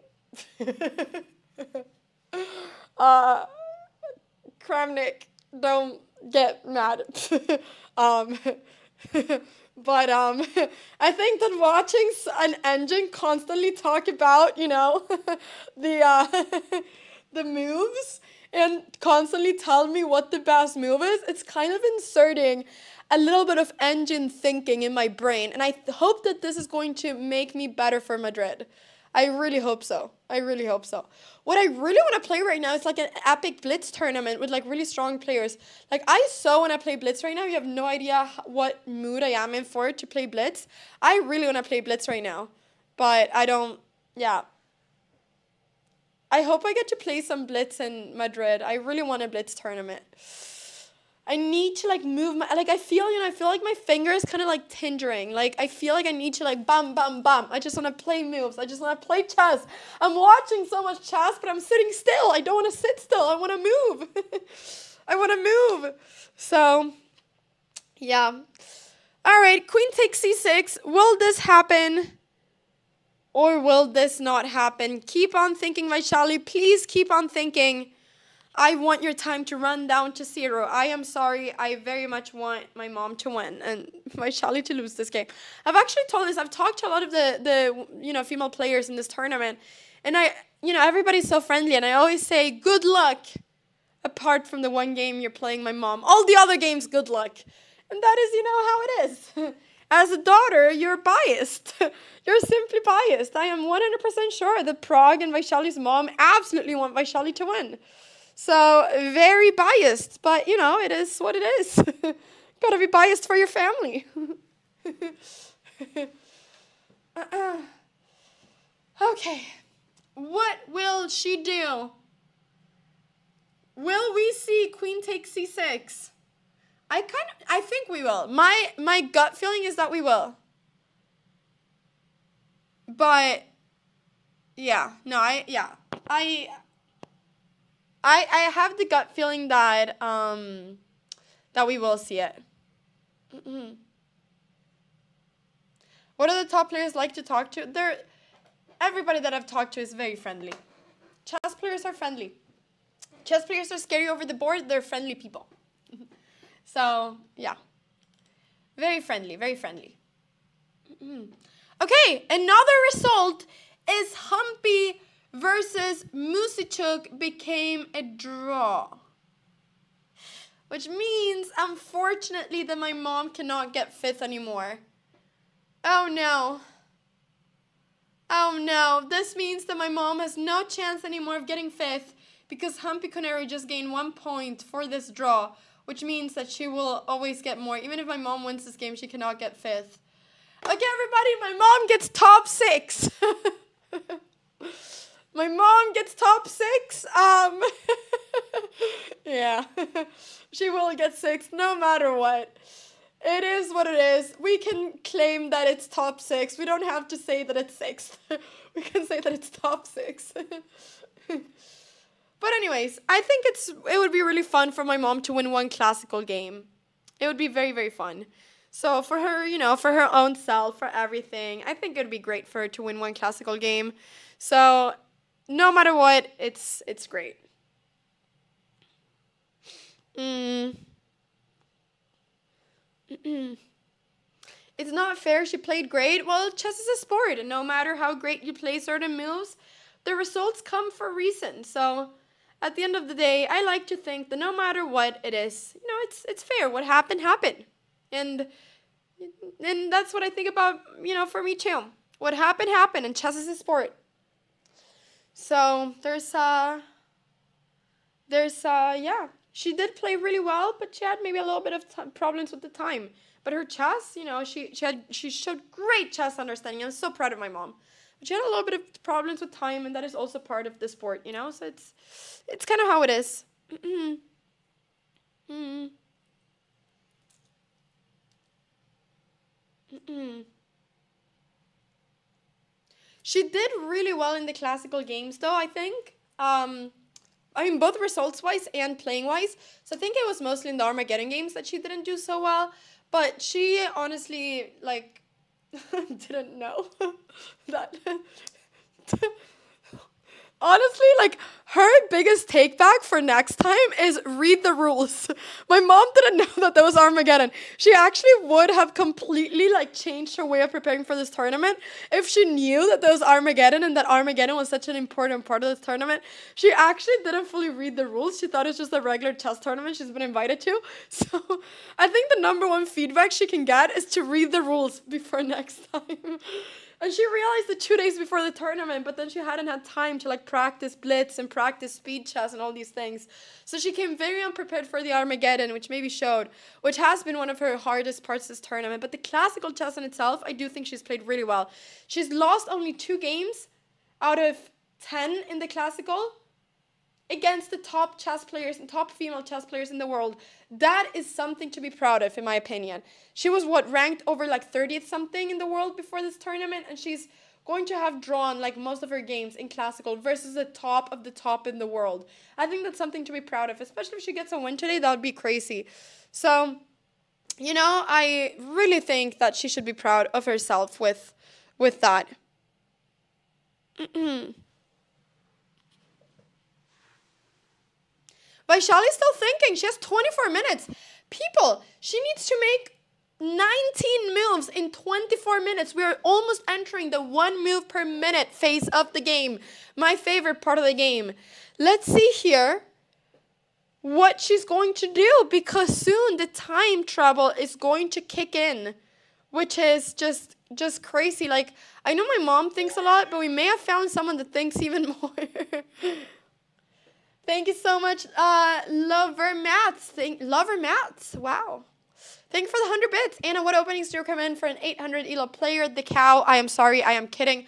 Kramnik, don't get mad. But I think that watching an engine constantly talk about, you know, the moves and constantly tell me what the best move is, it's kind of inserting a little bit of engine thinking in my brain. And I hope that this is going to make me better for Madrid. I really hope so. I really hope so. What I really want to play right now is like an epic Blitz tournament with like really strong players. Like I so want to play Blitz right now. You have no idea what mood I am in for to play Blitz. I really want to play Blitz right now. But I don't, yeah. I hope I get to play some Blitz in Madrid. I really want a Blitz tournament. I need to like move my, like I feel like my fingers kind of like tingering. Like I feel like I need to like bam, bam, bam. I just want to play moves. I just want to play chess. I'm watching so much chess, but I'm sitting still. I don't want to sit still. I want to move. I want to move. So, yeah. All right, queen takes c6. Will this happen? Or will this not happen? Keep on thinking, Vaishali. Please keep on thinking. I want your time to run down to 0. I am sorry. I very much want my mom to win and Vaishali to lose this game. I've actually told this. I've talked to a lot of the female players in this tournament. And everybody's so friendly. And I always say, good luck. Apart from the one game you're playing my mom. All the other games, good luck. And that is, how it is. As a daughter, you're biased. You're simply biased. I am 100% sure that Prague and Vaishali's mom absolutely want Vaishali to win. So, very biased, but, it is what it is. Gotta be biased for your family. Okay. What will she do? Will we see queen takes c6? I think we will. My gut feeling is that we will. But, yeah. No, I have the gut feeling that that we will see it. What do the top players like to talk to? Everybody that I've talked to is very friendly. Chess players are friendly. Chess players are scary over the board. They're friendly people. So, yeah. Very friendly, very friendly. Okay, another result is Humpy versus Musichuk became a draw. Which means, unfortunately, that my mom cannot get 5th anymore. Oh no. Oh no. This means that my mom has no chance anymore of getting 5th because Humpy Connery just gained 1 point for this draw. Which means that she will always get more. Even if my mom wins this game, she cannot get 5th. Okay, everybody, my mom gets top 6. My mom gets top 6. Yeah. She will get 6 no matter what. It is what it is. We can claim that it's top 6. We don't have to say that it's 6th. We can say that it's top 6. But anyways, I think it would be really fun for my mom to win one classical game. It would be very, very fun. So for her, for her own self, for everything, I think it would be great for her to win one classical game. So no matter what, it's great. It's not fair she played great. Well, chess is a sport, and no matter how great you play certain moves, the results come for a reason. So at the end of the day, I like to think that no matter what it is, it's fair. What happened, happened. And that's what I think about, for me too. What happened, happened, and chess is a sport. So yeah, she did play really well, but she had maybe a little bit of problems with the time. But her chess, she showed great chess understanding. I'm so proud of my mom. But she had a little bit of problems with time, and that is also part of the sport, So it's kind of how it is. She did really well in the classical games, though, I think. Both results-wise and playing-wise. So I think it was mostly in the Armageddon games that she didn't do so well. But she honestly, didn't know that... Honestly, her biggest take back for next time is read the rules. My mom didn't know that was Armageddon. She actually would have completely, changed her way of preparing for this tournament if she knew that there was Armageddon and that Armageddon was such an important part of this tournament. She actually didn't fully read the rules. She thought it was just a regular chess tournament she's been invited to. So I think the number one feedback she can get is to read the rules before next time. And she realized it 2 days before the tournament, but then she hadn't had time to practice blitz and practice speed chess and all these things. So she came very unprepared for the Armageddon, which maybe showed, which has been one of her hardest parts of this tournament. But the classical chess in itself, I do think she's played really well. She's lost only 2 games out of 10 in the classical against the top chess players and top female chess players in the world. That is something to be proud of, in my opinion. She was, ranked over 30th something in the world before this tournament, and she's going to have drawn most of her games in classical versus the top of the top in the world. I think that's something to be proud of, especially if she gets a win today. That would be crazy. So, I really think that she should be proud of herself with that. Vaishali's still thinking. She has 24 minutes. People, she needs to make 19 moves in 24 minutes. We are almost entering the 1 move per minute phase of the game. My favorite part of the game. Let's see here what she's going to do, because soon the time trouble is going to kick in, which is just crazy. I know my mom thinks a lot, but we may have found someone that thinks even more. Thank you so much, Lover Mats. Wow. Thank you for the 100 bits. Anna, what openings do you recommend for an 800 ELO player? The cow. I am sorry. I am kidding.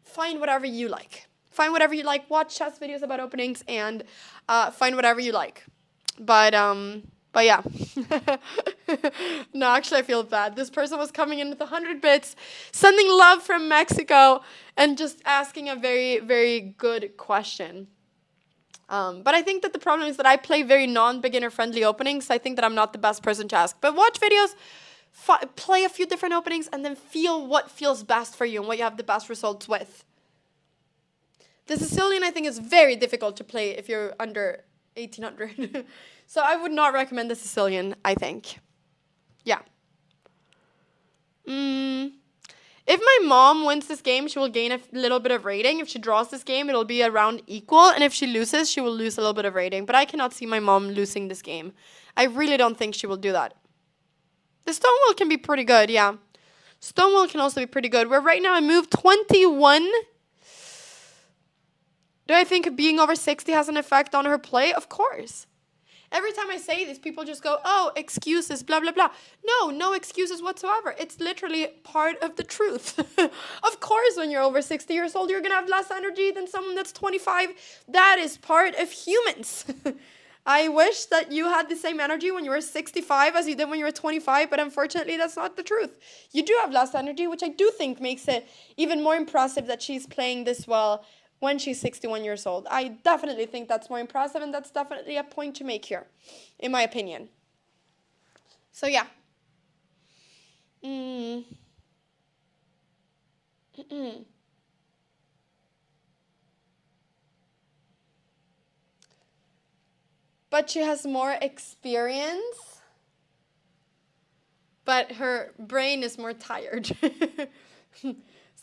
Find whatever you like. Find whatever you like. Watch chess videos about openings and find whatever you like. But yeah. No, actually, I feel bad. This person was coming in with 100 bits, sending love from Mexico, and just asking a very, very good question. But I think that the problem is that I play very non-beginner friendly openings. So I think that I'm not the best person to ask. But watch videos, play a few different openings, and then feel what feels best for you and what you have the best results with. The Sicilian, I think, is very difficult to play if you're under 1800. So I would not recommend the Sicilian, I think. Yeah. If my mom wins this game, she will gain a little bit of rating. If she draws this game, it'll be around equal. And if she loses, she will lose a little bit of rating. But I cannot see my mom losing this game. I really don't think she will do that. The Stonewall can be pretty good, yeah. Stonewall can also be pretty good. We're right now at move 21. Do I think being over 60 has an effect on her play? Of course. Every time I say this, people just go, oh, excuses, blah, blah, blah. No, no excuses whatsoever. It's literally part of the truth. Of course, when you're over 60 years old, you're going to have less energy than someone that's 25. That is part of humans. I wish that you had the same energy when you were 65 as you did when you were 25, but unfortunately, that's not the truth. You do have less energy, which I do think makes it even more impressive that she's playing this well when she's 61 years old. I definitely think that's more impressive, and that's definitely a point to make here, in my opinion. So, yeah. But she has more experience, but her brain is more tired.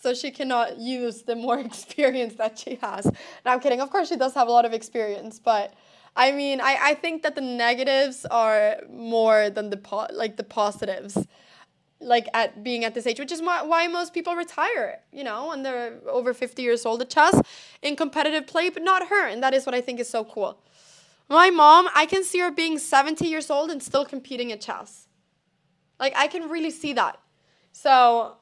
So she cannot use the more experience that she has. No, I'm kidding. Of course, she does have a lot of experience, but I mean, I think that the negatives are more than the positives, like at being at this age, which is why most people retire, you know, when they're over 50 years old at chess in competitive play, but not her, and that is what I think is so cool. My mom, I can see her being 70 years old and still competing at chess. Like, I can really see that. So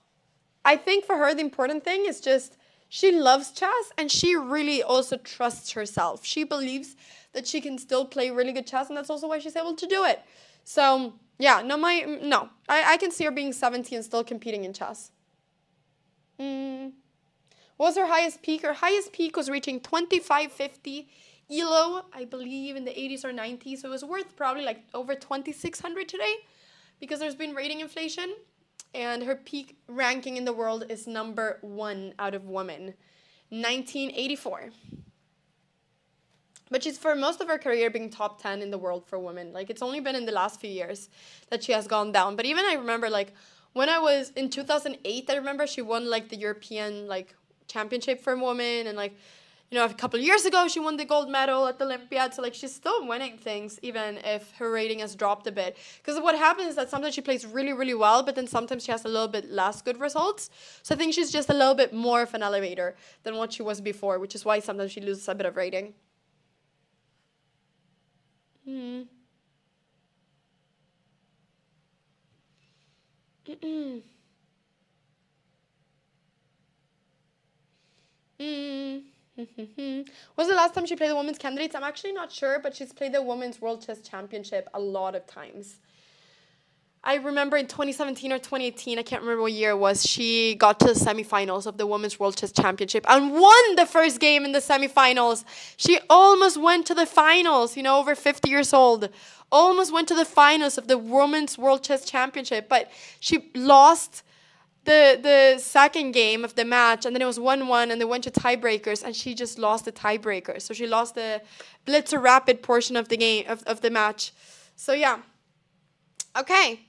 I think for her, the important thing is just she loves chess, and she really also trusts herself. She believes that she can still play really good chess, and that's also why she's able to do it. So, yeah, I can see her being 70 and still competing in chess. What was her highest peak? Her highest peak was reaching 2550 ELO, I believe, in the 80s or 90s. So it was worth probably like over 2,600 today because there's been rating inflation. And her peak ranking in the world is number 1 out of women, 1984. But she's, for most of her career, being top 10 in the world for women. Like, it's only been in the last few years that she has gone down. But even I remember, like, when I was in 2008, I remember she won, like, the European, like, championship for women. And, like, you know, a couple of years ago, she won the gold medal at the Olympiad. So, like, she's still winning things, even if her rating has dropped a bit. Because what happens is that sometimes she plays really, really well, but then sometimes she has a little bit less good results. So I think she's just a little bit more of an elevator than what she was before, which is why sometimes she loses a bit of rating. Was the last time she played the women's candidates? I'm actually not sure, but she's played the Women's World Chess Championship a lot of times. I remember in 2017 or 2018, I can't remember what year it was, she got to the semifinals of the Women's World Chess Championship and won the first game in the semifinals. She almost went to the finals, you know, over 50 years old. Almost went to the finals of the Women's World Chess Championship, but she lost the second game of the match, and then it was 1-1, and they went to tiebreakers, and she just lost the tiebreaker. So she lost the blitz or rapid portion of the game of the match. So yeah. Okay.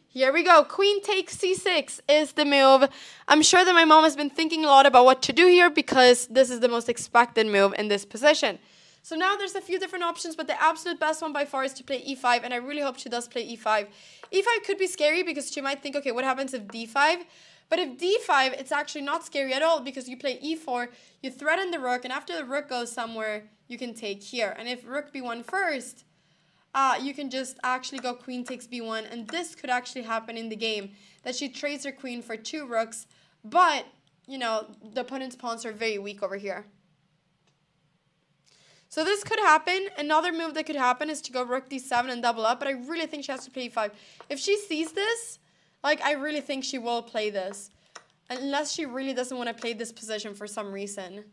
Here we go. Queen takes c6 is the move. I'm sure that my mom has been thinking a lot about what to do here because this is the most expected move in this position. So now there's a few different options, but the absolute best one by far is to play e5, and I really hope she does play e5. e5 could be scary because she might think, okay, what happens if d5? But if d5, it's actually not scary at all because you play e4, you threaten the rook, and after the rook goes somewhere, you can take here. And if rook b1 first, you can just actually go queen takes b1, and this could actually happen in the game, that she trades her queen for 2 rooks, but, you know, the opponent's pawns are very weak over here. So this could happen. Another move that could happen is to go rook d7 and double up, but I really think she has to play e5. If she sees this, like, I really think she will play this, unless she really doesn't want to play this position for some reason.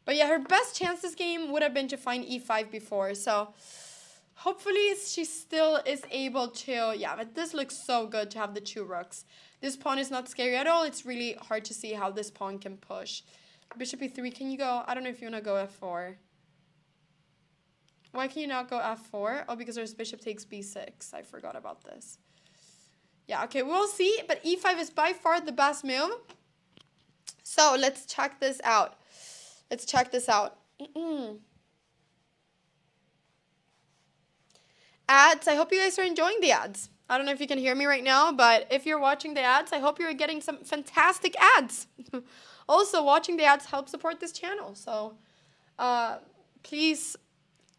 But yeah, her best chance this game would have been to find e5 before, so hopefully she still is able to, yeah, but this looks so good to have the 2 rooks. This pawn is not scary at all. It's really hard to see how this pawn can push. Bishop e3, can you go, I don't know if you want to go f4. Why can you not go f4? Oh, because there's bishop takes b6. I forgot about this. Yeah, okay, we'll see, but e5 is by far the best move. So let's check this out. Let's check this out. Ads, I hope you guys are enjoying the ads. I don't know if you can hear me right now, but if you're watching the ads, I hope you're getting some fantastic ads. Also, watching the ads helps support this channel, so please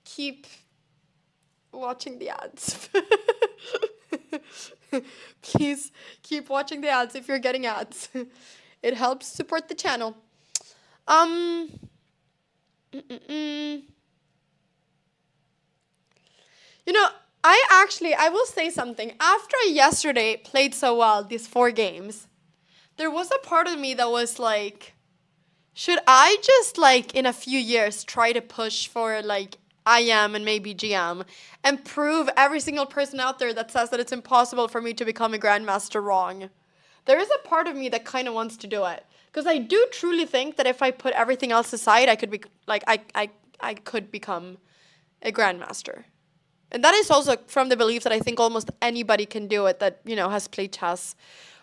keep watching the ads. Please keep watching the ads if you're getting ads. It helps support the channel. You know, I will say something. After I yesterday played so well, these 4 games, there was a part of me that was like, should I just like in a few years try to push for like IM and maybe GM and prove every single person out there that says that it's impossible for me to become a grandmaster wrong? There is a part of me that kind of wants to do it because I do truly think that if I put everything else aside, I could be like I could become a grandmaster. And that is also from the belief that I think almost anybody can do it that, you know, has played chess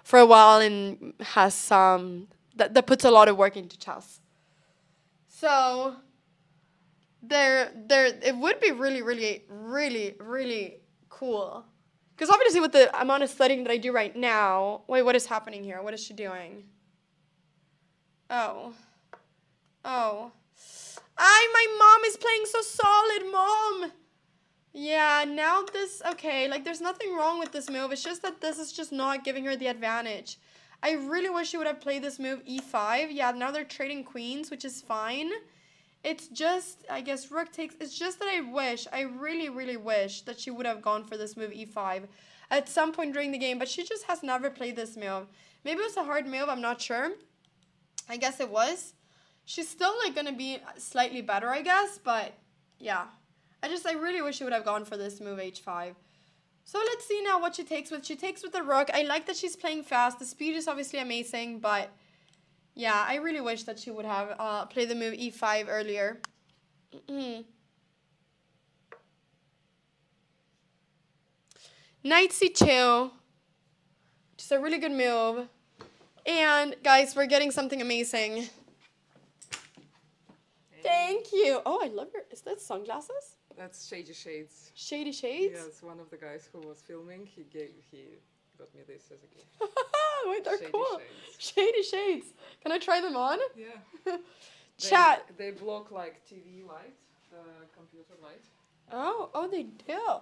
for a while and has that puts a lot of work into chess. So it would be really, really, really, really cool. Because obviously with the amount of studying that I do right now, wait, what is happening here? What is she doing? Oh. My mom is playing so solid, Mom. Yeah, now this, okay, like there's nothing wrong with this move. It's just that this is just not giving her the advantage. I really wish she would have played this move e5. Yeah, now they're trading queens, which is fine. It's just, I guess, rook takes, it's just that I really, really wish that she would have gone for this move e5 at some point during the game, but she just has never played this move. Maybe it was a hard move, I'm not sure. I guess it was. She's still, like, going to be slightly better, I guess, but, yeah. I really wish she would have gone for this move h5. So let's see now what she takes with. She takes with the rook. I like that she's playing fast. The speed is obviously amazing, but yeah, I really wish that she would have played the move e5 earlier. Knight c2, which is a really good move. And guys, we're getting something amazing. Thank you. Oh, I love your, is that sunglasses? That's Shady Shades. Shady Shades? Yes, one of the guys who was filming, he got me this as a gift. Wait, they're Shady cool. Shades. Shady Shades. Can I try them on? Yeah. Chat. They block like TV light, the computer light. Oh, they do.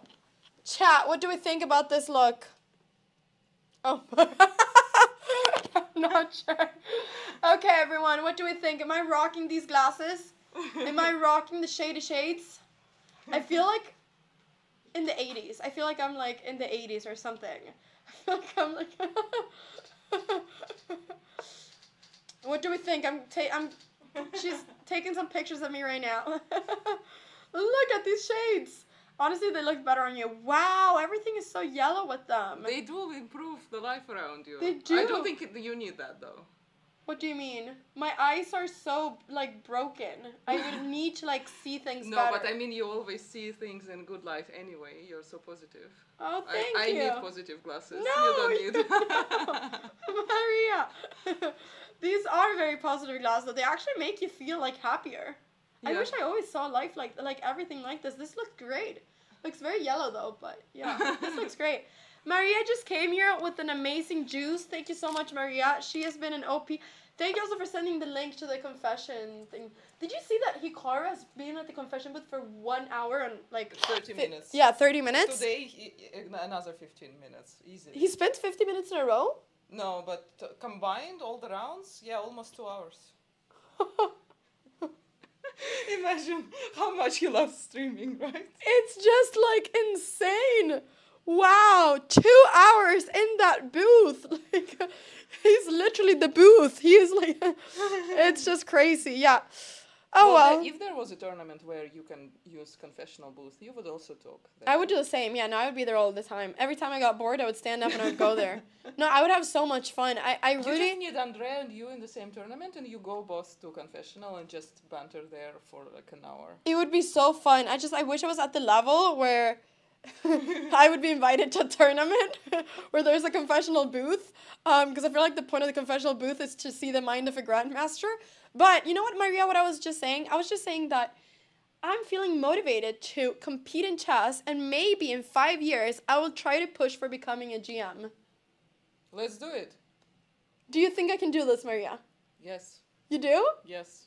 Chat, what do we think about this look? Oh. I'm not sure. Okay, everyone, what do we think? Am I rocking these glasses? Am I rocking the Shady Shades? I feel like in the 80s. I feel like I'm like in the 80s or something. I feel like I'm like... What do we think? She's taking some pictures of me right now. Look at these shades. Honestly, they look better on you. Wow, everything is so yellow with them. They do improve the life around you. They do. I don't think you need that though. What do you mean? My eyes are so, like, broken. I would need to, like, see things better. No, but I mean, you always see things in good light anyway. You're so positive. Oh, thank you. I need positive glasses. No, you don't need. Maria. These are very positive glasses. They actually make you feel, like, happier. Yeah. I wish I always saw life like everything like this. This looks great. Looks very yellow, though, but, yeah, this looks great. Maria just came here with an amazing juice. Thank you so much, Maria. She has been an OP. Thank you also for sending the link to the confession thing. Did you see that Hikaru has been at the confession booth for 1 hour and like 30 minutes? Yeah, 30 minutes. Today, another 15 minutes, easily. He spent 50 minutes in a row? No, but combined, all the rounds, yeah, almost 2 hours. Imagine how much he loves streaming, right? It's just like insane. Wow, 2 hours in that booth. Like, he's literally the booth. He is like, it's just crazy. Yeah. Oh, well. If there was a tournament where you can use confessional booth, you would also talk there. I would do the same. Yeah, no, I would be there all the time. Every time I got bored, I would stand up and I would go there. No, I would have so much fun. I really... You just need Andrea and you in the same tournament and you go both to confessional and just banter there for like an hour. It would be so fun. I wish I was at the level where... I would be invited to a tournament where there's a confessional booth, because I feel like the point of the confessional booth is to see the mind of a grandmaster. But you know what, Maria, what I was just saying? I was just saying that I'm feeling motivated to compete in chess, and maybe in 5 years, I will try to push for becoming a GM. Let's do it. Do you think I can do this, Maria? Yes. You do? Yes.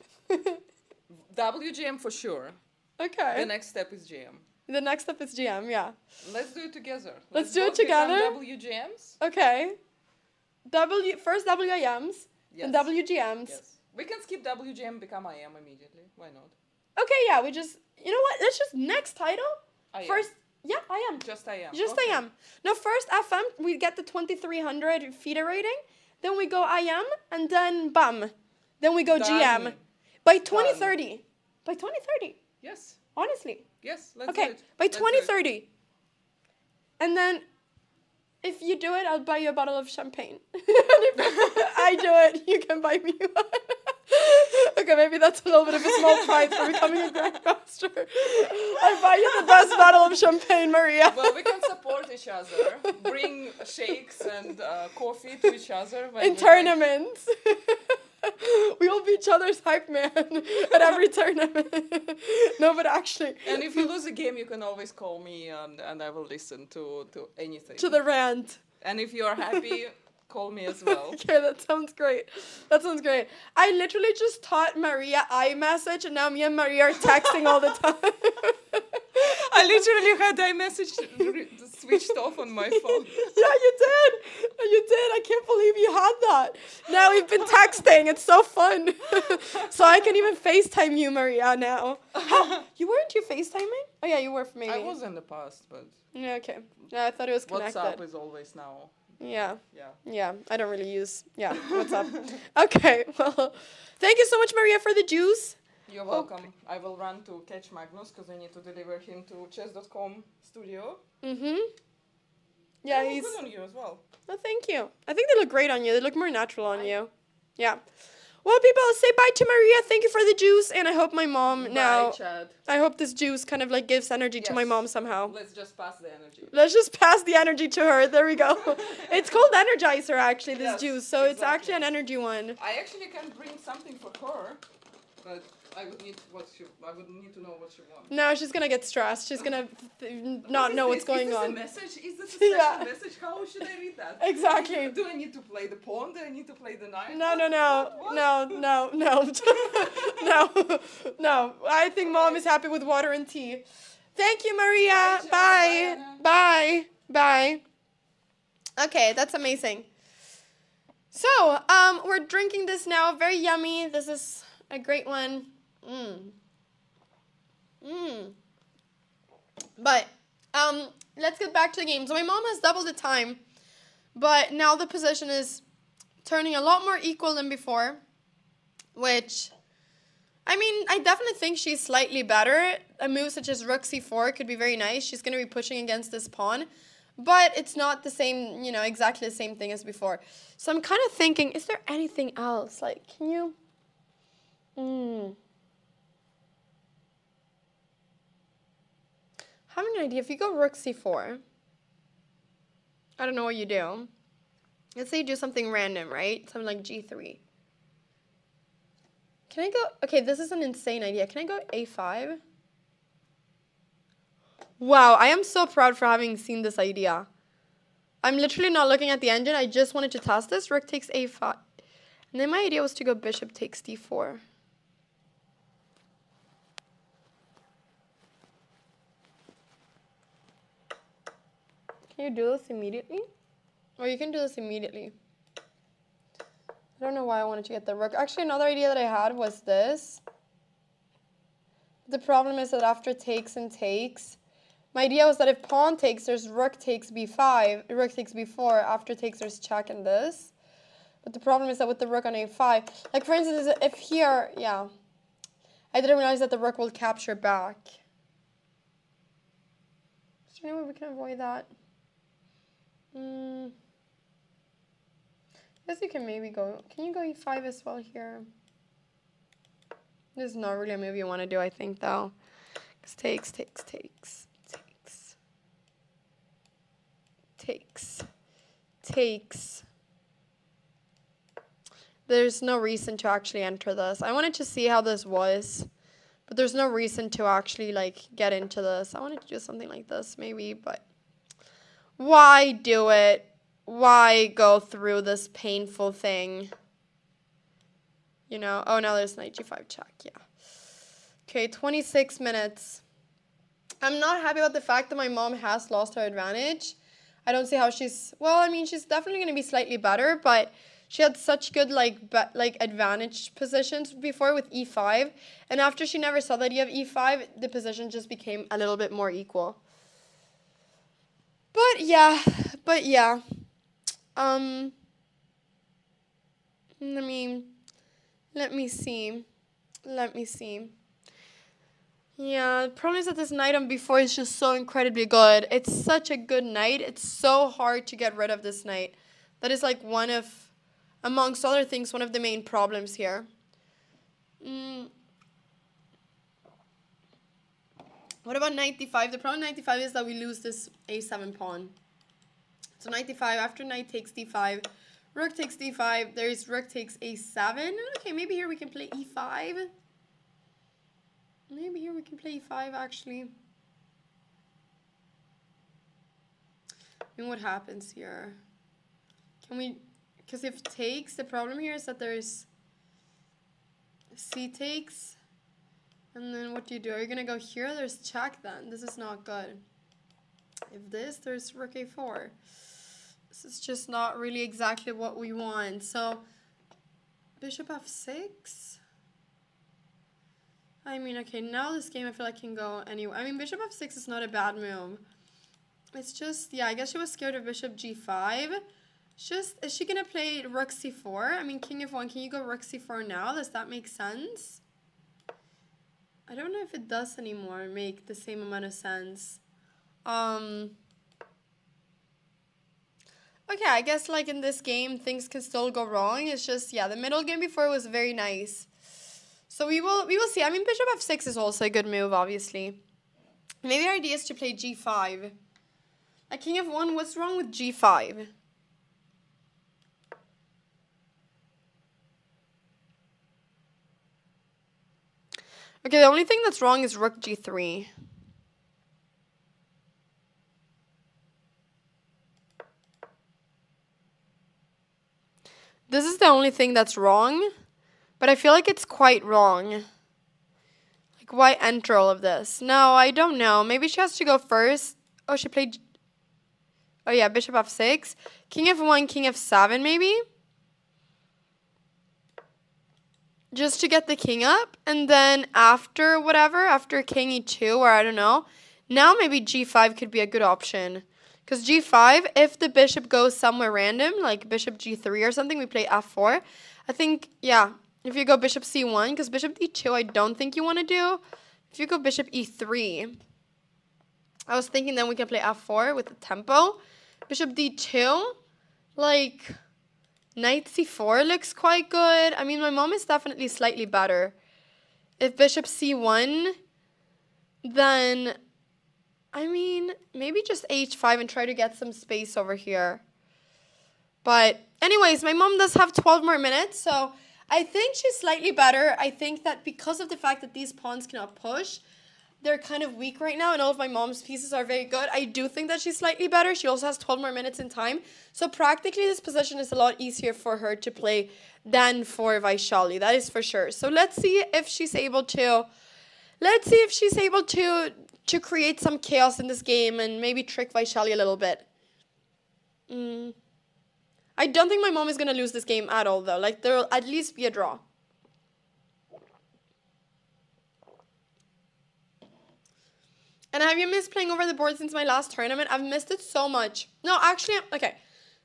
WGM for sure. Okay. The next step is GM. The next step is GM, yeah. Let's do it together. Let's do it both become together. WGMs. Okay. First WIMs, then Yes. WGMs. Yes. We can skip WGM, become IM immediately. Why not? Okay, yeah, we just, you know what? Let's just, next title. IM. First, yeah, I am. Just IM. Just Okay. IM. No, first FM, we get the 2300 feeder rating. Then we go IM, and then bam. Then we go Done. GM. By 2030. By 2030. Yes. Honestly. Yes. Let's do Okay, it. by Let's do it. 2030. And then, if you do it, I'll buy you a bottle of champagne. And if I do it, you can buy me one. Okay, maybe that's a little bit of a small price for becoming a grandmaster. I'll buy you the best bottle of champagne, Maria. Well, we can support each other. Bring shakes and coffee to each other. When In we tournaments. We will be each other's hype man at every tournament. No, but actually. And if you lose a game, you can always call me and I will listen to anything. To the rant. And if you are happy, call me as well. Okay, that sounds great. That sounds great. I literally just taught Maria iMessage, and now me and Maria are texting all the time. I literally had iMessage switched off on my phone. Yeah, you did. You did. I can't believe you had that. Now we've been texting. It's so fun. So I can even FaceTime you, Maria, now. Weren't you FaceTiming? Oh, yeah, you were for me. I was in the past, but Yeah, okay. Yeah, I thought it was connected. WhatsApp is always now. Yeah. Yeah. Yeah, I don't really use. Yeah, what's up? Okay, well, thank you so much, Maria, for the juice. You're welcome. I will run to catch Magnus because I need to deliver him to chess.com studio. Mm-hmm. Yeah, They he's. look good on you as well. Oh, thank you. I think they look great on you. They look more natural on you. Yeah. Well, people, say bye to Maria. Thank you for the juice, and I hope my mom now. Bye, Chad. I hope this juice kind of like gives energy to my Yes. mom somehow. Let's just pass the energy. Let's just pass the energy to her. There we go. It's called Energizer, actually, this Yes, juice. So it's actually an exactly. energy one. I actually can bring something for her, but I would need to know what she wants. No, she's gonna get stressed. She's gonna not know what's going on. Is this a message? Is this a special Yeah. message? How should I read that? Exactly. Do I need to play the pawn? Do I need to play the knight? No, no, What? no. No. I think mom is happy with water and tea. Thank you, Maria. Bye, Bye. Bye. Okay, that's amazing. So, we're drinking this now. Very yummy. This is a great one. But, let's get back to the game. So my mom has doubled the time, but now the position is turning a lot more equal than before, which, I mean, I definitely think she's slightly better. A move such as rook c4 could be very nice. She's going to be pushing against this pawn, but it's not the same, exactly the same thing as before. So I'm kind of thinking, is there anything else? Like, can you... Having an idea, if you go rook c4, I don't know what you do. Let's say you do something random, right? Something like g3. Can I go, okay, this is an insane idea. Can I go a5? Wow, I am so proud for having seen this idea. I'm literally not looking at the engine. I just wanted to test this. Rook takes a5. And then my idea was to go bishop takes d4. Can you do this immediately? Or you can do this immediately. I don't know why I wanted to get the rook. Actually, another idea that I had was this. The problem is that after takes and takes, my idea was that if pawn takes, there's rook takes b5, rook takes b4. After takes, there's check and this. But the problem is that with the rook on a5, like for instance, if here, yeah, I didn't realize that the rook will capture back. Is there any way we can avoid that? I guess you can maybe go, can you go e5 as well here? This is not really a move you want to do, I think, though. Because takes. There's no reason to actually enter this. I wanted to see how this was, but there's no reason to actually, like, get into this. I wanted to do something like this, maybe, but why do it? Why go through this painful thing? Oh, now there's knight g5 check, yeah. Okay, 26 minutes. I'm not happy about the fact that my mom has lost her advantage. I don't see how she's, well, I mean, she's definitely going to be slightly better, but she had such good, like advantage positions before with e5, and after she never saw the idea of e5, the position just became a little bit more equal. But yeah, let me see. Yeah, the problem is that this knight on b4 is just so incredibly good. It's such a good knight. It's so hard to get rid of this knight. That is like one of, amongst other things, one of the main problems here. What about knight d5? The problem with knight d5 is that we lose this a7 pawn. So knight d5, after knight takes d5, rook takes d5, there's rook takes a7. Okay, maybe here we can play e5. Maybe here we can play e5 actually. I mean, what happens here? Can we, because if takes, the problem here is that there's c takes, and then what do you do? Are you gonna go here? There's check then. This is not good. If this, there's rook a4. This is just not really exactly what we want. So bishop f6. I mean, okay, now this game I feel like can go anywhere. I mean, bishop f6 is not a bad move. It's just, yeah, I guess she was scared of bishop g5. It's just, is she going to play rook c4? I mean, king f1, can you go rook c4 now? Does that make sense? I don't know if it does anymore make the same amount of sense. Okay, I guess like in this game, things can still go wrong. It's just, yeah, the middle game before was very nice. So we will see. I mean, bishop f6 is also a good move, obviously. Maybe our idea is to play g5. Like king f1, what's wrong with g5? Okay, the only thing that's wrong is rook g3. This is the only thing that's wrong. But I feel like it's quite wrong. Like, why enter all of this? No, I don't know. Maybe she has to go first. Oh, she played... Oh, yeah, bishop f6. King f1, king f7, maybe? Just to get the king up. And then after whatever, after king e2, or I don't know. Now maybe g5 could be a good option. Because g5, if the bishop goes somewhere random, like bishop g3 or something, we play f4. I think, yeah... If you go bishop c1, because bishop d2 I don't think you want to do. If you go bishop e3, I was thinking then we can play f4 with the tempo. Bishop d2, like, knight c4 looks quite good. I mean, my mom is definitely slightly better. If bishop c1, then, I mean, maybe just h5 and try to get some space over here. But anyways, my mom does have 12 more minutes, so... I think she's slightly better. I think that because of the fact that these pawns cannot push, they're kind of weak right now, and all of my mom's pieces are very good. I do think that she's slightly better. She also has 12 more minutes in time. So practically this position is a lot easier for her to play than for Vaishali. That is for sure. So let's see if she's able to create some chaos in this game and maybe trick Vaishali a little bit. I don't think my mom is going to lose this game at all, though. Like, there will at least be a draw. And have you missed playing over the board since my last tournament? I've missed it so much. No, actually, okay.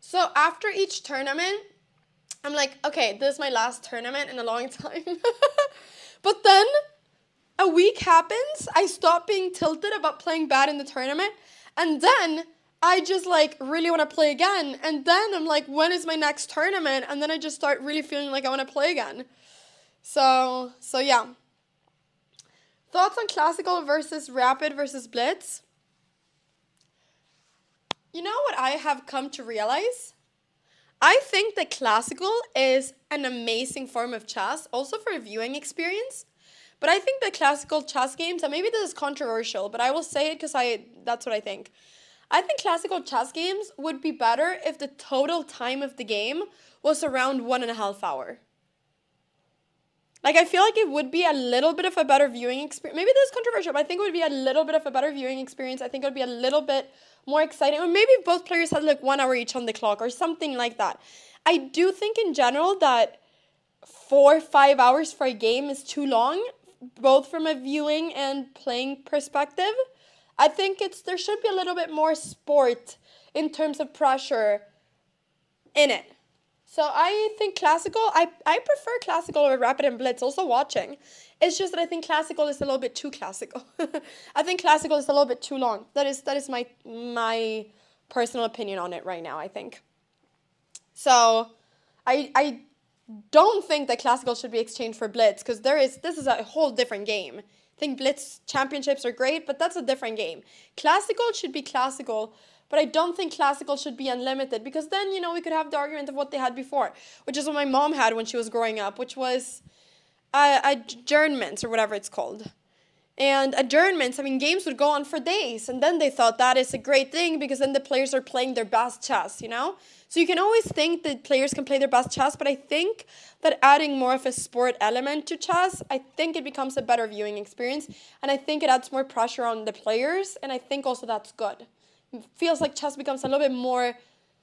So, after each tournament, I'm like, okay, this is my last tournament in a long time. But then, a week happens. I stop being tilted about playing bad in the tournament. And then... I just, like, really want to play again. And then I'm like, when is my next tournament? And then I just start really feeling like I want to play again. So yeah. Thoughts on classical versus rapid versus blitz? You know what I have come to realize? I think that classical is an amazing form of chess, also for a viewing experience. But I think that classical chess games, and maybe this is controversial, but I will say it because that's what I think. I think classical chess games would be better if the total time of the game was around 1.5 hours. Like, I feel like it would be a little bit of a better viewing experience. Maybe this is controversial, but I think it would be a little bit of a better viewing experience. I think it would be a little bit more exciting. Or maybe if both players had like 1 hour each on the clock or something like that. I do think in general that 4 or 5 hours for a game is too long, both from a viewing and playing perspective. I think there should be a little bit more sport in terms of pressure in it. So I think classical, I prefer classical over rapid and blitz, also watching. It's just that I think classical is a little bit too classical. I think classical is a little bit too long. That is my personal opinion on it right now, I think. So I don't think that classical should be exchanged for blitz, because this is a whole different game. I think blitz championships are great, but that's a different game. Classical should be classical, but I don't think classical should be unlimited, because then, we could have the argument of what they had before, which is what my mom had when she was growing up, which was adjournments or whatever it's called. And adjournments, games would go on for days, and then they thought that is a great thing because then the players are playing their best chess, So you can always think that players can play their best chess, but I think that adding more of a sport element to chess, I think it becomes a better viewing experience, and I think it adds more pressure on the players, and I think also that's good. It feels like chess becomes a little bit more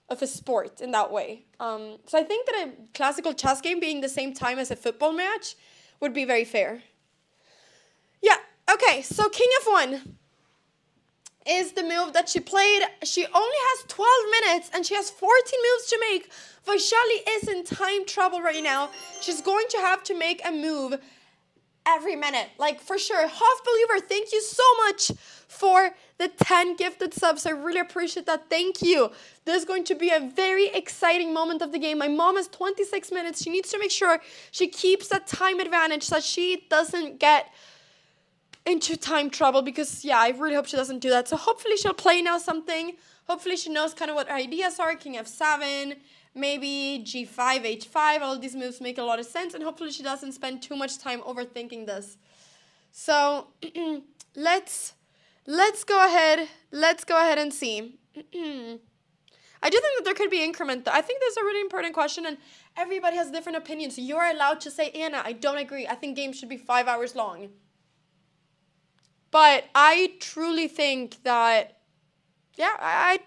of a sport in that way. So I think that a classical chess game being the same time as a football match would be very fair. Yeah, okay, so King F1 is the move that she played. She only has 12 minutes and she has 14 moves to make. Vaishali is in time trouble right now. She's going to have to make a move every minute, like for sure. Half Believer, thank you so much for the 10 gifted subs. I really appreciate that. Thank you. This is going to be a very exciting moment of the game. My mom has 26 minutes. She needs to make sure she keeps that time advantage so that she doesn't get into time trouble, because yeah, I really hope she doesn't do that. So hopefully she'll play now something. Hopefully she knows kind of what her ideas are. King F7, maybe G5, H5. All these moves make a lot of sense, and hopefully she doesn't spend too much time overthinking this. So let's go ahead. Let's go ahead and see. I do think that there could be increment, though. I think this is a really important question, and everybody has different opinions. So you're allowed to say, Anna, I don't agree. I think games should be 5 hours long. But I truly think that, yeah, I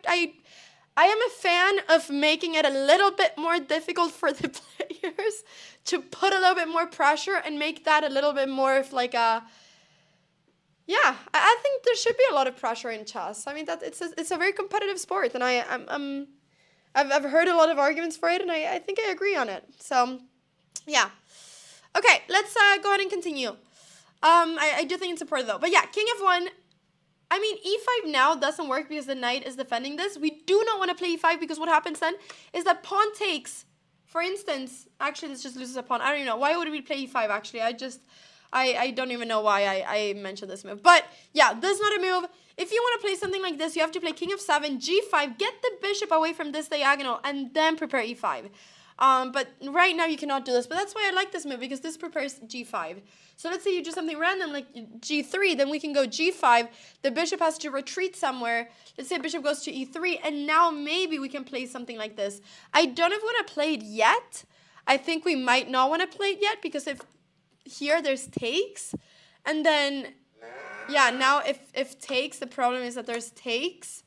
am a fan of making it a little bit more difficult for the players to put a little bit more pressure and make that a little bit more of like a, yeah, I think there should be a lot of pressure in chess. I mean, that it's a very competitive sport, and I've heard a lot of arguments for it, and I think I agree on it. So, yeah. Okay, let's go ahead and continue. I do think it's important though. But yeah, King F1. I mean, E5 now doesn't work because the knight is defending this. We do not want to play E5 because what happens then is that pawn takes, for instance, actually this just loses a pawn. I don't even know. Why would we play E5 actually? I don't even know why I mentioned this move. But yeah, this is not a move. If you want to play something like this, you have to play King F7, G5, get the bishop away from this diagonal, and then prepare E5. But right now you cannot do this. But that's why I like this move, because this prepares G5. So let's say you do something random like G3, then we can go G5. The bishop has to retreat somewhere. Let's say bishop goes to E3, and now maybe we can play something like this. I don't know if we want to play it yet. I think we might not want to play it yet, because if here there's takes, and then, yeah, now if takes, the problem is that there's takes.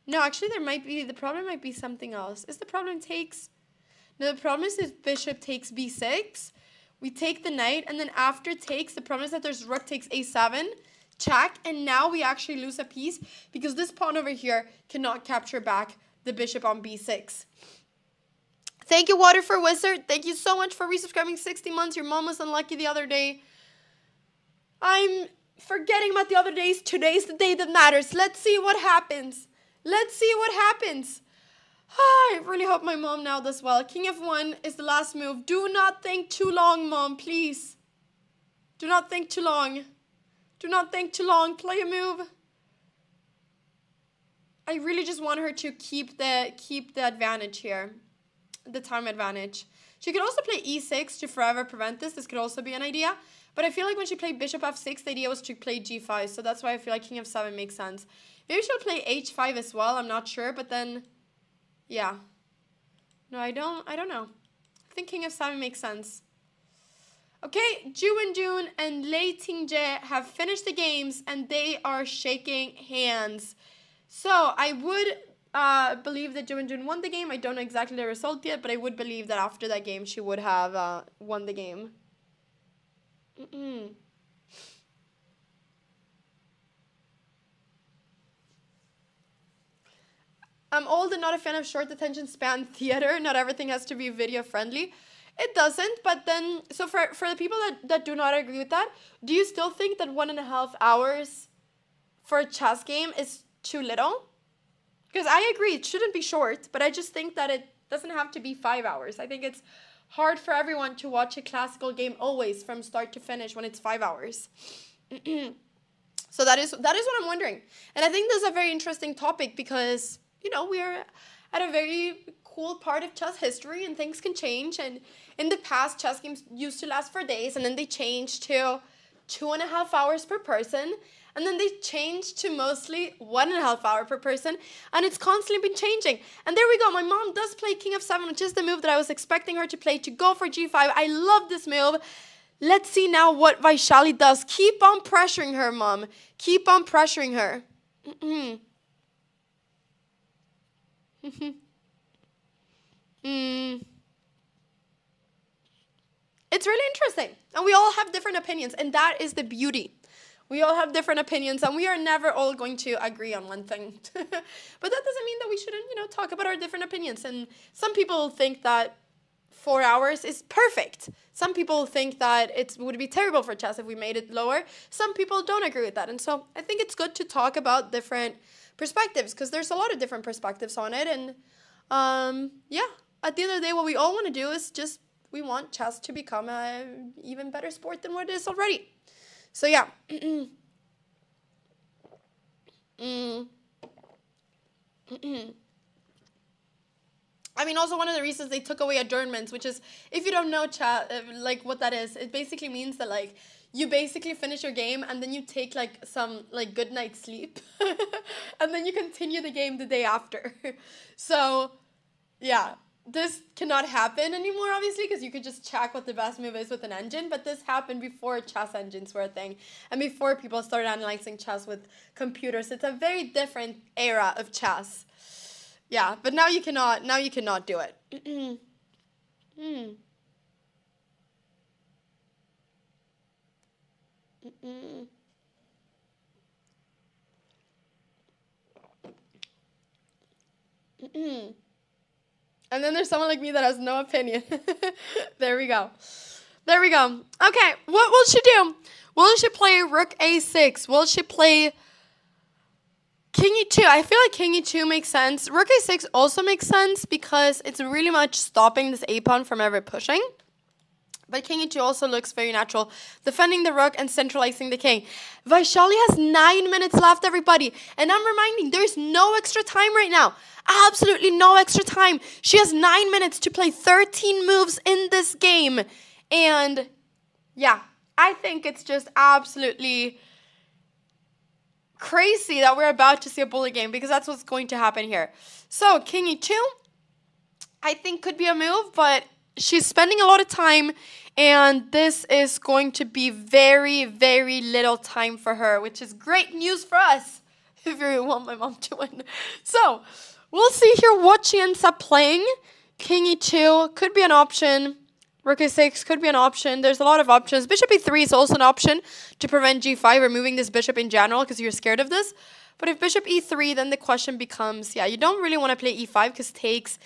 No, actually the problem might be something else. Is the problem takes? No, the problem is if bishop takes B6, we take the knight, and then after takes, the problem is that there's rook takes A7, check, and now we actually lose a piece because this pawn over here cannot capture back the bishop on B6. Thank you, Water for Wizard. Thank you so much for resubscribing 60 months. Your mom was unlucky the other day. I'm forgetting about the other days. Today's the day that matters. Let's see what happens. Let's see what happens. I really hope my mom now does well. King F1 is the last move. Do not think too long, Mom, please. Do not think too long. Do not think too long. Play a move. I really just want her to keep the advantage here. The time advantage. She could also play E6 to forever prevent this. This could also be an idea. But I feel like when she played bishop F6, the idea was to play G5. So that's why I feel like King F7 makes sense. Maybe she'll play H5 as well. I'm not sure. But then, yeah. No, I don't know. I think King F7 makes sense. Okay, Ju and June and Lei Tingje have finished the games and they are shaking hands. So I would believe that Ju and June won the game. I don't know exactly the result yet, but I would believe that after that game she would have won the game. I'm old and not a fan of short attention span theater. Not everything has to be video friendly. It doesn't, but then, so for the people that do not agree with that, do you still think that 1.5 hours for a chess game is too little? Because I agree, it shouldn't be short, but I just think that it doesn't have to be 5 hours. I think it's hard for everyone to watch a classical game always from start to finish when it's 5 hours. So that is what I'm wondering. And I think this is a very interesting topic because, you know, we're at a very cool part of chess history and things can change. And in the past, chess games used to last for days and then they changed to 2.5 hours per person. And then they changed to mostly 1.5 hour per person. And it's constantly been changing. And there we go. My mom does play King of 7, which is the move that I was expecting her to play, to go for G5. I love this move. Let's see now what Vaishali does. Keep on pressuring her, Mom. Keep on pressuring her. It's really interesting. And we all have different opinions. And that is the beauty. We all have different opinions. And we are never all going to agree on one thing. But that doesn't mean that we shouldn't, you know, talk about our different opinions. And some people think that 4 hours is perfect. Some people think that it would be terrible for chess if we made it lower. Some people don't agree with that. And so I think it's good to talk about different perspectives because there's a lot of different perspectives on it. And yeah, at the end of the day, what we all want to do is just, we want chess to become an even better sport than what it is already. So yeah. I mean, also one of the reasons they took away adjournments, which is, if you don't know like what that is, it basically means that like you basically finish your game and then you take like some like good night's sleep and then you continue the game the day after. So yeah, this cannot happen anymore, obviously, because you could just check what the best move is with an engine, but this happened before chess engines were a thing and before people started analyzing chess with computers. It's a very different era of chess. Yeah, but now you cannot do it. And then there's someone like me that has no opinion. There we go. There we go. Okay, what will she do? Will she play Rook A6? Will she play King E2? I feel like King E2 makes sense. Rook A6 also makes sense because it's really much stopping this A-pawn from ever pushing. But King E2 also looks very natural, defending the rook and centralizing the king. Vaishali has 9 minutes left, everybody. And I'm reminding, there's no extra time right now. Absolutely no extra time. She has 9 minutes to play 13 moves in this game. And yeah, I think it's just absolutely crazy that we're about to see a bullet game because that's what's going to happen here. So King E2, I think could be a move, but she's spending a lot of time and this is going to be very, very little time for her, which is great news for us if you want my mom to win. So we'll see here what she ends up playing. King E2 could be an option. Rook A6 could be an option. There's a lot of options. Bishop E3 is also an option to prevent G5, removing this bishop in general because you're scared of this. But if bishop E3, then the question becomes, yeah, you don't really want to play E5 because takes,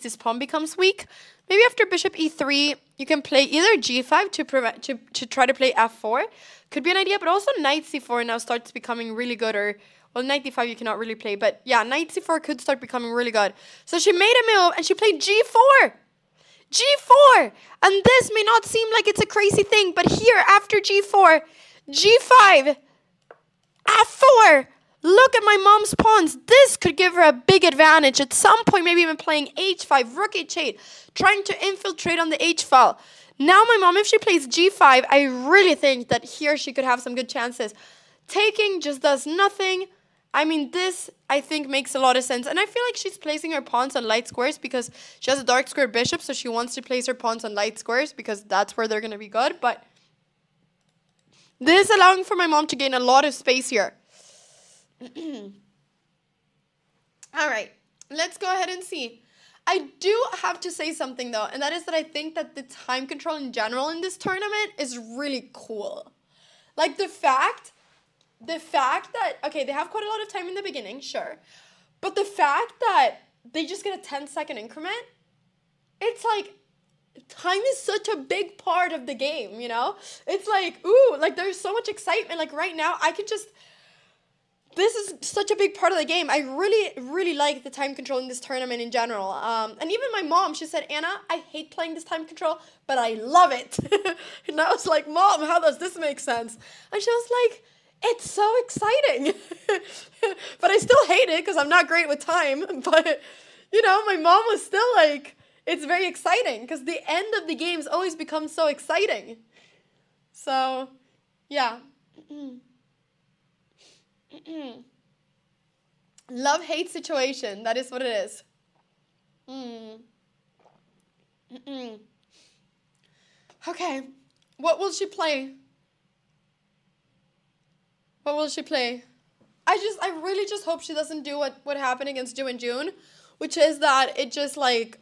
this pawn becomes weak. Maybe after bishop E3, you can play either G5 to try to play F4. Could be an idea, but also knight C4 now starts becoming really good. Or, well, knight D5 you cannot really play. But yeah, knight C4 could start becoming really good. So she made a move and she played G4. G4! And this may not seem like it's a crazy thing, but here after G4, G5, F4. Look at my mom's pawns. This could give her a big advantage. At some point, maybe even playing H5, Rook H8, trying to infiltrate on the H file. Now my mom, if she plays G5, I really think that here she could have some good chances. Taking just does nothing. I mean, this, I think, makes a lot of sense. And I feel like she's placing her pawns on light squares because she has a dark square bishop, so she wants to place her pawns on light squares because that's where they're going to be good. But this is allowing for my mom to gain a lot of space here. All right, let's go ahead and see. I do have to say something, though, and that is that I think that the time control in general in this tournament is really cool. Like, the fact that, okay, they have quite a lot of time in the beginning, sure. But the fact that they just get a 10-second increment, it's like, time is such a big part of the game, you know? It's like, ooh, like there's so much excitement. Like right now, this is such a big part of the game. I really, really like the time control in this tournament in general. And even my mom, she said, Anna, I hate playing this time control, but I love it. And I was like, Mom, how does this make sense? And she was like, it's so exciting. But I still hate it because I'm not great with time. But, you know, my mom was still like, it's very exciting because the end of the games always becomes so exciting. So, yeah. Love-hate situation. That is what it is. Okay. What will she play? What will she play? I really just hope she doesn't do what happened against Ju in June, which is that it just like,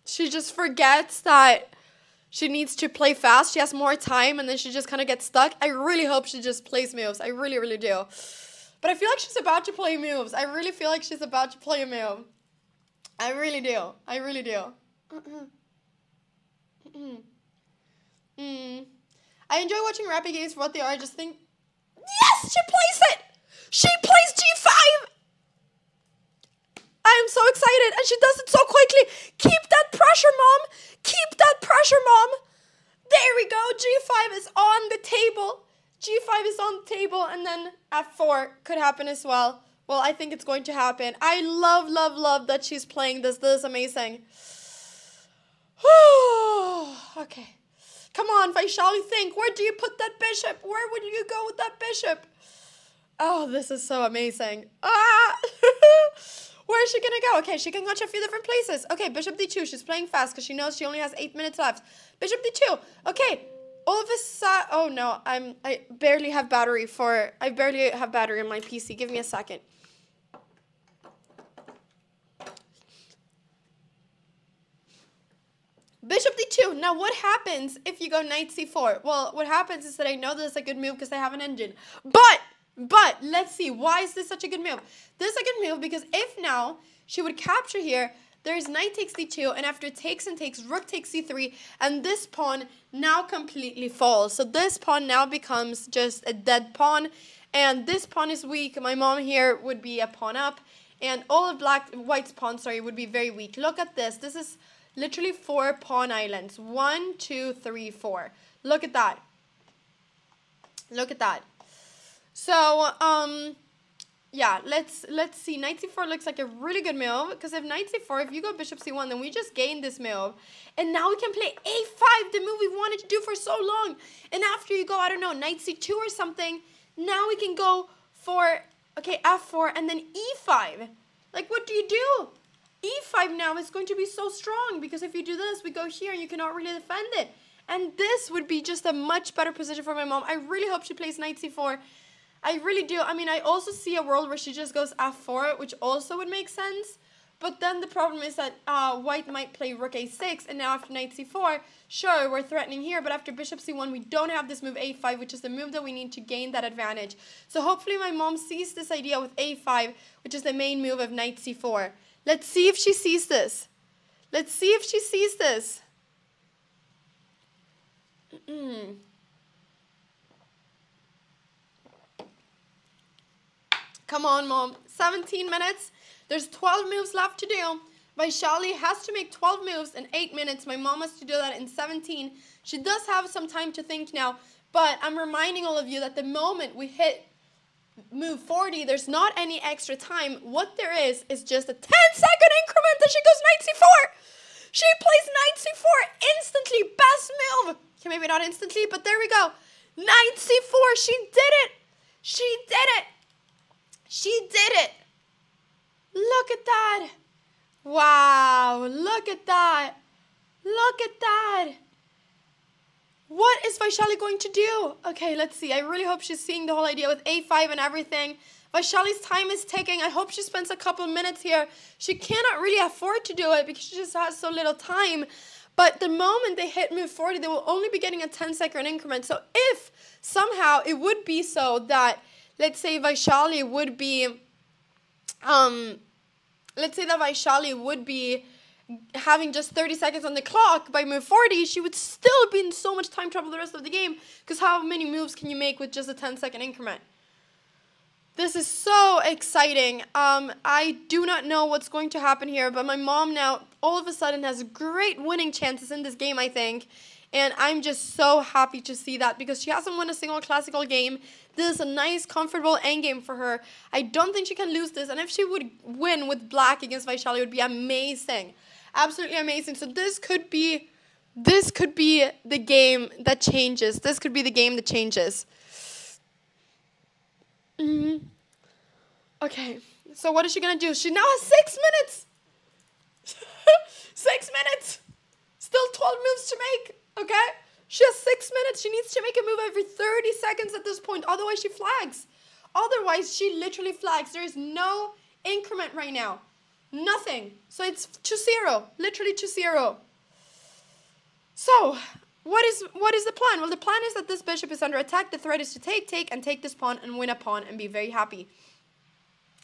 she just forgets that she needs to play fast. She has more time and then she just kind of gets stuck. I really hope she just plays moves. I really, really do. But I feel like she's about to play moves. I really feel like she's about to play a move. I really do. I really do. I enjoy watching rappy games for what they are. I just think, yes, she plays it. She plays G5. I am so excited, and she does it so quickly. Keep that pressure, Mom. Keep that pressure, Mom. There we go. G5 is on the table. G5 is on the table, and then F4 could happen as well. Well, I think it's going to happen. I love, love, love that she's playing this. This is amazing. Okay. Come on, Vaishali, think. Where do you put that bishop? Where would you go with that bishop? Oh, this is so amazing. Where is she going to go? Okay, she can go to a few different places. Okay, bishop d2. She's playing fast because she knows she only has 8 minutes left. Bishop d2. Okay. All of a sudden, oh no, I barely have battery in my PC. Give me a second. Bishop d2. Now, what happens if you go knight c4? Well, what happens is that I know this is a good move because I have an engine. But let's see. Why is this such a good move? This is a good move because if now she would capture here, there's knight takes d2, and after it takes and takes, rook takes c3, and this pawn now completely falls. So this pawn now becomes just a dead pawn, and this pawn is weak. My mom here would be a pawn up, and all of white's pawns, would be very weak. Look at this. This is literally 4 pawn islands. 1, 2, 3, 4. Look at that. Look at that. So, yeah, let's see. Knight c4 looks like a really good move, because if knight c4, if you go bishop c1, then we just gain this move. And now we can play a5, the move we wanted to do for so long. And after you go, I don't know, knight c2 or something, now we can go for, okay, f4 and then e5. Like, what do you do? e5 now is going to be so strong, because if you do this, we go here and you cannot really defend it. And this would be just a much better position for my mom. I really hope she plays knight c4. I really do. I mean, I also see a world where she just goes f4, which also would make sense. But then the problem is that white might play rook a6, and now after knight c4, sure, we're threatening here, but after bishop c1, we don't have this move a5, which is the move that we need to gain that advantage. So hopefully my mom sees this idea with a5, which is the main move of knight c4. Let's see if she sees this. Let's see if she sees this. Come on, Mom. 17 minutes. There's 12 moves left to do. Vaishali has to make 12 moves in 8 minutes. My mom has to do that in 17. She does have some time to think now, but I'm reminding all of you that the moment we hit move 40, there's not any extra time. What there is just a 10-second increment that she goes knight c4. She plays knight c4 instantly. Best move. Okay, maybe not instantly, but there we go. Knight c4. She did it. She did it. She did it. Look at that. Wow, look at that. Look at that. What is Vaishali going to do? Okay, let's see. I really hope she's seeing the whole idea with A5 and everything. Vaishali's time is ticking. I hope she spends a couple minutes here. She cannot really afford to do it because she just has so little time. But the moment they hit move 40, they will only be getting a 10-second increment. So if somehow it would be so that, let's say Vaishali would be, having just 30 seconds on the clock by move 40, she would still be in so much time trouble the rest of the game, because how many moves can you make with just a 10-second increment? This is so exciting. I do not know what's going to happen here, but my mom now all of a sudden has great winning chances in this game, I think. And I'm just so happy to see that because she hasn't won a single classical game. This is a nice, comfortable endgame for her. I don't think she can lose this. And if she would win with black against Vaishali, it would be amazing. Absolutely amazing. So this could be the game that changes. This could be the game that changes. Okay, so what is she going to do? She now has 6 minutes. 6 minutes. Still 12 moves to make, okay? She has 6 minutes. She needs to make a move every 30 seconds at this point. Otherwise, she flags. Otherwise, she literally flags. There is no increment right now. Nothing. So it's 2-0. Literally 2-0. So, what is the plan? Well, the plan is that this bishop is under attack. The threat is to take, and take this pawn and win a pawn and be very happy.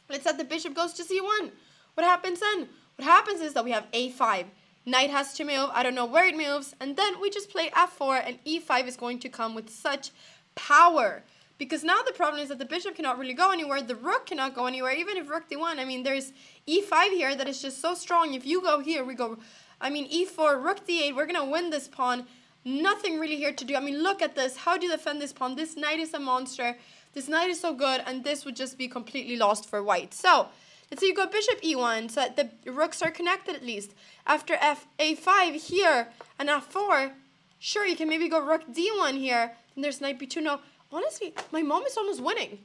Let's say the bishop goes to c1. What happens then? What happens is that we have a5. Knight has to move. I don't know where it moves. And then we just play f4, and e5 is going to come with such power. Because now the problem is that the bishop cannot really go anywhere. The rook cannot go anywhere, even if rook d1. I mean, there's e5 here that is just so strong. If you go here, we go, I mean, e4, rook d8. We're going to win this pawn. Nothing really here to do. I mean, look at this. How do you defend this pawn? This knight is a monster. This knight is so good, and this would just be completely lost for white. So, let's say you go bishop e1, so that the rooks are connected at least. After a5 here, and f4, sure, you can maybe go rook d1 here. Then there's knight b2. No, honestly, my mom is almost winning.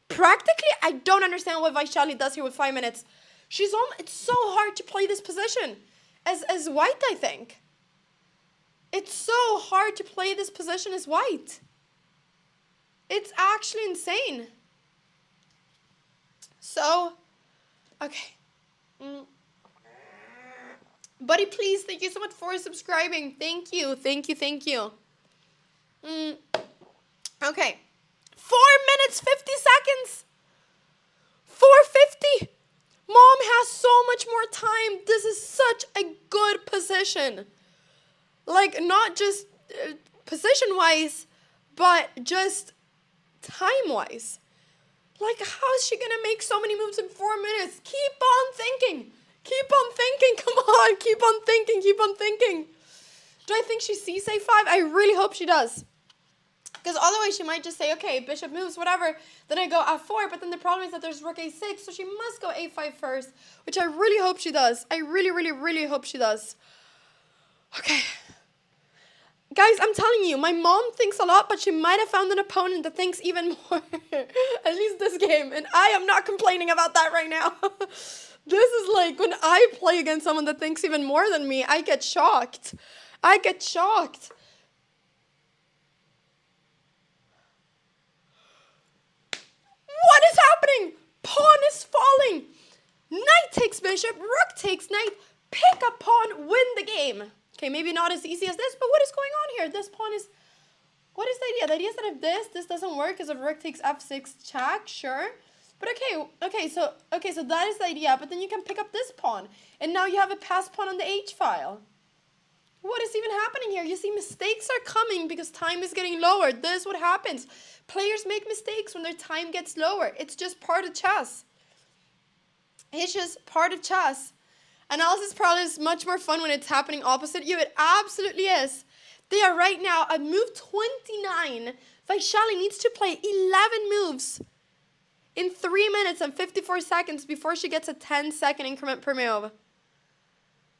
Practically, I don't understand what Vaishali does here with 5 minutes. It's so hard to play this position as white, I think. It's so hard to play this position as white. It's actually insane. So, okay. Buddy, please, thank you so much for subscribing. Thank you, thank you, thank you. Okay. 4 minutes, 50 seconds. 4:50. Mom has so much more time. This is such a good position. Like, not just position-wise, but just time-wise. Like, how is she going to make so many moves in 4 minutes? Keep on thinking. Keep on thinking. Come on. Keep on thinking. Keep on thinking. Do I think she sees a5? I really hope she does. Because otherwise she might just say, okay, bishop moves, whatever. Then I go f4. But then the problem is that there's rook a6. So she must go a5 first. Which I really hope she does. I really, really, really hope she does. Okay. Guys, I'm telling you, my mom thinks a lot, but she might have found an opponent that thinks even more. At least this game. And I am not complaining about that right now. This is like when I play against someone that thinks even more than me, I get shocked. I get shocked. What is happening? Pawn is falling. Knight takes bishop, rook takes knight. Pick a pawn, win the game. Okay, maybe not as easy as this, but what is going on here? This pawn is... What is the idea? The idea is that if this doesn't work, because if rook takes f6 check, sure. But okay, so that is the idea. But then you can pick up this pawn. And now you have a passed pawn on the h file. What is even happening here? You see, mistakes are coming because time is getting lower. This is what happens. Players make mistakes when their time gets lower. It's just part of chess. It's just part of chess. Analysis paralysis is much more fun when it's happening opposite you. It absolutely is. They are right now at move 29. Vaishali needs to play 11 moves in 3 minutes and 54 seconds before she gets a 10-second increment per move.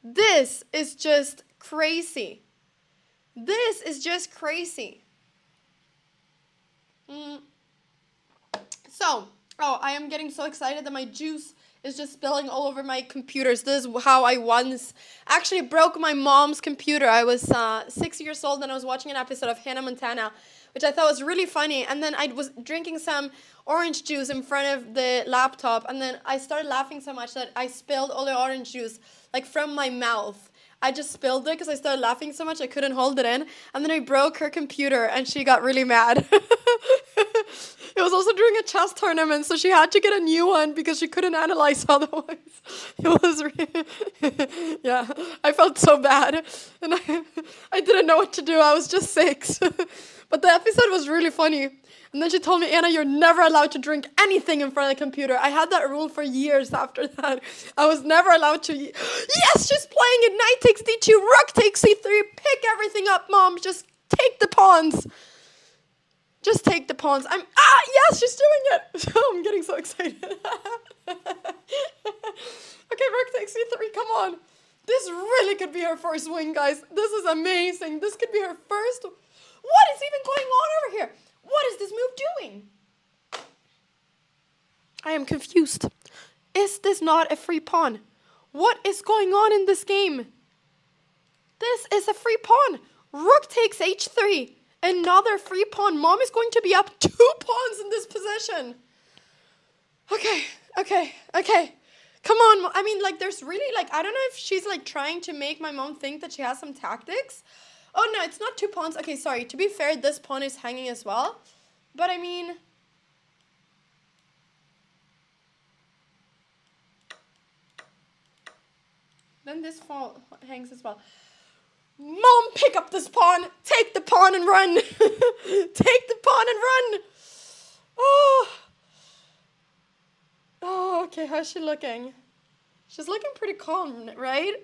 This is just crazy. This is just crazy. So, Oh, I am getting so excited that my juice is just spilling all over my computers. This is how I once actually broke my mom's computer. I was 6 years old and I was watching an episode of Hannah Montana, which I thought was really funny. And then I was drinking some orange juice in front of the laptop. And then I started laughing so much that I spilled all the orange juice, like from my mouth. I just spilled it because I started laughing so much I couldn't hold it in. And then I broke her computer and she got really mad. It was also during a chess tournament, so she had to get a new one because she couldn't analyze otherwise. It was really, yeah, I felt so bad. And I didn't know what to do. I was just 6. But the episode was really funny. And then she told me, Anna, you're never allowed to drink anything in front of the computer. I had that rule for years after that. I was never allowed to. Yes, she's playing it. Knight takes d2, rook takes c3. Pick everything up, Mom. Just take the pawns. Just take the pawns. Yes, she's doing it. I'm getting so excited. Okay, rook takes c3. Come on. This really could be her first win, guys. This is amazing. This could be her first. What is even going on over here? What is this move doing? I am confused. Is this not a free pawn? What is going on in this game? This is a free pawn. Rook takes h3. Another free pawn. Mom is going to be up 2 pawns in this position. Okay. Come on. I mean, like, there's really, like, I don't know if she's, like, trying to make my mom think that she has some tactics. Oh, no, it's not 2 pawns. Okay, sorry. To be fair, this pawn is hanging as well. But, I mean... Then this pawn hangs as well. Mom, pick up this pawn. Take the pawn and run. Take the pawn and run. Oh, okay, how's she looking? She's looking pretty calm, right?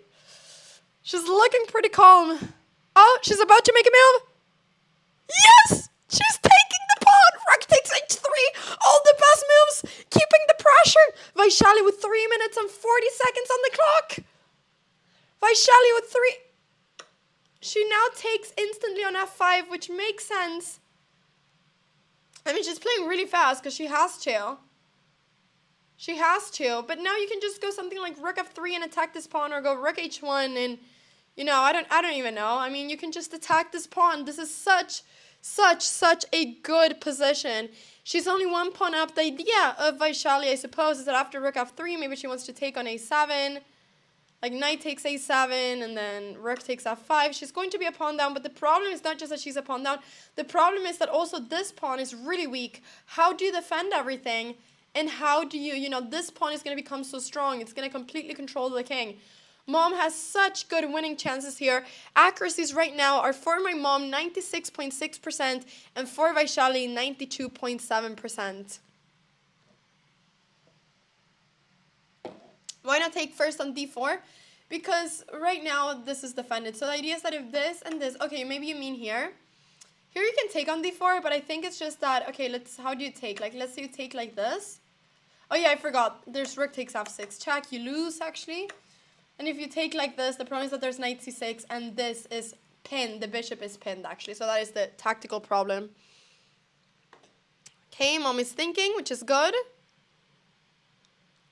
She's looking pretty calm. Oh, she's about to make a move. Yes! She's taking the pawn. Rook takes h3. All the best moves. Keeping the pressure. Vaishali with 3 minutes and 40 seconds on the clock. Vaishali with 3. She now takes instantly on f5, which makes sense. I mean, she's playing really fast because she has to. She has to. But now you can just go something like rook f3 and attack this pawn, or go rook h1 and, you know, I don't even know. I mean, you can just attack this pawn. This is such a good position. She's only 1 pawn up. The idea of Vaishali, I suppose, is that after rook f3, maybe she wants to take on a7. Like, knight takes a7, and then rook takes f5. She's going to be a pawn down, but the problem is not just that she's a pawn down. The problem is that also this pawn is really weak. How do you defend everything? And how do you, this pawn is going to become so strong. It's going to completely control the king. Mom has such good winning chances here. Accuracies right now are for my mom 96.6% and for Vaishali 92.7%. Why not take first on d4? Because right now this is defended. So the idea is that if this and this, okay, maybe you mean here. Here you can take on d4, but I think it's just that, okay, how do you take? Like, let's say you take like this. Oh yeah, I forgot. There's rook takes f6. Check, you lose actually. And if you take like this, the problem is that there's knight c6 and this is pinned. The bishop is pinned actually. So that is the tactical problem. Okay, mom is thinking, which is good.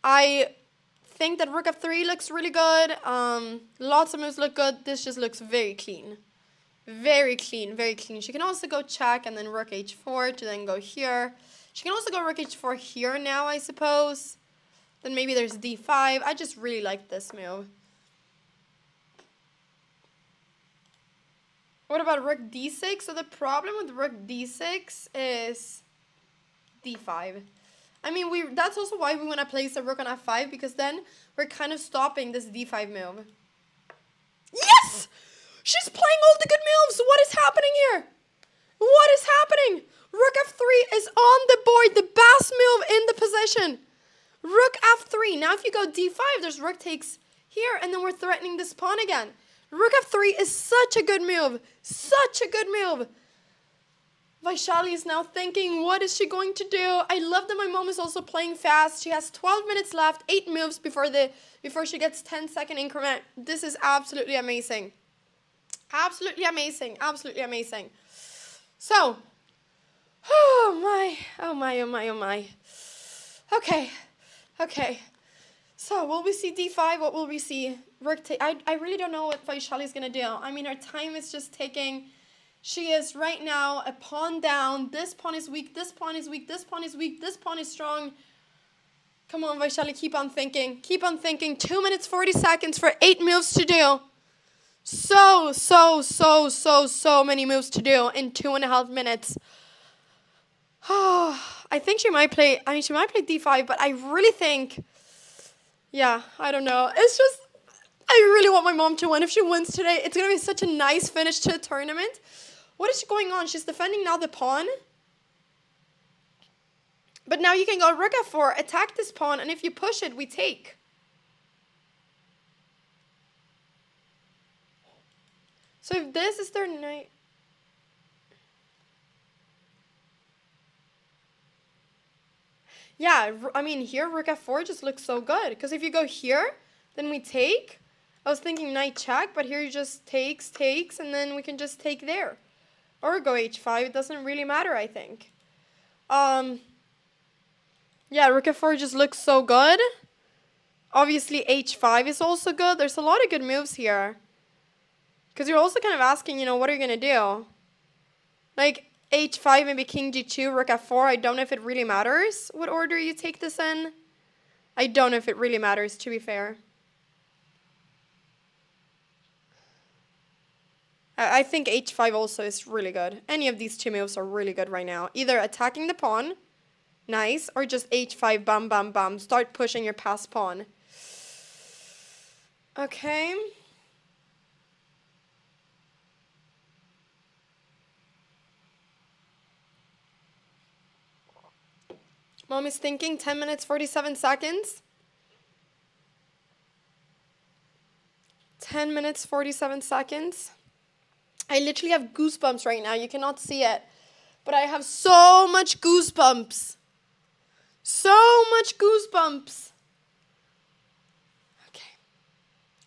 I think that rook f3 looks really good. Lots of moves look good. This just looks very clean. Very clean, very clean. She can also go check and then rook h4 to then go here. She can also go rook h4 here now, I suppose. Then maybe there's d5. I just really like this move. What about rook d6? So the problem with rook d6 is d5. I mean, that's also why we want to place a rook on f5, because then we're kind of stopping this d5 move. Yes! She's playing all the good moves! What is happening here? What is happening? Rook f3 is on the board, the best move in the position. Rook f3. Now if you go d5, there's rook takes here, and then we're threatening this pawn again. Rook f3 is such a good move. Such a good move. Vaishali is now thinking, what is she going to do? I love that my mom is also playing fast. She has 12 minutes left, 8 moves before she gets 10-second increment. This is absolutely amazing. Absolutely amazing. Absolutely amazing. So, oh my. Okay. Okay. So, will we see d5? What will we see? Rook I really don't know what Vaishali is going to do. I mean, her time is just ticking. She is right now a pawn down. This pawn is weak. This pawn is weak. This pawn is weak. This pawn is strong. Come on, Vaishali, keep on thinking. Keep on thinking. 2 minutes, 40 seconds for 8 moves to do. So many moves to do in 2.5 minutes. I think she might play, she might play d5, but I really think, yeah, I don't know. It's just, I really want my mom to win. If she wins today, it's going to be such a nice finish to the tournament. What is going on? She's defending now the pawn. But now you can go rook f4, attack this pawn, and if you push it, we take. So if this is their knight... Yeah, I mean, here rook f4 just looks so good. Because if you go here, then we take. I was thinking knight check, but here you just takes, and then we can just take there. Or go h5. It doesn't really matter, I think. Yeah, rook f4 just looks so good. Obviously, h5 is also good. There's a lot of good moves here. Because you're also kind of asking, you know, what are you going to do? Like, h5, maybe king g2, rook f4. I don't know if it really matters what order you take this in. I don't know if it really matters, to be fair. I think h5 also is really good. Any of these two moves are really good right now. Either attacking the pawn, nice, or just h5, bam, bam, bam. Start pushing your passed pawn. Okay. Mom is thinking 10 minutes, 47 seconds. 10 minutes, 47 seconds. I literally have goosebumps right now. You cannot see it. But I have so much goosebumps. So much goosebumps. Okay.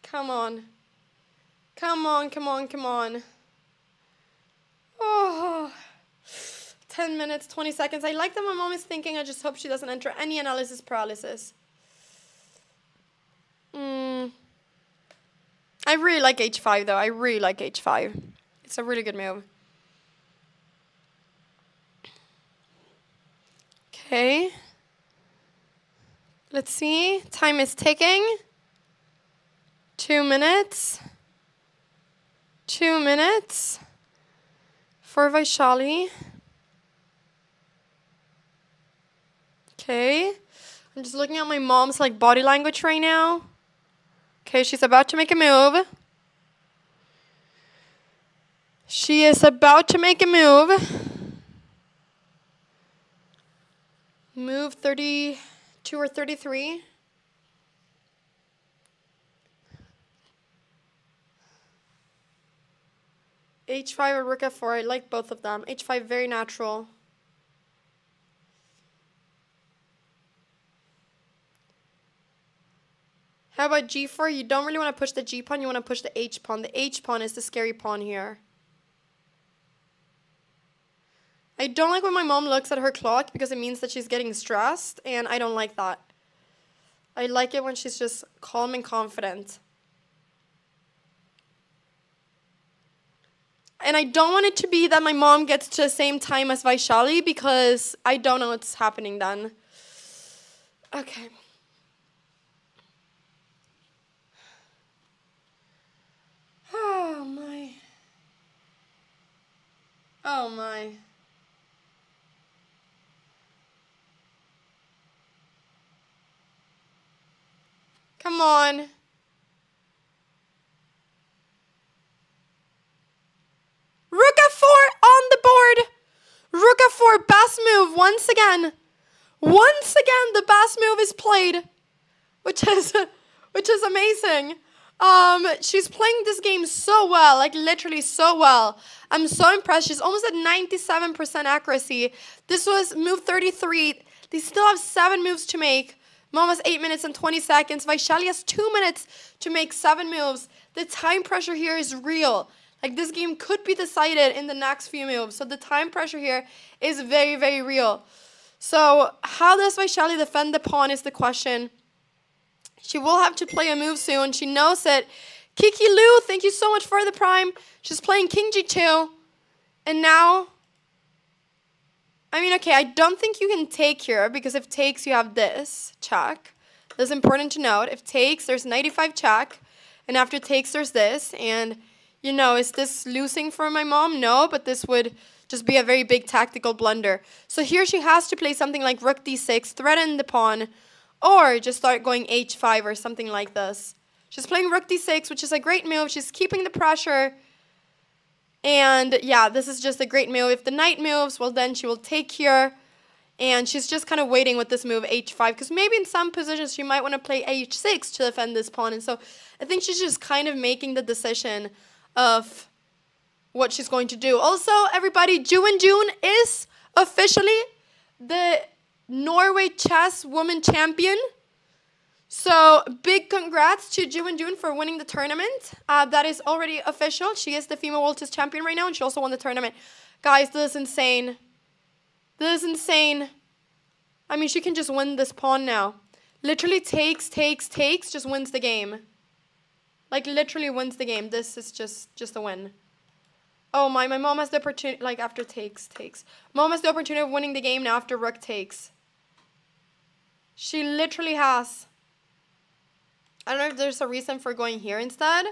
Come on. Come on, come on, come on. Oh. 10 minutes, 20 seconds. I like that my mom is thinking. I just hope she doesn't enter any analysis paralysis. I really like h5 though. I really like h5. It's a really good move. Okay. Let's see. Time is ticking. 2 minutes. 2 minutes for Vaishali. Okay. I'm just looking at my mom's like body language right now. Okay, she's about to make a move. She is about to make a move. Move 32 or 33. h5 or rook f4. I like both of them. h5 very natural. How about g4? You don't really want to push the g pawn. You want to push the h pawn. The h pawn is the scary pawn here. I don't like when my mom looks at her clock because it means that she's getting stressed, and I don't like that. I like it when she's just calm and confident. And I don't want it to be that my mom gets to the same time as Vaishali because I don't know what's happening then. Okay. Oh my. Oh my. Come on. Rook f4 on the board. Rook f4, best move once again. Once again, the best move is played, which is amazing. She's playing this game so well, like literally so well. I'm so impressed. She's almost at 97% accuracy. This was move 33. They still have 7 moves to make. Mom has 8 minutes and 20 seconds. Vaishali has 2 minutes to make 7 moves. The time pressure here is real. Like, this game could be decided in the next few moves. So the time pressure here is very, very real. So how does Vaishali defend the pawn is the question. She will have to play a move soon. She knows it. Kiki Lu, thank you so much for the prime. She's playing King G2. And now, I mean, okay, I don't think you can take here, because if takes, you have this check. That's important to note. If takes, there's 95 check. And after takes, there's this. And, you know, is this losing for my mom? No, but this would just be a very big tactical blunder. So here she has to play something like rook d6, threaten the pawn, or just start going h5 or something like this. She's playing rook d6, which is a great move. She's keeping the pressure. And yeah, this is just a great move. If the knight moves, well, then she will take here. And she's just kind of waiting with this move h5, because maybe in some positions she might want to play h6 to defend this pawn. And so I think she's just kind of making the decision of what she's going to do. Also, everybody, June is officially the Norway chess woman champion. So big congrats to June for winning the tournament. That is already official. She is the female world chess champion right now, and she also won the tournament. Guys, this is insane. This is insane. I mean, she can just win this pawn now. Literally takes, just wins the game. Like, literally wins the game. This is just a win. Oh my mom has the opportunity, like, after takes. Mom has the opportunity of winning the game now after rook takes. She literally has. I don't know if there's a reason for going here instead.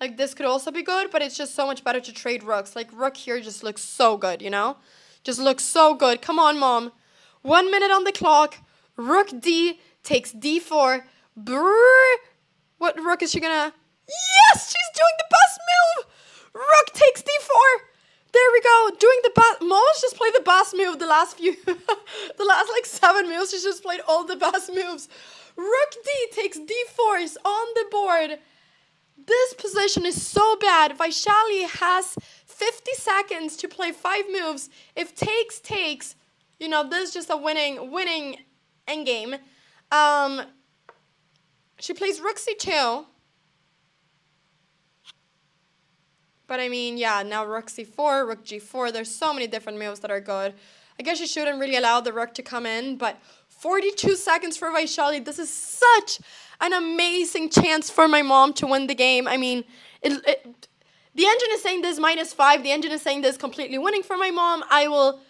Like, this could also be good, but it's just so much better to trade rooks. Like, rook here just looks so good, you know? Just looks so good. Come on, mom. 1 minute on the clock. Rook d takes d4. Brrr. What rook is she gonna... Yes! She's doing the best move! Rook takes d4. There we go. Doing the best. Mom's just played the best move the last few... the last, like, 7 moves. She's just played all the best moves. Rook d takes d4 is on the board. This position is so bad. Vaishali has 50 seconds to play 5 moves. If takes, you know, this is just a winning endgame. She plays rook c2. But I mean, yeah, now rook c4, rook g4. There's so many different moves that are good. I guess you shouldn't really allow the rook to come in, but 42 seconds for Vaishali. This is such an amazing chance for my mom to win the game. I mean, the engine is saying this -5. The engine is saying this completely winning for my mom. I will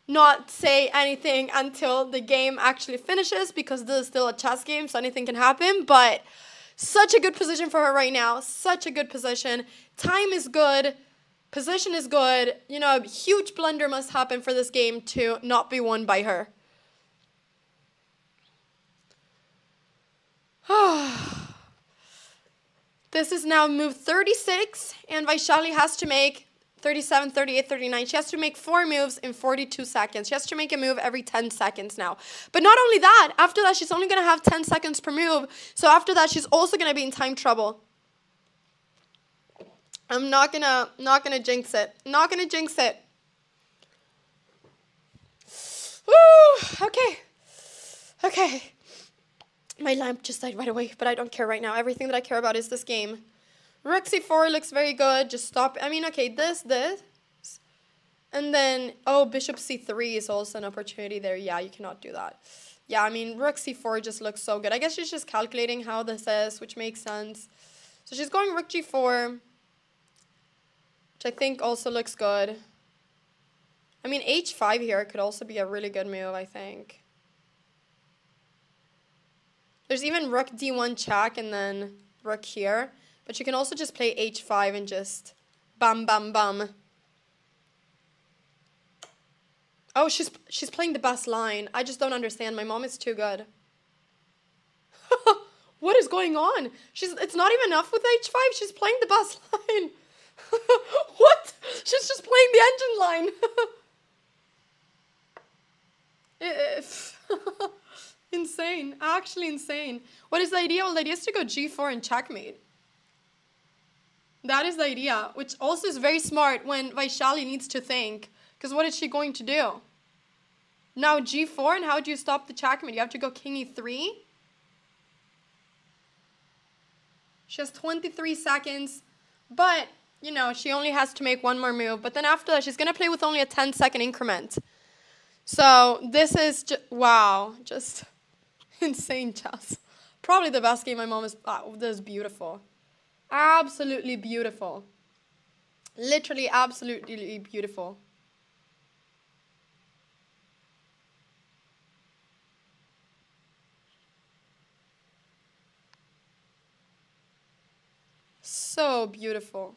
not say anything until the game actually finishes, because this is still a chess game, so anything can happen. But such a good position for her right now. Such a good position. Time is good. Position is good. You know, a huge blunder must happen for this game to not be won by her. This is now move 36, and Vaishali has to make 37, 38, 39. She has to make 4 moves in 42 seconds. She has to make a move every 10 seconds now. But not only that, after that, she's only going to have 10 seconds per move. So after that, she's also going to be in time trouble. I'm not gonna jinx it. Not gonna jinx it. Woo! Okay. My lamp just died right away, but I don't care right now. Everything that I care about is this game. Rook c4 looks very good. Just stop. I mean, okay, this. And then, oh, bishop c3 is also an opportunity there. Yeah, you cannot do that. Yeah, I mean, rook c4 just looks so good. I guess she's just calculating how this is, which makes sense. So she's going rook g4, which I think also looks good. I mean, h5 here could also be a really good move, I think. There's even rook d1 check and then rook here. But you can also just play h5 and just bam, bam, bam. Oh, she's playing the best line. I just don't understand. My mom is too good. What is going on? It's not even enough with h5. She's playing the best line. What? She's just playing the engine line. Insane. Actually insane. What is the idea? Well, the idea is to go g4 and checkmate. That is the idea, which also is very smart when Vaishali needs to think. Because what is she going to do? Now g4, and how do you stop the checkmate? You have to go king e3. She has 23 seconds, but, you know, she only has to make 1 more move. But then after that, she's going to play with only a 10-second increment. So this is wow, just insane chess. Probably the best game my mom is. This is beautiful, absolutely beautiful, literally absolutely beautiful. So beautiful.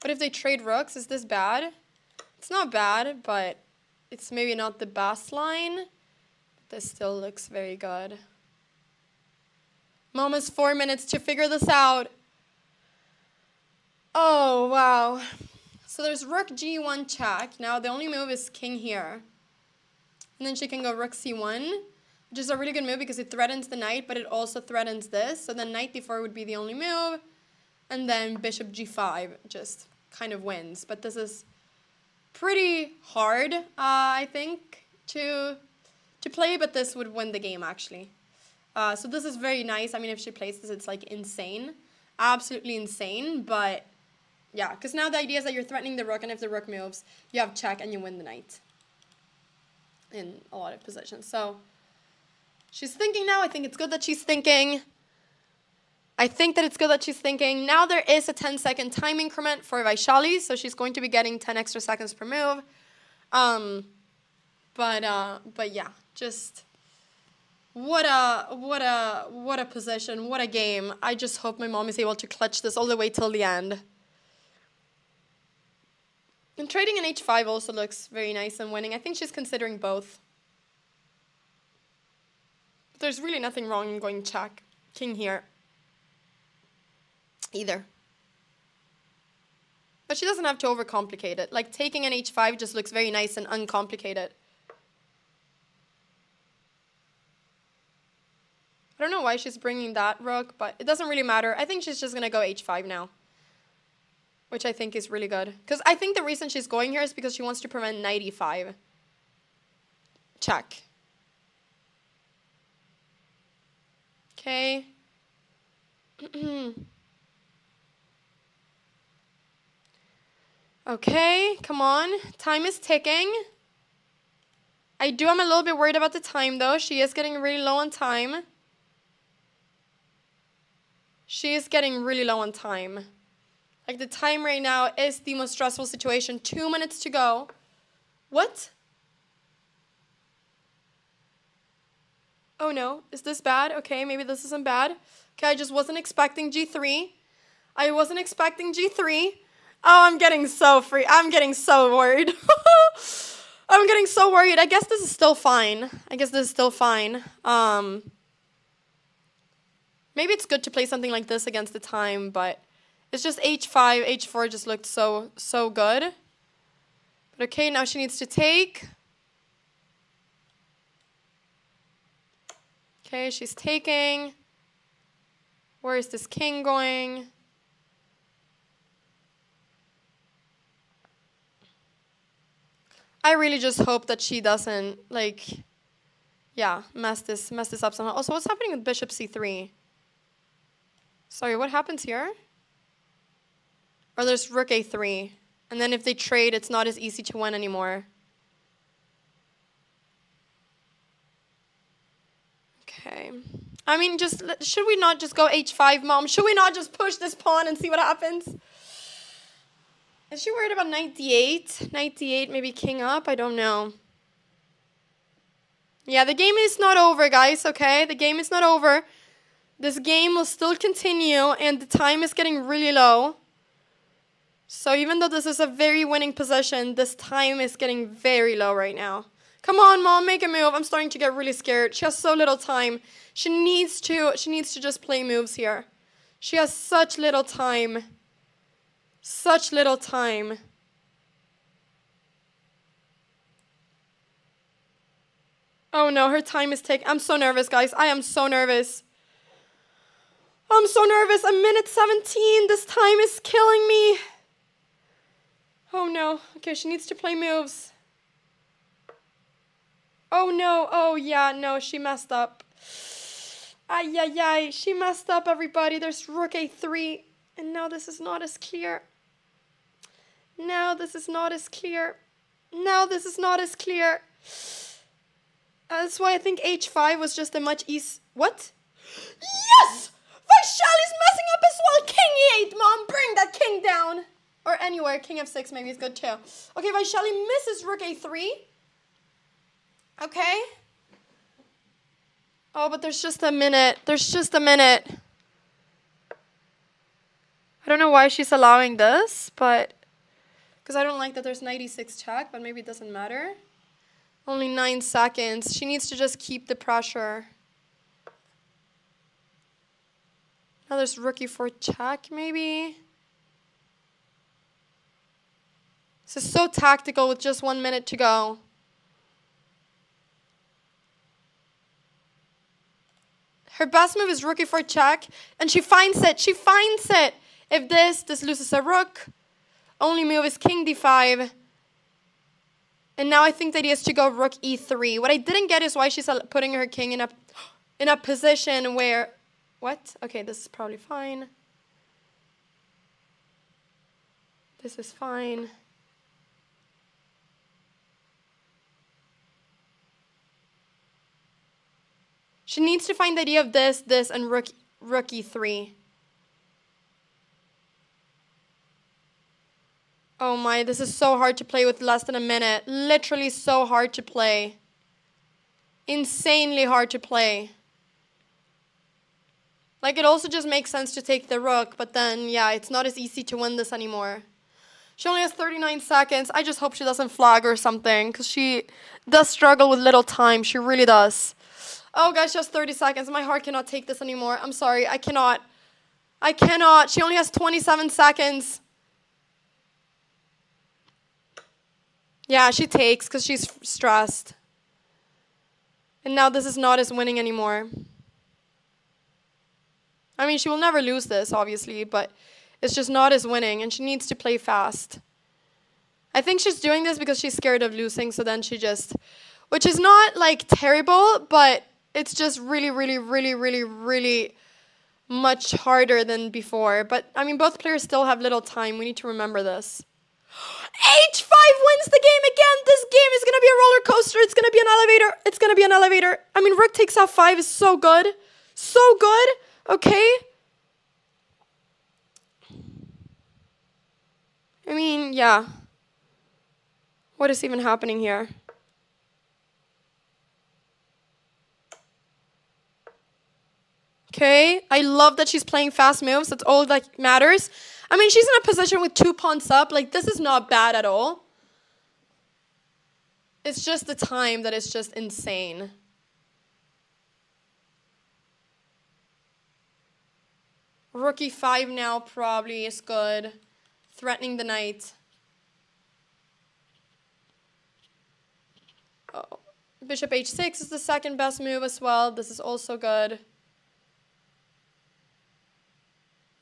But if they trade rooks, is this bad? It's not bad, but it's maybe not the best line. This still looks very good. Mom has 4 minutes to figure this out. Oh, wow. So there's rook g1 check. Now the only move is king here. And then she can go rook c1, which is a really good move because it threatens the knight, but it also threatens this. So then knight d4 would be the only move. And then bishop g5 just kind of wins. But this is pretty hard, I think, to play, but this would win the game, actually. So this is very nice. I mean, if she plays this, it's like insane. Absolutely insane, but yeah, because now the idea is that you're threatening the rook, and if the rook moves, you have check and you win the knight in a lot of positions. So she's thinking now. I think it's good that she's thinking. I think that it's good that she's thinking. Now there is a 10-second time increment for Vaishali, so she's going to be getting 10 extra seconds per move. But yeah, just what a position, what a game. I just hope my mom is able to clutch this all the way till the end. And trading an h5 also looks very nice and winning. I think she's considering both. But there's really nothing wrong in going check, king here, either. But she doesn't have to overcomplicate it. Like, taking an h5 just looks very nice and uncomplicated. I don't know why she's bringing that rook, but it doesn't really matter. I think she's just going to go h5 now, which I think is really good. Because I think the reason she's going here is because she wants to prevent knight e5. Check. Okay. Okay, come on. Time is ticking. I'm a little bit worried about the time, though. She is getting really low on time. She is getting really low on time. Like, the time right now is the most stressful situation. 2 minutes to go. What? Oh, no. Is this bad? Okay, maybe this isn't bad. Okay, I just wasn't expecting g3. I wasn't expecting g3. Oh, I'm getting so free. I'm getting so worried. I'm getting so worried. I guess this is still fine. Maybe it's good to play something like this against the time, but it's just h5, h4 just looked so good. But okay, now she needs to take. Okay, she's taking. Where is this king going? I really just hope that she doesn't, like, yeah, mess this up somehow. Also, what's happening with bishop c3? Sorry, what happens here? Or there's rook a3. And then if they trade, it's not as easy to win anymore. Okay. I mean, should we not just go h5, Mom? Should we not just push this pawn and see what happens? Is she worried about knight d8? Knight d8, maybe king up? I don't know. Yeah, the game is not over, guys, okay? The game is not over. This game will still continue, and the time is getting really low. So even though this is a very winning position, this time is getting very low right now. Come on, Mom, make a move. I'm starting to get really scared. She has so little time. She needs to just play moves here. She has such little time. Such little time. Oh no, her time is taking. I'm so nervous, guys. I am so nervous. I'm so nervous. A minute 17. This time is killing me. Oh no. Okay, she needs to play moves. Oh no. Oh yeah, no, she messed up. Ay, ay, ay. She messed up, everybody. There's rook a3. And now this is not as clear. Now this is not as clear. Now this is not as clear. That's why I think h5 was just a much easy... What? Yes! Vaishali's messing up as well. King e8, mom. Bring that king down. Or anywhere. King f6 maybe is good too. Okay, Vaishali misses rook a3. Okay. Oh, but there's just a minute. There's just a minute. I don't know why she's allowing this, but... Because I don't like that there's knight e6 check, but maybe it doesn't matter. Only 9 seconds. She needs to just keep the pressure. Now there's rook e4 check, maybe. This is so tactical with just 1 minute to go. Her best move is rook e4 check, and she finds it. She finds it. If this loses a rook. Only move is king d5. And now I think the idea is to go rook e3. What I didn't get is why she's putting her king in a position where... What? Okay, this is probably fine. This is fine. She needs to find the idea of this, and rook e3. Oh my, this is so hard to play with less than a minute. Literally so hard to play. Insanely hard to play. Like, it also just makes sense to take the rook, but then, yeah, it's not as easy to win this anymore. She only has 39 seconds. I just hope she doesn't flag or something, because she does struggle with little time. She really does. Oh, guys, just 30 seconds. My heart cannot take this anymore. I'm sorry. I cannot. I cannot. She only has 27 seconds. Yeah, she takes because she's stressed. And now this is not as winning anymore. I mean, she will never lose this, obviously, but it's just not as winning, and she needs to play fast. I think she's doing this because she's scared of losing, so then she just... Which is not, like, terrible, but it's just really, really, really, really, really much harder than before. But, I mean, both players still have little time. We need to remember this. H5 wins the game again. This game is going to be a roller coaster. It's going to be an elevator. It's going to be an elevator. I mean, rook takes f5 is so good. So good. Okay. I mean, yeah. What is even happening here? Okay. I love that she's playing fast moves. That's all that matters. I mean, she's in a position with 2 pawns up. Like, this is not bad at all. It's just the time that is just insane. Rook e5 now probably is good. Threatening the knight. Oh. Bishop h6 is the second best move as well. This is also good.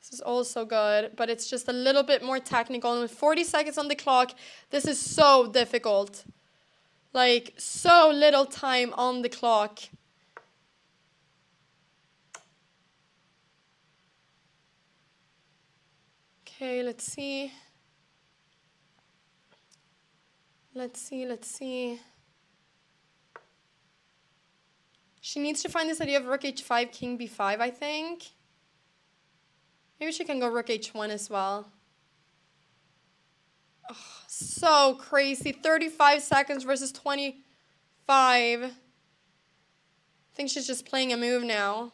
This is also good, but it's just a little bit more technical. And with 40 seconds on the clock, this is so difficult. Like, so little time on the clock. Okay, let's see. Let's see. She needs to find this idea of rook h5, king b5, I think. Maybe she can go rook h1 as well. Oh, so crazy. 35 seconds versus 25. I think she's just playing a move now.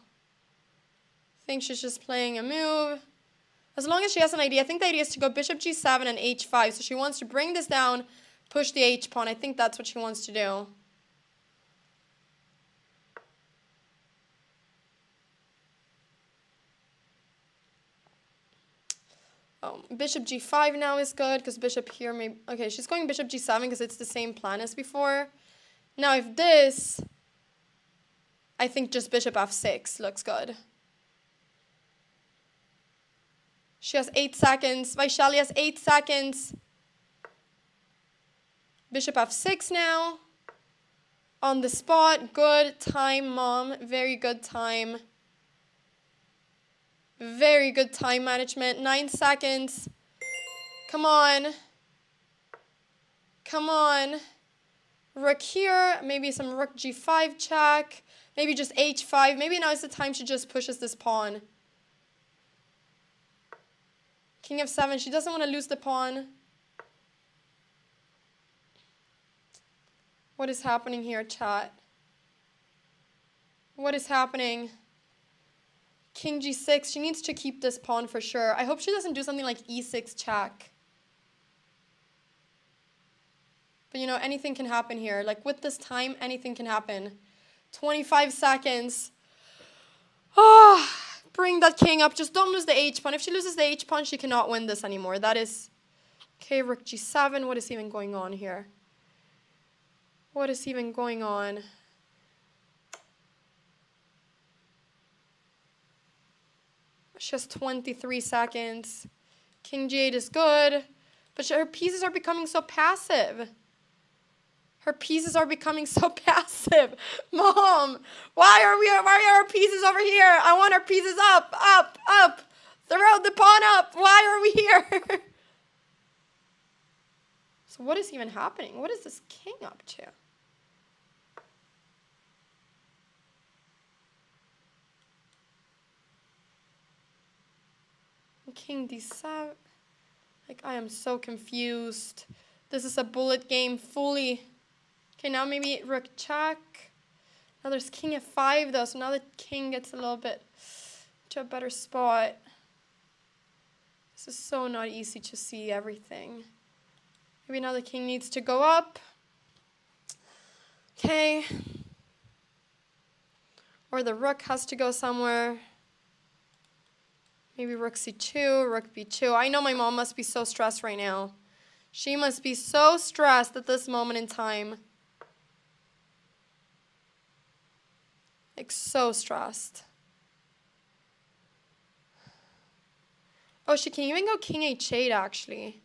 As long as she has an idea. I think the idea is to go bishop g7 and h5. So she wants to bring this down, push the h-pawn. I think that's what she wants to do. Oh, bishop g5 now is good, because bishop here may... Okay, she's going bishop g7 because it's the same plan as before. Now if this... I think just bishop f6 looks good. She has 8 seconds. Vaishali has 8 seconds. Bishop f6 now. On the spot. Good time, mom. Very good time. Very good time management. 9 seconds. Come on. Come on. rook here, maybe some rook g5 check, maybe just h5. Maybe now is the time she just pushes this pawn. King f7, she doesn't want to lose the pawn. What is happening here, chat? What is happening? King g6, she needs to keep this pawn for sure. I hope she doesn't do something like e6 check. But you know, anything can happen here. Like with this time, anything can happen. 25 seconds. Oh, bring that king up. Just don't lose the h-pawn. If she loses the h-pawn, she cannot win this anymore. That is... Okay, rook g7. What is even going on here? What is even going on? She has 23 seconds. King g8 is good. But her pieces are becoming so passive. Her pieces are becoming so passive. Mom, why are our pieces over here? I want our pieces up, up, up. Throw the pawn up. Why are we here? So what is even happening? What is this king up to? King d7. Like, I am so confused. This is a bullet game fully. Okay, now maybe rook check. Now there's king f5 though, so now the king gets a little bit to a better spot. This is so not easy to see everything. Maybe now the king needs to go up. Okay. Or the rook has to go somewhere. Maybe rook c2, rook b2. I know my mom must be so stressed right now. She must be so stressed at this moment in time. Like, so stressed. Oh, she can even go king h8, actually.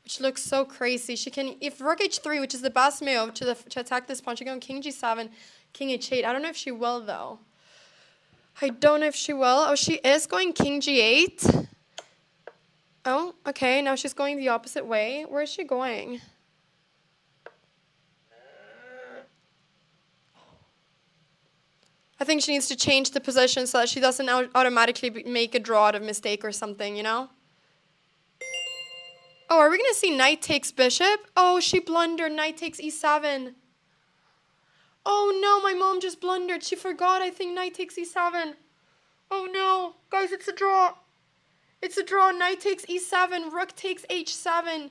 Which looks so crazy. She can, if rook h3, which is the best move to attack this pawn, she can go king g7, king h8. I don't know if she will, though. I don't know if she will. Oh, she is going king g8. Oh, okay. Now she's going the opposite way. Where is she going? I think she needs to change the position so that she doesn't automatically make a draw out of mistake or something, you know? Oh, are we going to see knight takes bishop? Oh, she blundered. Knight takes e7. Oh no, my mom just blundered. She forgot, I think, knight takes e7. Oh no. Guys, it's a draw. It's a draw. Knight takes e7. Rook takes h7.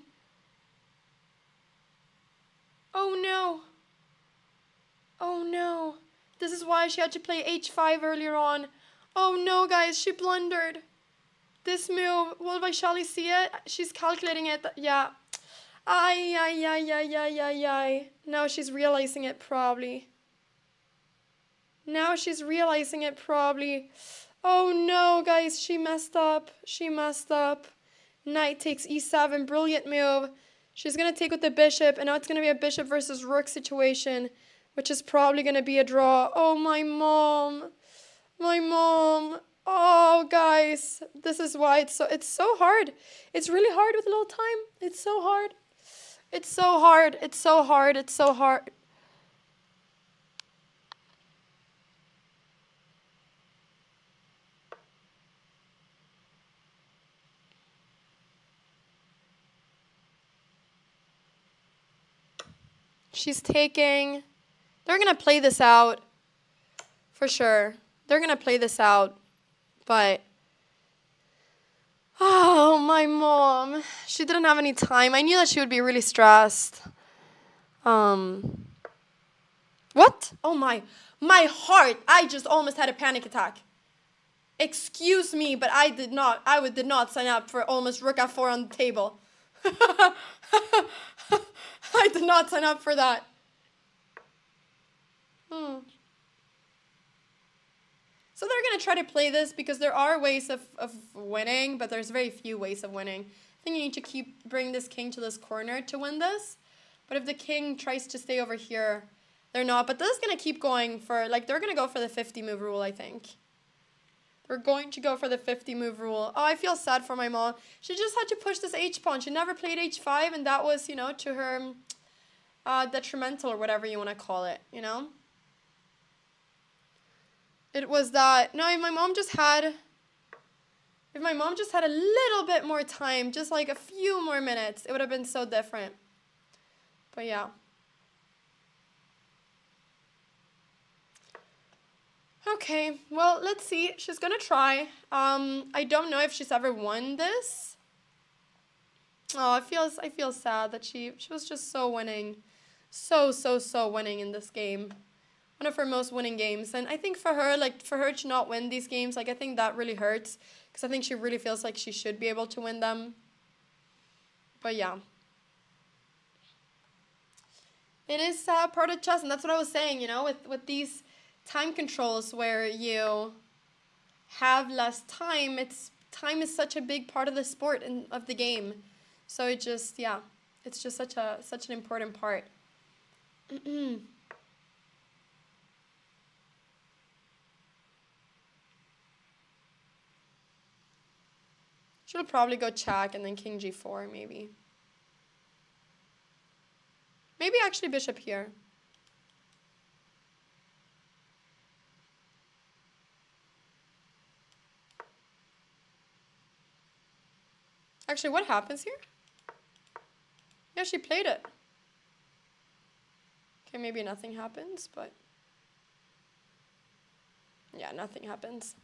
Oh no. Oh no. This is why she had to play h5 earlier on. Oh no, guys, she blundered. This move, will Vaishali see it? She's calculating it. Yeah. Ay, ay, ay, ay, ay, ay, ay. Now she's realizing it probably. Now she's realizing it probably. Oh no, guys, she messed up. She messed up. Knight takes e7, brilliant move. She's going to take with the bishop, and now it's going to be a bishop versus rook situation, which is probably going to be a draw. Oh, my mom. My mom. Oh, guys, this is why it's so hard. It's really hard with a little time. It's so hard. It's so hard. It's so hard. It's so hard. She's taking. They're going to play this out. For sure. They're going to play this out. But. Oh, my mom. She didn't have any time. I knew that she would be really stressed. What? Oh, my heart. I just almost had a panic attack. Excuse me, but I did not sign up for almost rook f4 on the table. I did not sign up for that. So they're going to try to play this because there are ways of winning, but there's very few ways of winning. I think you need to bring this king to this corner to win this. But if the king tries to stay over here, they're not. But this is going to keep going for, like, they're going to go for the 50 move rule, I think. We're going to go for the 50 move rule. Oh, I feel sad for my mom. She just had to push this h-pawn. She never played h5, and that was, you know, to her detrimental or whatever you want to call it, you know? It was that, no, if my mom just had a little bit more time, just like a few more minutes, it would have been so different. But yeah. Okay, well, let's see. She's gonna try. I don't know if she's ever won this. Oh, I feel sad that she was just so winning. So winning in this game. One of her most winning games. And I think for her to not win these games, like, I think that really hurts. Because I think she really feels like she should be able to win them. But yeah. It is part of chess, and that's what I was saying, you know, with these time controls where you have less time, time is such a big part of the sport and of the game. So it just, yeah, it's just such an important part. She'll probably go check and then king g4, maybe. Maybe actually bishop here. Actually, what happens here? Yeah, she played it. Okay, maybe nothing happens, but... yeah, nothing happens.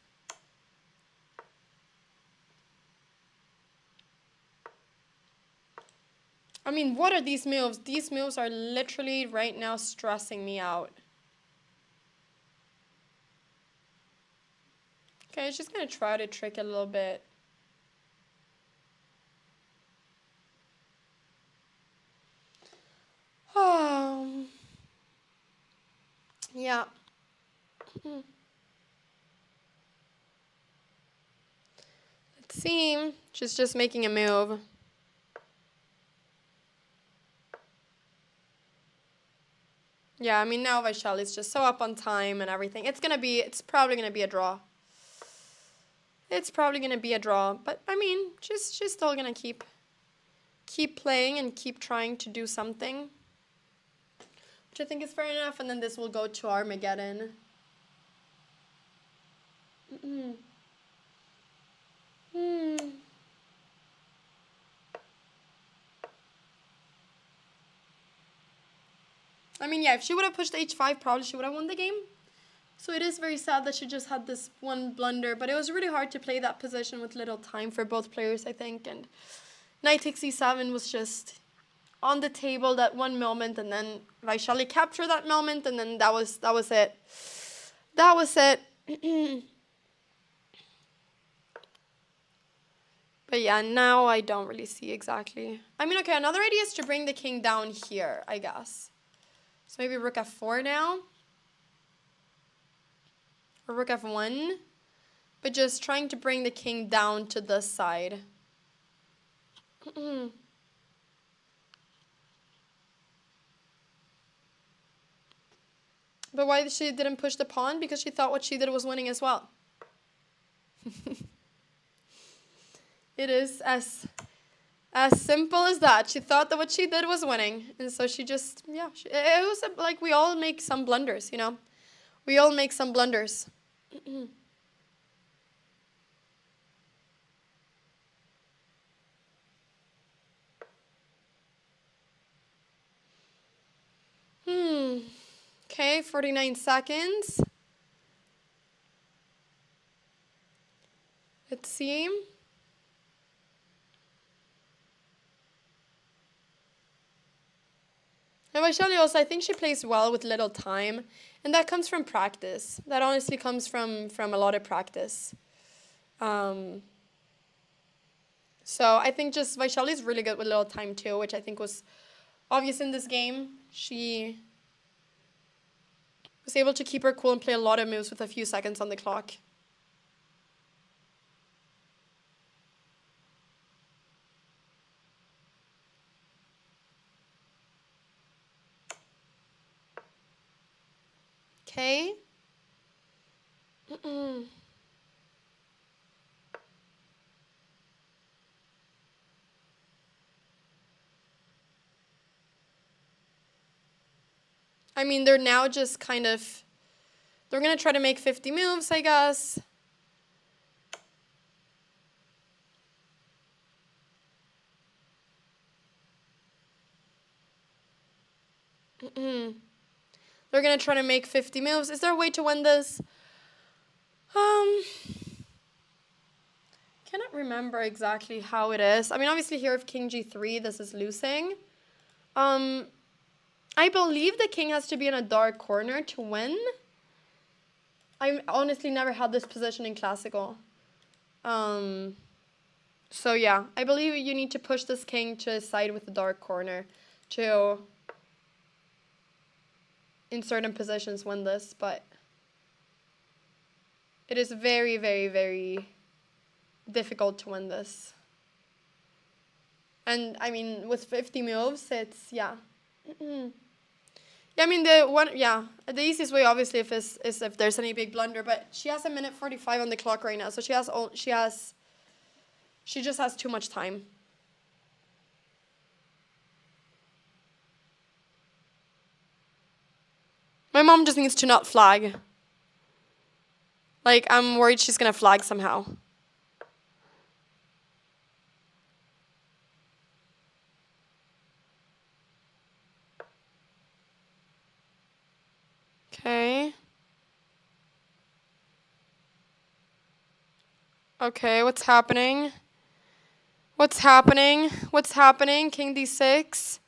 I mean, what are these moves? These moves are literally right now stressing me out. Okay, she's gonna try to trick a little bit. Yeah. Let's see. She's just making a move. Yeah, I mean, now Vaishali's just so up on time and everything. It's probably gonna be a draw. It's probably gonna be a draw, but I mean, she's still gonna keep playing and keep trying to do something, which I think is fair enough. And then this will go to Armageddon. I mean, yeah, if she would have pushed h5, probably she would have won the game. So it is very sad that she just had this one blunder, but it was really hard to play that position with little time for both players, I think. And knight takes e7 was just on the table that one moment, and then Vaishali captured that moment, and then that was it. That was it. But yeah, now I don't really see exactly. I mean, okay, another idea is to bring the king down here, I guess. So maybe rook f4 now. Or rook f1. But just trying to bring the king down to this side. But why she didn't push the pawn? Because she thought what she did was winning as well. It is as simple as that. She thought that what she did was winning. And so she just, yeah. It was like we all make some blunders, you know. We all make some blunders. Okay, 49 seconds. Let's see. And Vaishali also, I think she plays well with little time. And that comes from practice. That honestly comes from a lot of practice. So I think just Vaishali's really good with little time too, which I think was obvious in this game. She was able to keep her cool and play a lot of moves with a few seconds on the clock. Okay. I mean, they're now just kind of... They're going to try to make 50 moves, I guess. They're going to try to make 50 moves. Is there a way to win this? Cannot remember exactly how it is. I mean, obviously here with King G3, this is losing. I believe the king has to be in a dark corner to win. I honestly never had this position in classical. So yeah, I believe you need to push this king to a side with the dark corner to, in certain positions, win this, but it is very, very, very difficult to win this. And I mean, with 50 moves, it's, yeah. Yeah, I mean, the easiest way, obviously, is if there's any big blunder, but she has 1:45 on the clock right now, so she just has too much time. My mom just needs to not flag. Like, I'm worried she's gonna flag somehow. Okay. Okay, what's happening? What's happening? What's happening? King d6.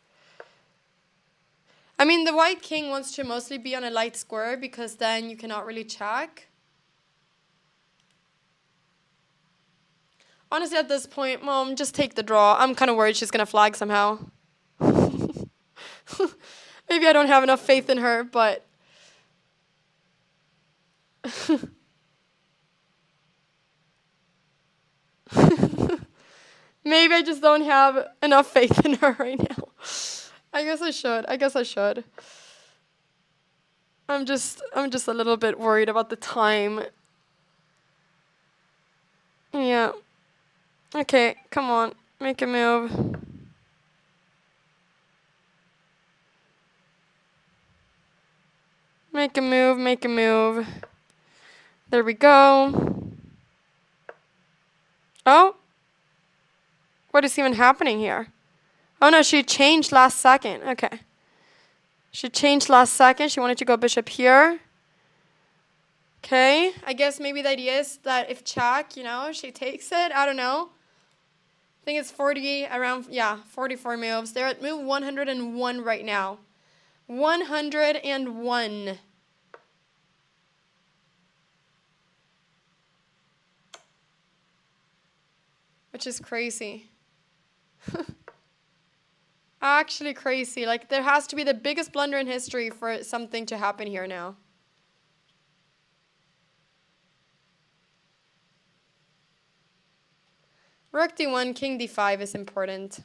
I mean, the white king wants to mostly be on a light square because then you cannot really check. Honestly, at this point, Mom, just take the draw. I'm kind of worried she's going to flag somehow. Maybe I don't have enough faith in her, but... Maybe I just don't have enough faith in her right now. I guess I should. I'm just a little bit worried about the time. Yeah. Okay, come on. Make a move. Make a move. There we go. Oh. What is even happening here? Oh no, she changed last second. Okay. She changed last second. She wanted to go bishop here. Okay. I guess maybe the idea is that if check, she takes it. I don't know. I think it's 44 moves. They're at move 101 right now. 101. Which is crazy. Actually crazy. Like, there has to be the biggest blunder in history for something to happen here now. Rook d1, king d5 is important.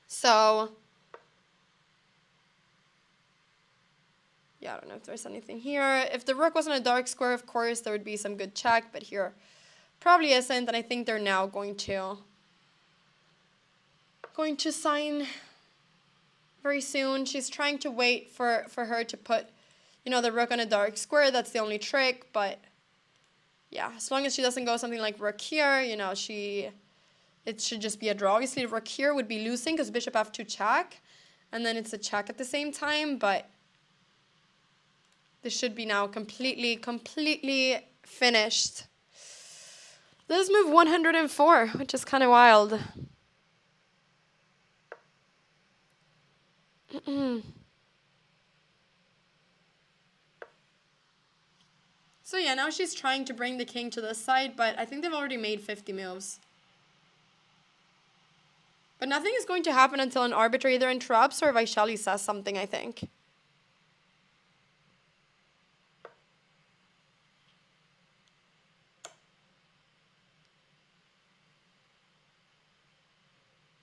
So, yeah, I don't know if there's anything here. If the rook wasn't a dark square, of course, there would be some good check, but here probably isn't, and I think they're now going to sign very soon. She's trying to wait for her to put, the rook on a dark square. That's the only trick, but yeah, as long as she doesn't go something like rook here, it should just be a draw. Obviously, rook here would be losing because bishop f2 check, and then it's a check at the same time, but this should be now completely finished. This is move 104, which is kind of wild. So yeah, now she's trying to bring the king to this side, but I think they've already made 50 moves. But nothing is going to happen until an arbiter either interrupts or Vaishali says something, I think.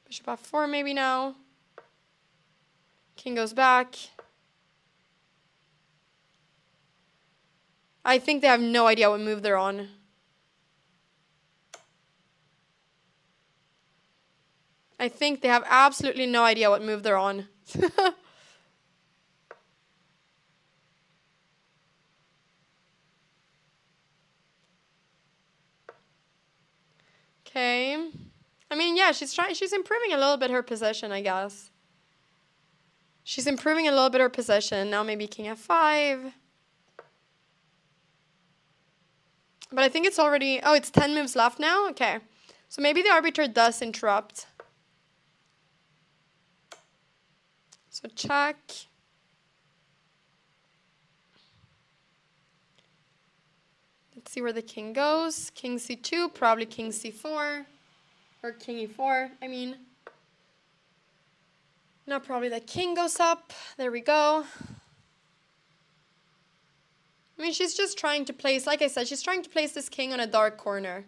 Bishop f4 maybe now. King goes back. I think they have no idea what move they're on. I think they have absolutely no idea what move they're on. Okay. I mean, yeah, she's improving a little bit her position, I guess. She's improving a little bit her position. Now maybe king f5. But I think it's already, oh, it's 10 moves left now? Okay. So maybe the arbiter does interrupt. So check. Let's see where the king goes. King c2, probably king c4. Or king e4, I mean. Now probably the king goes up. There we go. I mean, she's just trying to place, like I said, she's trying to place this king on a dark corner.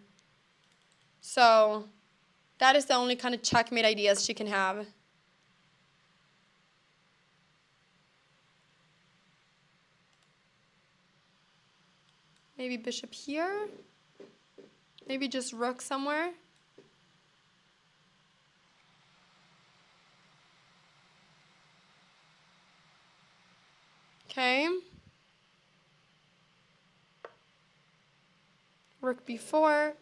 So, that is the only kind of checkmate ideas she can have. Maybe bishop here. Maybe just rook somewhere. Okay. Rook b4.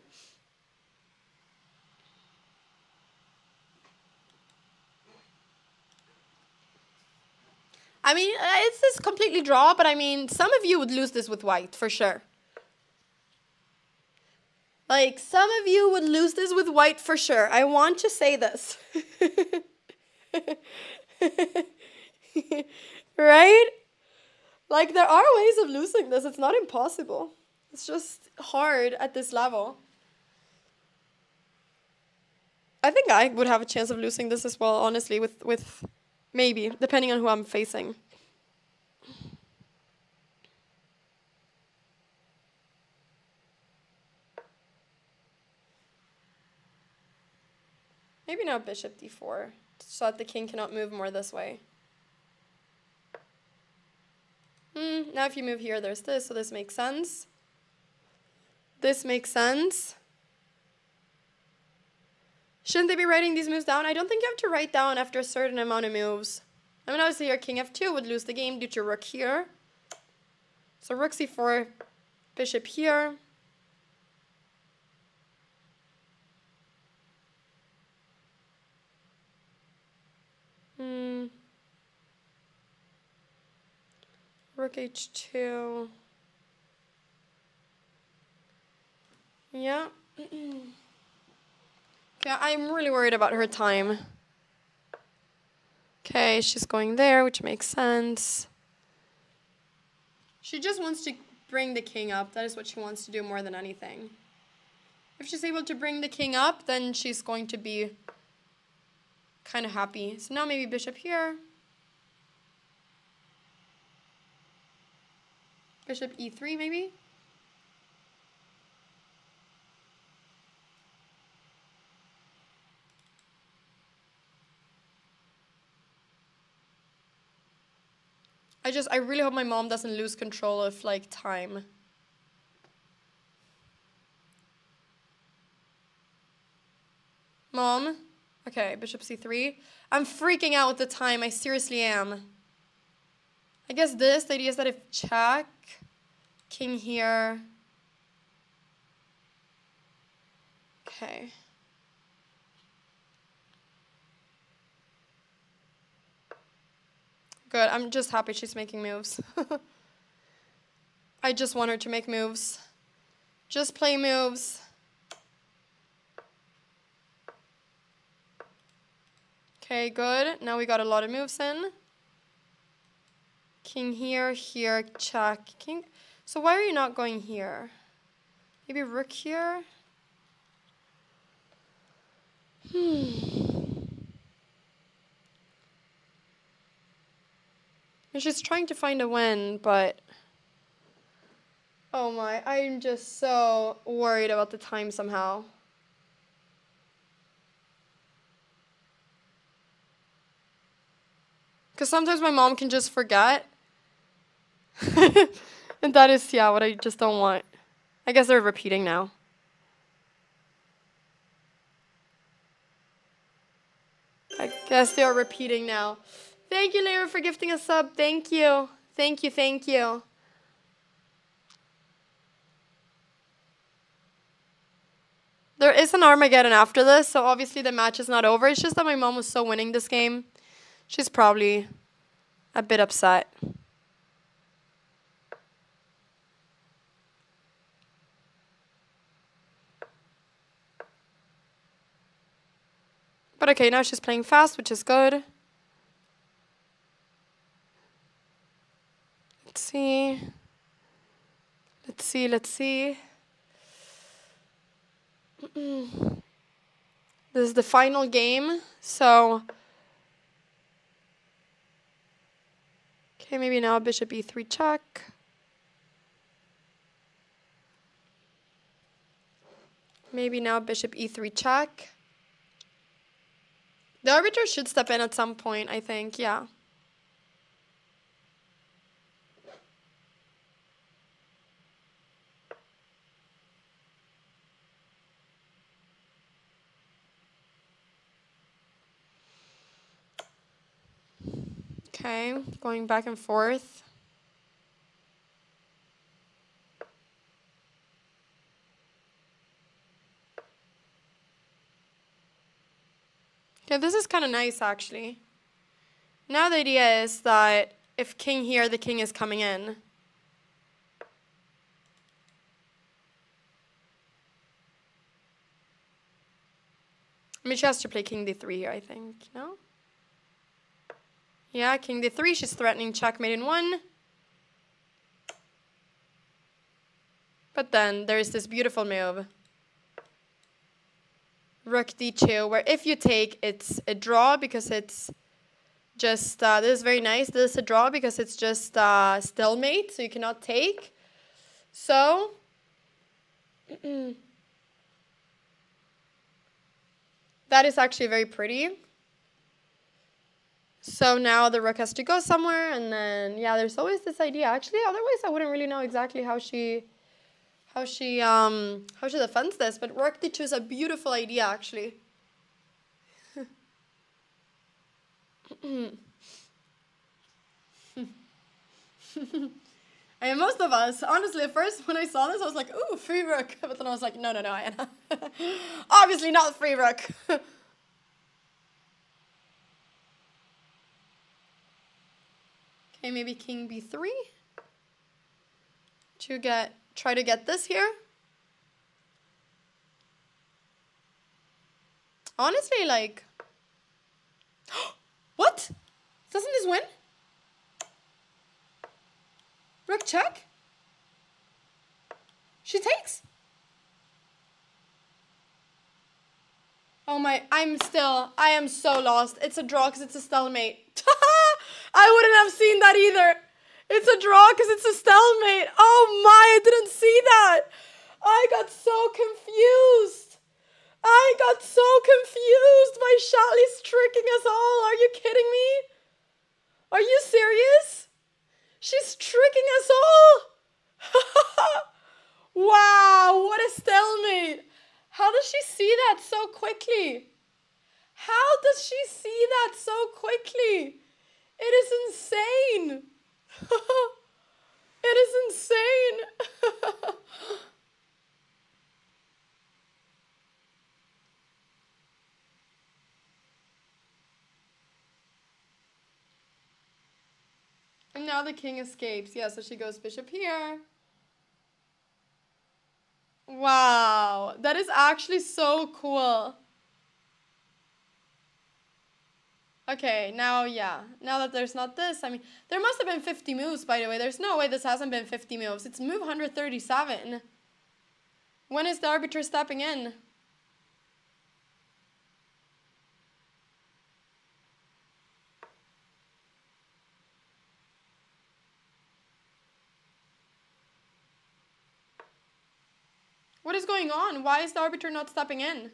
I mean, it's this completely draw, but I mean, some of you would lose this with white, for sure. Like, some of you would lose this with white for sure. I want to say this. Right? Like, there are ways of losing this. It's not impossible. It's just hard at this level. I think I would have a chance of losing this as well, honestly, with maybe, depending on who I'm facing. Maybe now bishop d4, so that the king cannot move more this way. Now if you move here, there's this, so this makes sense. This makes sense. Shouldn't they be writing these moves down? I don't think you have to write down after a certain amount of moves. I mean, obviously your king f2 would lose the game due to rook here. So rook c4, bishop here. Rook h2. Yeah. Okay, I'm really worried about her time. Okay, she's going there, which makes sense. She just wants to bring the king up. That is what she wants to do more than anything. If she's able to bring the king up, then she's going to be kind of happy. So now maybe bishop here. Bishop e3 maybe? I really hope my mom doesn't lose control of, like, time. Mom? Okay, bishop c3. I'm freaking out with the time. I seriously am. I guess the idea is that if check, king here. Okay. Good, I'm just happy she's making moves. I just want her to make moves. Just play moves. Okay, good. Now we got a lot of moves in. King here, here, check. King. So why are you not going here? Maybe rook here? And she's trying to find a win, but... Oh my, I'm just so worried about the time somehow. Because sometimes my mom can just forget. And that is, yeah, what I just don't want. I guess they're repeating now. I guess they're repeating now. Thank you, Lyra, for gifting a sub. Thank you. Thank you, thank you. There is an Armageddon after this, so obviously the match is not over. It's just that my mom was so winning this game. She's probably a bit upset. But okay, now she's playing fast, which is good. Let's see. Let's see, let's see. This is the final game, so... Okay, maybe now bishop e3 check. Maybe now bishop e3 check. The arbiter should step in at some point, I think, yeah. Okay, going back and forth. Okay, this is kind of nice, actually. Now the idea is that if king here, the king is coming in. I mean, she has to play king d3 here, I think, no? Yeah, king d3, she's threatening checkmate in 1. But then there's this beautiful move. Rook d2, where if you take, it's a draw because it's just, this is very nice. This is a draw because it's just stalemate, so you cannot take. So, that is actually very pretty. So now the rook has to go somewhere, and then, yeah, there's always this idea. Actually, otherwise I wouldn't really know exactly how she defends this, but rook d2 is a beautiful idea, actually. And most of us, honestly, at first when I saw this, I was like, ooh, free rook. But then I was like, no, Anna. Obviously not free rook. Okay, maybe king b3 to try to get this here. Honestly, like, what? Doesn't this win? Rook check? She takes? Oh my, I am so lost. It's a draw because it's a stalemate. I wouldn't have seen that either. It's a draw because it's a stalemate. Oh my, I didn't see that. I got so confused. Vaishali's tricking us all. Are you kidding me? Are you serious? She's tricking us all. Wow, what a stalemate. How does she see that so quickly? How does she see that so quickly? It is insane. It is insane. And now the king escapes. Yeah, so she goes bishop here. Wow, that is actually so cool. Okay, now, yeah. Now that there's not this, I mean, there must have been 50 moves, by the way. There's no way this hasn't been 50 moves. It's move 137. When is the arbiter stepping in? What is going on? Why is the arbiter not stepping in?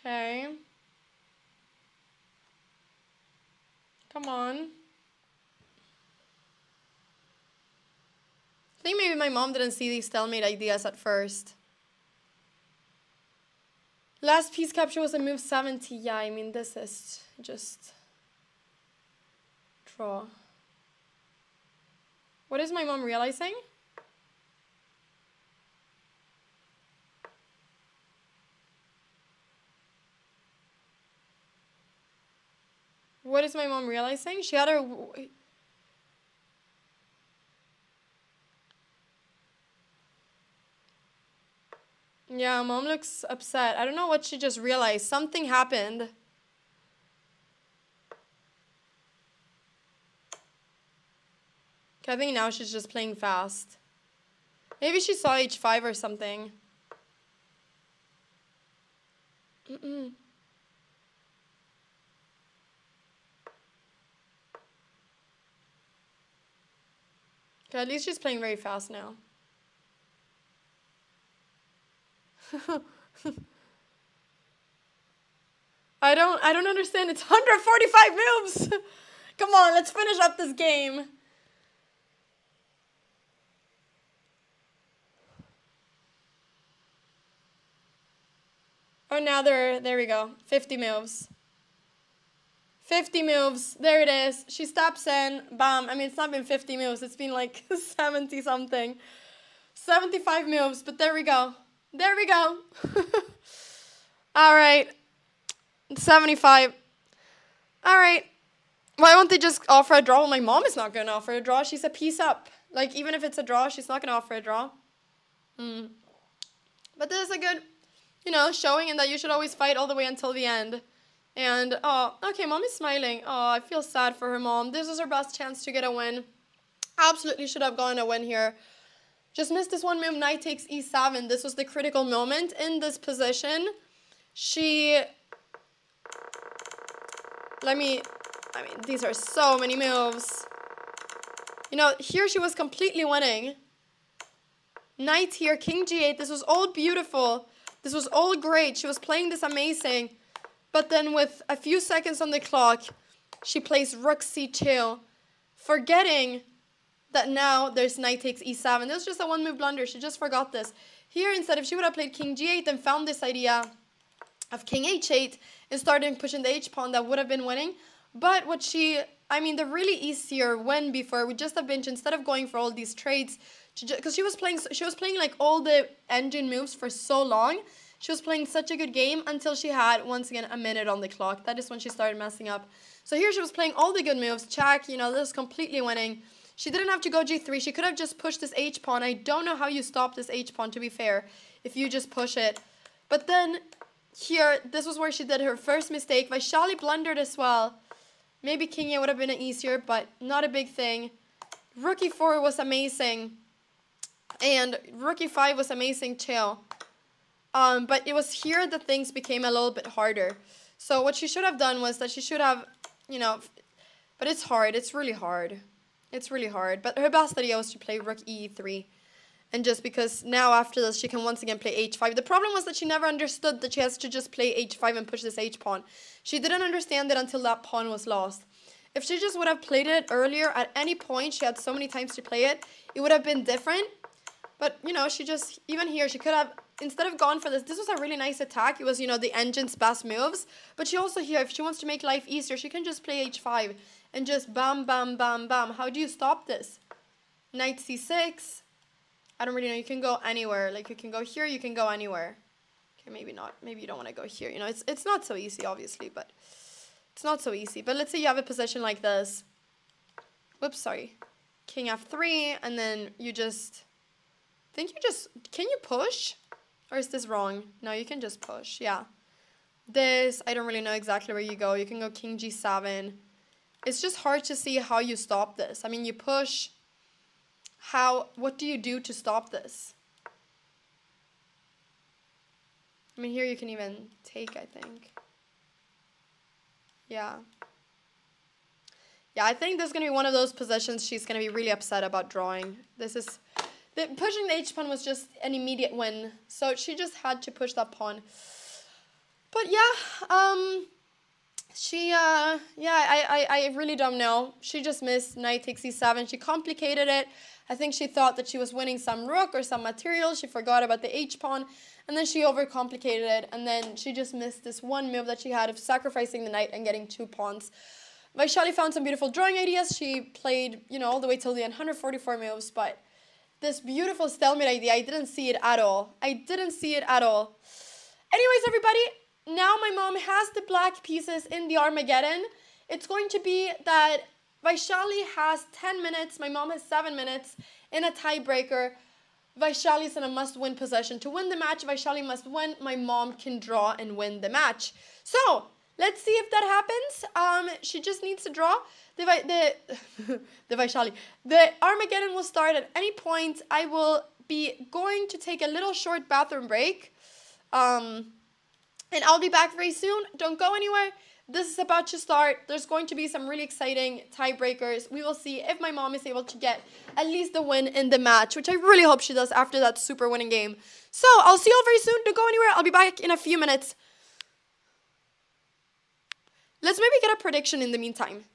Okay. Come on. I think maybe my mom didn't see these stalemate ideas at first. Last piece capture was a move 70. Yeah, I mean, this is just draw. What is my mom realizing? What is my mom realizing? She had her... Yeah, mom looks upset. I don't know what she just realized. Something happened. Okay, I think now she's just playing fast. Maybe she saw h5 or something. Okay, at least she's playing very fast now. I don't understand. It's 145 moves. Come on, let's finish up this game. Oh, now there we go. 50 moves. 50 moves. There it is. She steps in. Bam. I mean, it's not been 50 moves. It's been like 70 something. 75 moves, but there we go. There we go. All right. 75. All right. Why won't they just offer a draw? Well, my mom is not going to offer a draw. She's a piece up. Like, even if it's a draw, she's not going to offer a draw. But this is a good, you know, showing in that you should always fight all the way until the end. And, oh, okay, mom is smiling. Oh, I feel sad for her mom. This is her best chance to get a win. Absolutely should have gotten a win here. Just missed this one move, knight takes e7. This was the critical moment in this position. I mean, these are so many moves. You know, here she was completely winning. Knight here, king g8. This was all beautiful. This was all great. She was playing this amazing. But then with a few seconds on the clock, she plays rook c2, forgetting that now there's knight takes e7. This was just a one move blunder. She just forgot this. Here, instead, if she would have played king g8 and found this idea of king h8 and started pushing the h-pawn, that would have been winning. But what the really easier win before would just have been to, instead of going for all these trades, because she was playing like all the engine moves for so long. She was playing such a good game until she had, once again, a minute on the clock. That is when she started messing up. So here she was playing all the good moves. Check, you know, this is completely winning. She didn't have to go g3. She could have just pushed this h-pawn. I don't know how you stop this h-pawn, to be fair, if you just push it. But then here, this was where she did her first mistake. Vaishali blundered as well. Maybe king a would have been easier, but not a big thing. Rook e4 was amazing. And rook e5 was amazing too. But it was here that things became a little bit harder. So what she should have done was that she should have, you know, but it's hard. It's really hard. It's really hard. But her best idea was to play rook e3. And just because now after this, she can once again play h5. The problem was that she never understood that she has to just play h5 and push this h-pawn. She didn't understand it until that pawn was lost. If she just would have played it earlier at any point, she had so many times to play it, it would have been different. But, you know, she just, even here, she could have, instead of gone for this was a really nice attack. It was, you know, the engine's best moves. But she also here, if she wants to make life easier, she can just play h5 and just bam, bam, bam, bam. How do you stop this? Knight c6. I don't really know. You can go anywhere. Like, you can go here, you can go anywhere. Okay, maybe not. Maybe you don't want to go here. You know, it's not so easy, obviously, but it's not so easy. But let's say you have a position like this. Whoops, sorry. King f3, and then you just... can you push? Or is this wrong? No, you can just push, yeah. This, I don't really know exactly where you go. You can go king g7. It's just hard to see how you stop this. I mean, you push. What do you do to stop this? I mean, here you can even take, I think. Yeah. Yeah, I think this is going to be one of those positions she's going to be really upset about drawing. Pushing the h-pawn was just an immediate win. So she just had to push that pawn. But yeah, I really don't know. She just missed knight takes e7. She complicated it. I think she thought that she was winning some rook or some material. She forgot about the h-pawn, and then she overcomplicated it, and then she just missed this one move that she had of sacrificing the knight and getting 2 pawns. Vaishali found some beautiful drawing ideas. She played, all the way till the end, 144 moves, but this beautiful stalemate idea, I didn't see it at all. I didn't see it at all. Anyways, everybody, now my mom has the black pieces in the Armageddon. It's going to be that Vaishali has 10 minutes, my mom has 7 minutes in a tiebreaker. Vaishali is in a must-win position. To win the match, Vaishali must win. My mom can draw and win the match. So, let's see if that happens. She just needs to draw. The Vaishali. The Armageddon will start at any point. I will be going to take a little short bathroom break. And I'll be back very soon. Don't go anywhere. This is about to start. There's going to be some really exciting tiebreakers. We will see if my mom is able to get at least the win in the match, which I really hope she does after that super winning game. So, I'll see you all very soon. Don't go anywhere. I'll be back in a few minutes. Let's maybe get a prediction in the meantime.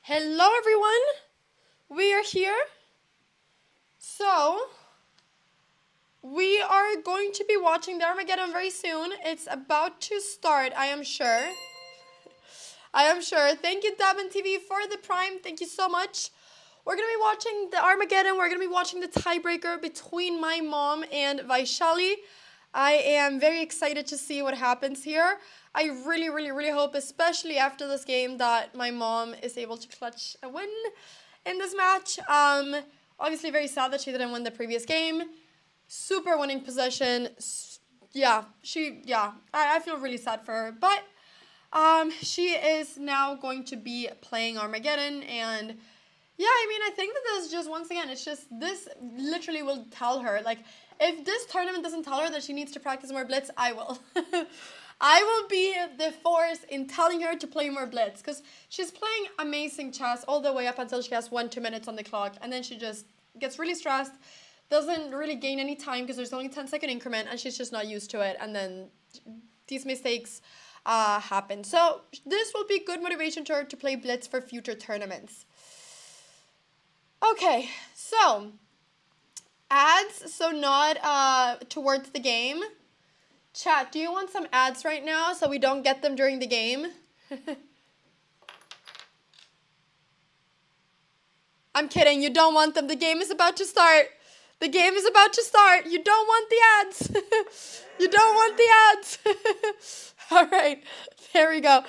Hello everyone, we are here. So, we are going to be watching the Armageddon very soon. It's about to start, I am sure. Thank you, Dabin TV, for the Prime. Thank you so much. We're going to be watching the Armageddon. We're going to be watching the tiebreaker between my mom and Vaishali. I am very excited to see what happens here. I really, really, really hope, especially after this game, that my mom is able to clutch a win in this match. Obviously, very sad that she didn't win the previous game. Super winning position. I feel really sad for her. But she is now going to be playing Armageddon, and yeah, I mean, I think that this is just, once again, it's just, this literally will tell her, like, if this tournament doesn't tell her that she needs to practice more Blitz, I will. I will be the force in telling her to play more Blitz, because she's playing amazing chess all the way up until she has 1-2 minutes on the clock, and then she just gets really stressed, doesn't really gain any time because there's only 10-second increment, and she's just not used to it, and then these mistakes happen. So this will be good motivation to her to play Blitz for future tournaments. Okay, so ads, so not towards the game. Chat, do you want some ads right now so we don't get them during the game? I'm kidding, you don't want them. The game is about to start. The game is about to start. You don't want the ads. You don't want the ads. All right, there we go.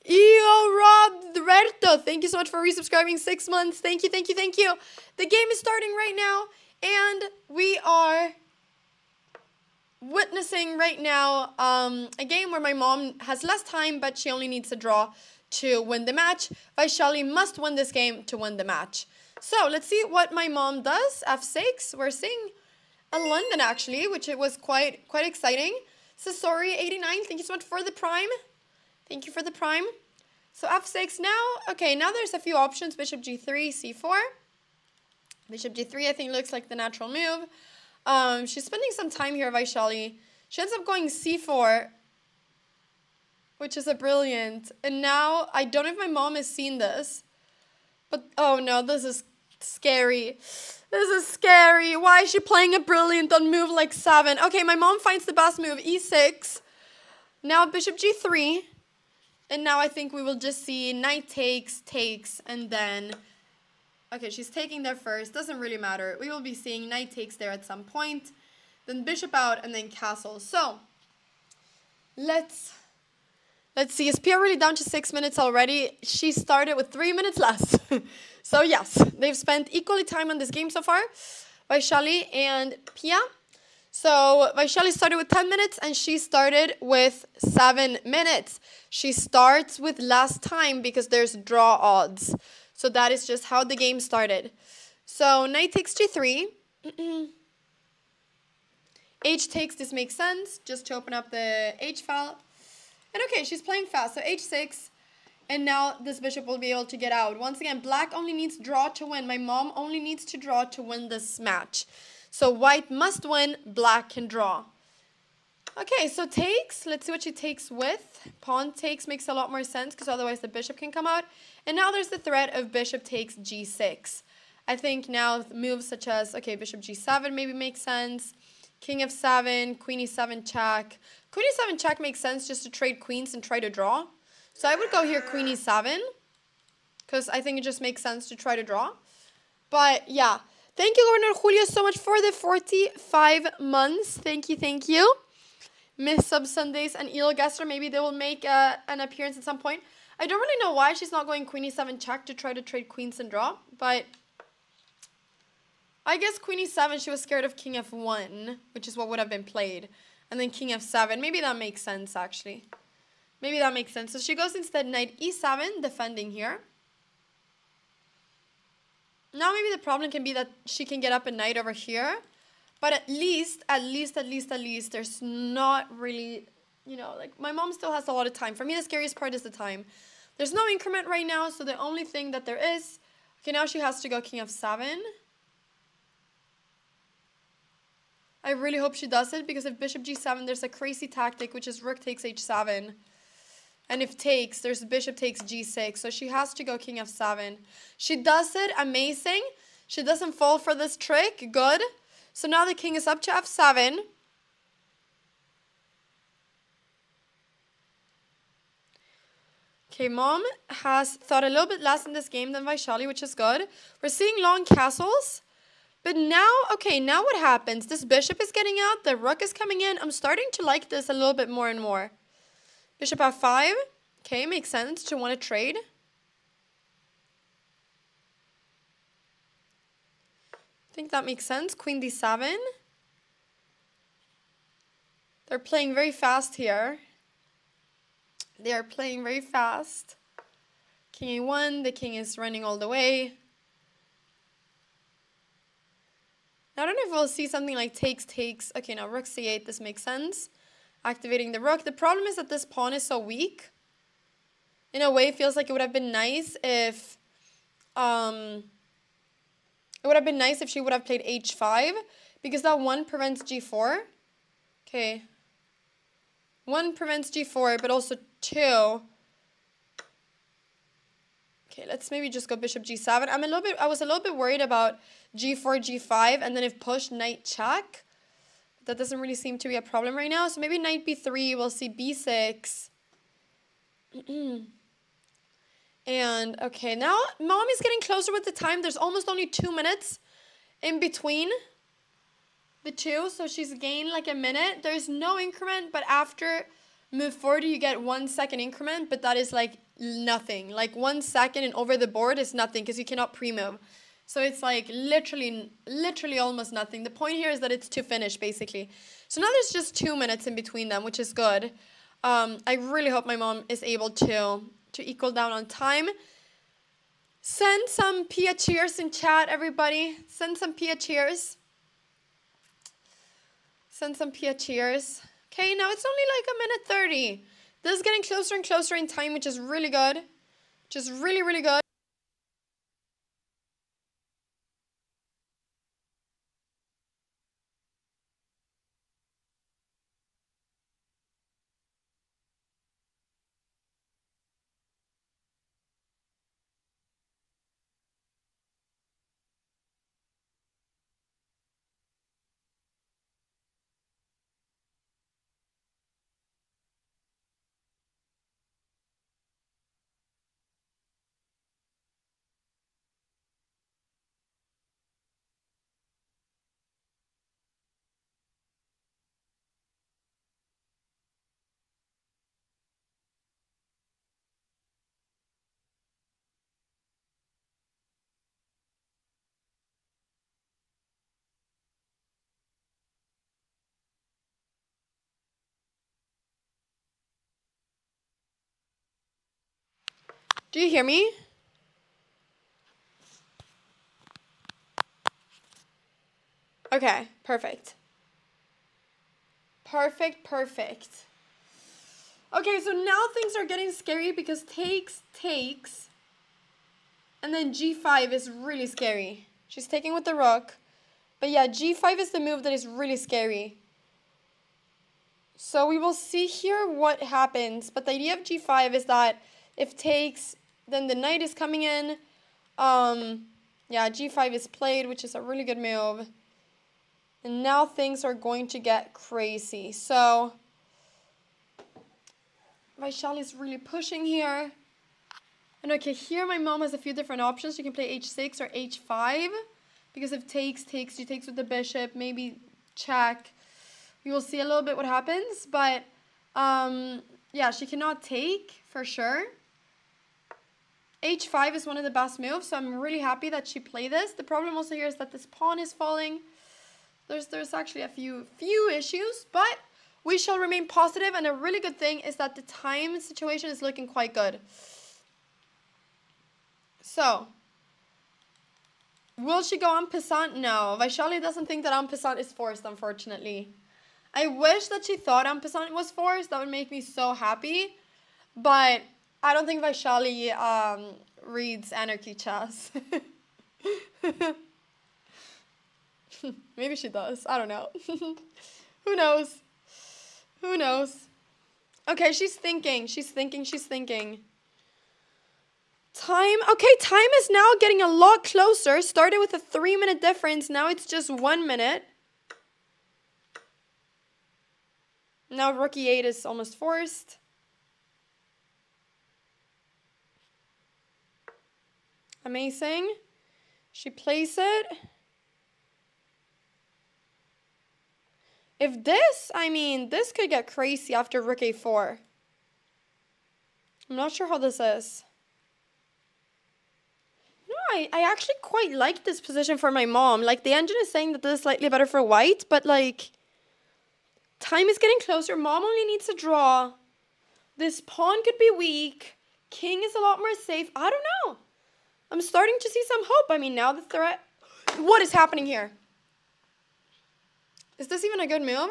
EO Rob Roberto, thank you so much for resubscribing 6 months. Thank you, thank you, thank you. The game is starting right now, and we are witnessing right now a game where my mom has less time, but she only needs a draw to win the match. Vaishali must win this game to win the match. So let's see what my mom does. F6, we're seeing a London actually, which it was quite exciting. Sasori 89, thank you so much for the Prime. Thank you for the Prime. So F6 now. Okay, now there's a few options. Bishop G3, C4. Bishop G3 I think looks like the natural move. She's spending some time here, Vaishali. She ends up going C4, which is a brilliant. And now, I don't know if my mom has seen this, but oh no, this is scary. This is scary. Why is she playing a brilliant on move like 7? Okay, my mom finds the best move, E6. Now Bishop G3. And now I think we will just see knight takes, and then... Okay, she's taking there first. Doesn't really matter. We will be seeing knight takes there at some point. Then bishop out, and then castle. So, let's see. Is Pia really down to 6 minutes already? She started with 3 minutes less. So, yes. They've spent equally time on this game so far. Vaishali and Pia. So, Vaishali started with 10 minutes, and she started with 7 minutes. She starts with less time because there's draw odds. So that is just how the game started. So knight takes G3. H takes, this makes sense, just to open up the H file. And okay, she's playing fast, so H6. And now this bishop will be able to get out. Once again, black only needs draw to win. My mom only needs to draw to win this match. So white must win, black can draw. Okay, so takes, let's see what she takes with. Pawn takes makes a lot more sense because otherwise the bishop can come out. And now there's the threat of bishop takes G6. I think now moves such as, okay, bishop G7 maybe makes sense. King F7, Queen E7 check. Queen E7 check makes sense just to trade queens and try to draw. So I would go here Queen E7 because I think it just makes sense to try to draw. But yeah, thank you Governor Julio so much for the 45 months. Thank you, thank you. Miss Sub Sundays and Elo Gessler, maybe they will make an appearance at some point. I don't really know why she's not going Queen E7 check to try to trade queens and draw, but I guess Queen E7, she was scared of King F1, which is what would have been played, and then King F7. Maybe that makes sense, actually. Maybe that makes sense. So she goes instead Knight E7, defending here. Now maybe the problem can be that she can get up a knight over here. But at least, there's not really, you know, like, my mom still has a lot of time. For me, the scariest part is the time. There's no increment right now, so the only thing that there is, okay, now she has to go King F7. I really hope she does it, because if Bishop G7, there's a crazy tactic, which is Rook takes H7. And if takes, there's bishop takes g6. So she has to go king f7. She does it. Amazing. She doesn't fall for this trick. Good. So now the king is up to f7. Okay, mom has thought a little bit less in this game than Vaishali, which is good. We're seeing long castles. But now, okay, now what happens? This bishop is getting out. The rook is coming in. I'm starting to like this a little bit more and more. Bishop f5. Okay, makes sense to want to trade. I think that makes sense. Queen d7. They're playing very fast here. They are playing very fast. King a1. The king is running all the way. I don't know if we'll see something like takes. Okay, now rook c8. This makes sense. Activating the rook. The problem is that this pawn is so weak. In a way, it feels like it would have been nice if she would have played h5, because that 1 prevents g4. Okay. 1 prevents g4, but also 2. Okay, let's maybe just go bishop g7. I was a little bit worried about g4, g5, and then if pushed, knight check. That doesn't really seem to be a problem right now. So maybe knight b3, we'll see b6. And, okay, now mom is getting closer with the time. There's almost only 2 minutes in between the two. So she's gained like a minute. There's no increment, but after move 40, you get 1 second increment. But that is like nothing. Like 1 second and over the board is nothing because you cannot pre-move. So it's like literally almost nothing. The point here is that it's to finish, basically. So now there's just 2 minutes in between them, which is good. I really hope my mom is able to equal down on time. Send some Pia cheers in chat, everybody. Send some Pia cheers. Send some Pia cheers. Okay, now it's only like 1:30. This is getting closer and closer in time, which is really good. Which is really, really good. Do you hear me? Okay, perfect. Perfect. Okay, so now things are getting scary because takes, and then g5 is really scary. She's taking with the rook. But yeah, g5 is the move that is really scary. So we will see here what happens. But the idea of g5 is that if takes, then the knight is coming in. Yeah, g5 is played, which is a really good move. And now things are going to get crazy. So Vaishali is really pushing here. And okay, here my mom has a few different options. You can play h6 or h5. Because if takes, she takes with the bishop. Maybe check. We will see a little bit what happens. But yeah, she cannot take for sure. h5 is one of the best moves. So I'm really happy that she played this. The problem also here is that this pawn is falling. There's actually a few issues, but we shall remain positive, and a really good thing is that the time situation is looking quite good. So, will she go en passant? No, Vaishali doesn't think that en passant is forced, unfortunately. I wish that she thought en passant was forced. That would make me so happy, but I don't think Vaishali reads anarchy chess. Maybe she does. I don't know. Who knows? Okay, she's thinking. She's thinking. Time. Okay, time is now getting a lot closer. Started with a 3-minute difference. Now it's just 1 minute. Now rookie 8 is almost forced. Amazing. She plays it. If this, I mean, this could get crazy after rook a4. I'm not sure how this is. No, I actually quite like this position for my mom. Like, the engine is saying that this is slightly better for white, but, like, time is getting closer. Mom only needs to draw. This pawn could be weak. King is a lot more safe. I don't know. I'm starting to see some hope. I mean, now the threat... What is happening here? Is this even a good move?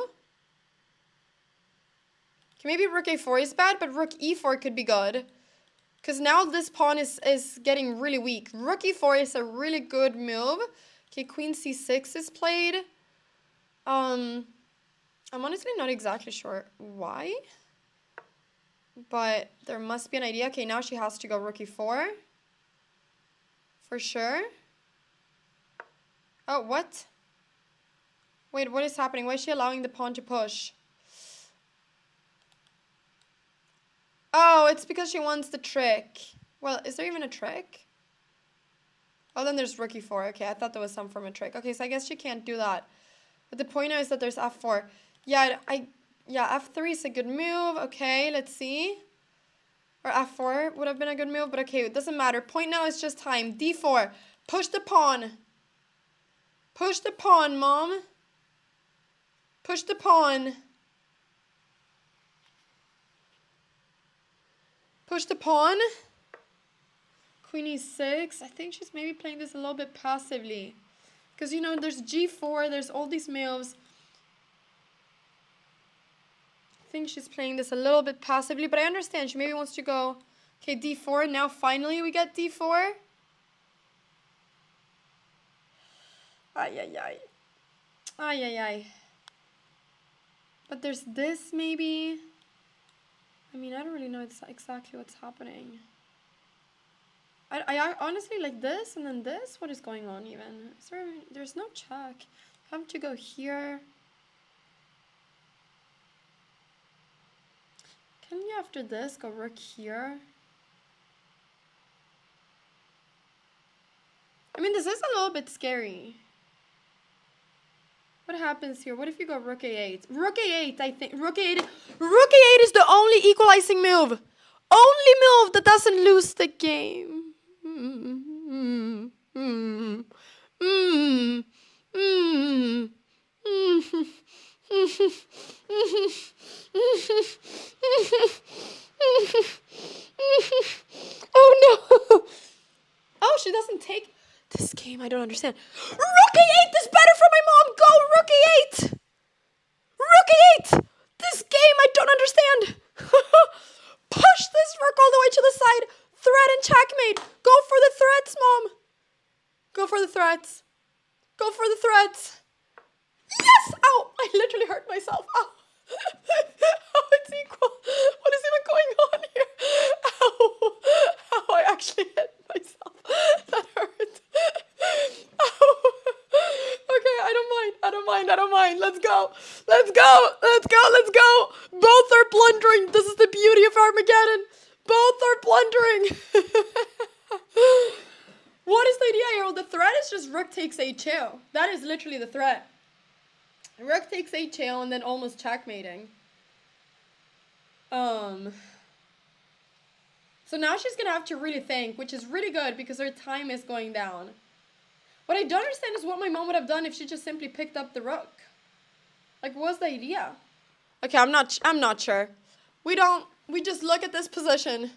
Okay, maybe rook a4 is bad, but rook e4 could be good. Because now this pawn is getting really weak. Rook e4 is a really good move. Okay, queen c6 is played. I'm honestly not exactly sure why. But there must be an idea. Okay, now she has to go rook e4. For sure. Oh, what? Wait, what is happening? Why is she allowing the pawn to push? Oh, it's because she wants the trick. Well, is there even a trick? Oh, then there's rook e4. Okay, I thought there was some form of trick. Okay, so I guess she can't do that. But the point now is that there's f4. Yeah, f3 is a good move. Okay, let's see. Or f4 would have been a good move, but okay, it doesn't matter. Point now is just time. d4. Push the pawn. Push the pawn, Mom. Push the pawn. Push the pawn. Queen e6. I think she's maybe playing this a little bit passively. Because, you know, there's g4. There's all these moves. I think she's playing this a little bit passively. But I understand. She maybe wants to go... Okay, d4. Now, finally, we get d4. Ay, ay, ay. Ay, ay, ay. But there's this, maybe... I mean, I don't really know exactly what's happening. I honestly like this and then this. What is going on even? There's no check. I have to go here. Can you after this go rook here? I mean, this is a little bit scary. What happens here? What if you go rook a8? Rook a8, I think. Rook a8 is the only equalizing move. Only move that doesn't lose the game. Oh no! Oh, she doesn't take this game. I don't understand. Rook a8 is better for my mom. Go rook a8. Rook a8. This game I don't understand. Push this rook all the way to the side. Threat and checkmate. Go for the threats, Mom. Go for the threats. Go for the threats. Yes! Ow! I literally hurt myself. Ow! Oh, it's equal. What is even going on here? Ow! Ow, I actually hit myself. That hurt. Ow! Okay, I don't mind. Let's go. Both are blundering. This is the beauty of Armageddon. Both are blundering. What is the idea here? Well, the threat is just rook takes h2. That is literally the threat. Rook takes h2 and then almost checkmating. So now she's gonna have to really think, which is really good because her time is going down. What I don't understand is what my mom would have done if she just simply picked up the rook. Like, what's the idea? Okay, I'm not sure. We just look at this position.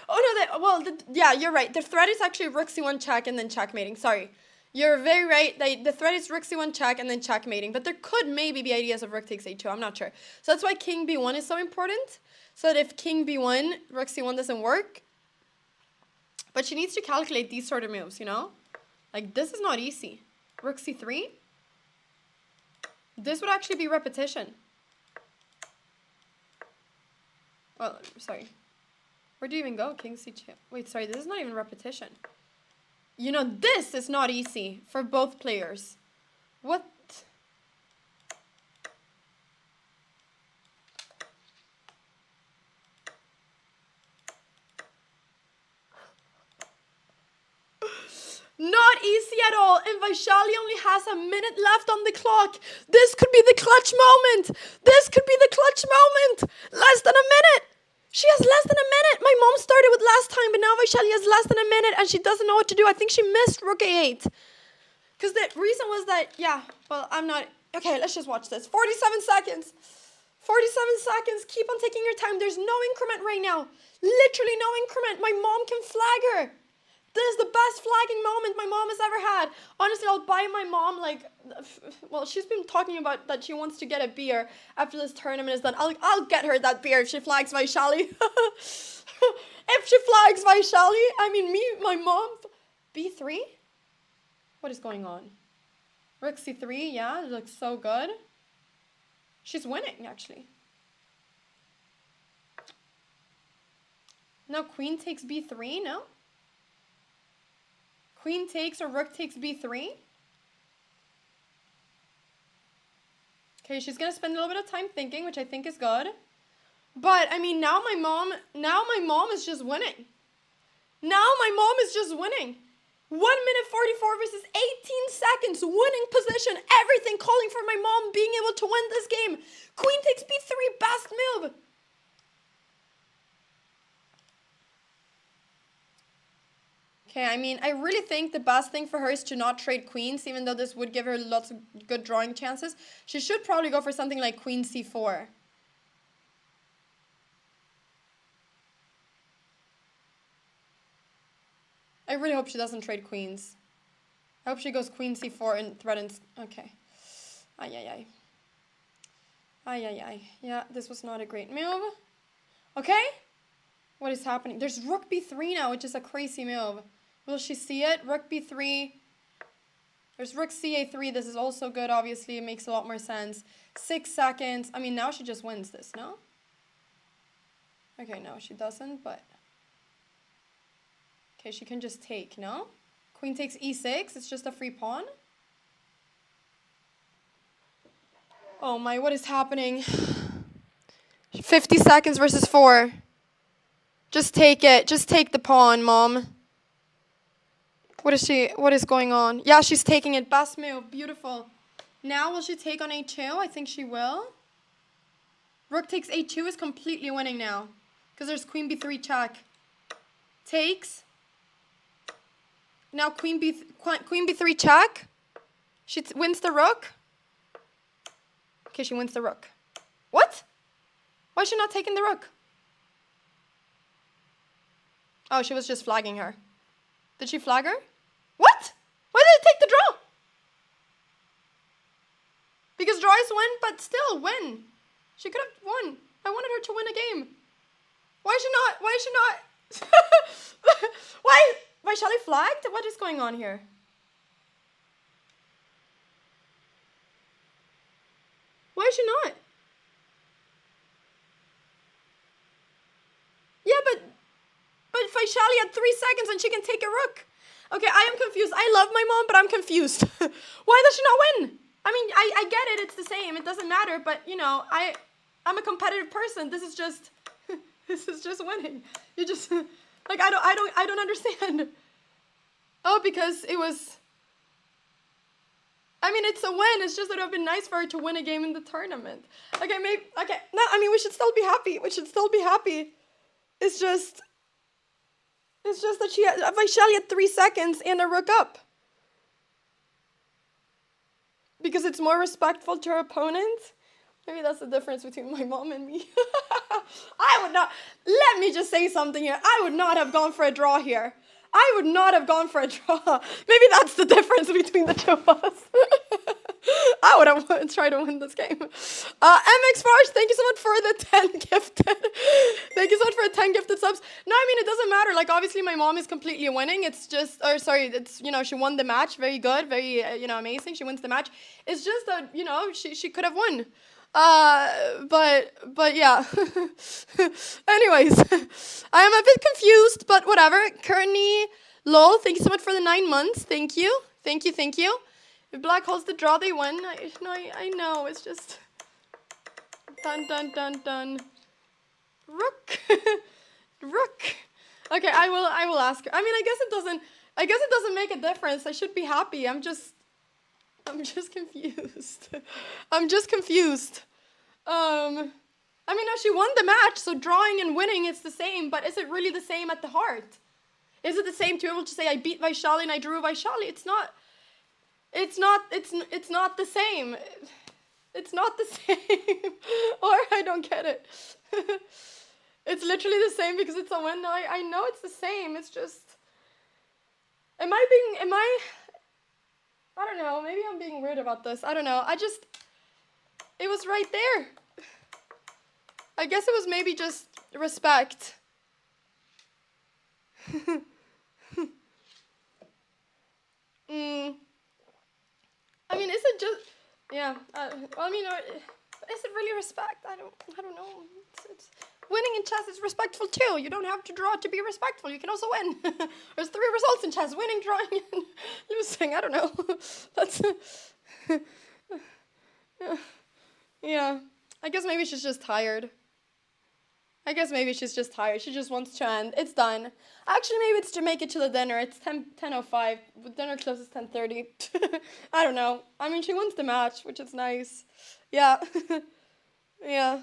Oh no, yeah, you're right. The threat is actually rook c1 check and then checkmating. Sorry. You're very right. The threat is rook c1 check and then checkmating. But there could maybe be ideas of rook takes a2. I'm not sure. So that's why king b1 is so important. So that if king b1, rook c1 doesn't work. But she needs to calculate these sort of moves, you know? Like, this is not easy. Rook c3. This would actually be repetition. Oh, sorry. Where do you even go? King C2. Wait, sorry, this is not even repetition. You know, this is not easy for both players. What? Not easy at all, and Vaishali only has a minute left on the clock. This could be the clutch moment. This could be the clutch moment. Less than a minute. She has less than a minute. My mom started with last time, but now Vaishali has less than a minute, and she doesn't know what to do. I think she missed rook a8. Because the reason was that, yeah, well, I'm not... Okay, let's just watch this. 47 seconds. 47 seconds. Keep on taking your time. There's no increment right now. Literally no increment. My mom can flag her. This is the best flagging moment my mom has ever had. Honestly, I'll buy my mom, like, well, she's been talking about that she wants to get a beer after this tournament is done. I'll get her that beer if she flags Vaishali. If she flags Vaishali, I mean, my mom, B3? What is going on? Rook C3, yeah, it looks so good. She's winning, actually. Now queen takes B3, no? Queen takes or rook takes B3. Okay, she's gonna spend a little bit of time thinking, which I think is good. But I mean, now my mom is just winning. Now my mom is just winning. 1 minute 44 versus 18 seconds, winning position, everything calling for my mom being able to win this game. Queen takes B3, best move. Okay, I mean, I really think the best thing for her is to not trade queens, even though this would give her lots of good drawing chances. She should probably go for something like queen c4. I really hope she doesn't trade queens. I hope she goes queen c4 and threatens... Okay. Ay, ay, ay. Ay, ay, ay. Yeah, this was not a great move. Okay? What is happening? There's rook b3 now, which is a crazy move. Will she see it? Rook b3. There's rook ca3. This is also good, obviously. It makes a lot more sense. 6 seconds. I mean, now she just wins this, no? Okay, no, she doesn't, but... Okay, she can just take, no? Queen takes e6. It's just a free pawn. Oh my, what is happening? 50 seconds versus 4. Just take it. Just take the pawn, Mom. What is going on? Yeah, she's taking it. Best move. Beautiful. Now will she take on a2? I think she will. Rook takes a2 is completely winning now. Because there's queen b3 check. Takes. Now queen b3 check. She wins the rook. Okay, she wins the rook. What? Why is she not taking the rook? Oh, she was just flagging her. Did she flag her? What? Why did it take the draw? Because draw is win, but still win. She could have won. I wanted her to win a game. Why is she not? Why is she not? Why? Vaishali flagged? What is going on here? Why is she not? Yeah, but Vaishali had 3 seconds and she can take a rook. Okay, I am confused. I love my mom, but I'm confused. Why does she not win? I mean, I get it. It's the same. It doesn't matter. But, you know, I'm a competitive person. This is just winning. You just, like, I don't understand. Oh, because it was... I mean, it's a win. It's just that it would have been nice for her to win a game in the tournament. Okay, maybe... Okay, no, I mean, we should still be happy. We should still be happy. It's just that Vaishali had 3 seconds and a rook up. Because it's more respectful to her opponent. Maybe that's the difference between my mom and me. I would not... Let me just say something here. I would not have gone for a draw here. I would not have gone for a draw. Maybe that's the difference between the two of us. I would have tried to win this game. MX Farsh, thank you so much for the 10 gifted. Thank you so much for the 10 gifted subs. No, I mean, it doesn't matter. Like, obviously, my mom is completely winning. It's just, or sorry, it's, you know, she won the match. Very good. Very, you know, amazing. She wins the match. It's just that, you know, she could have won. But yeah. Anyways, I am a bit confused, but whatever. Kearney, lol, thank you so much for the 9 months. Thank you. Thank you, thank you. If Black holds the draw, they win. I know, it's just... Dun, dun, dun, dun. Rook. Rook. Okay, I will ask her. I mean, I guess it doesn't make a difference. I should be happy. I'm just confused. I'm just confused. I mean, no, she won the match, so drawing and winning, it's the same, but is it really the same at the heart? Is it the same to be able to say I beat Vaishali and I drew Vaishali? It's not the same. It's not the same. Or I don't get it. It's literally the same because it's a win. No, I know it's the same. It's just, I don't know. Maybe I'm being weird about this. I don't know. It was right there. I guess it was maybe just respect. I mean, is it just, yeah, I mean, is it really respect? I don't know. It's winning in chess is respectful too. You don't have to draw to be respectful. You can also win. There's 3 results in chess: winning, drawing, and losing. I don't know. That's, yeah. I guess maybe she's just tired. She just wants to end. It's done. Actually, maybe it's to make it to the dinner. It's 10:05. Dinner closes 10:30. I don't know. I mean, she wins the match, which is nice. Yeah. Yeah.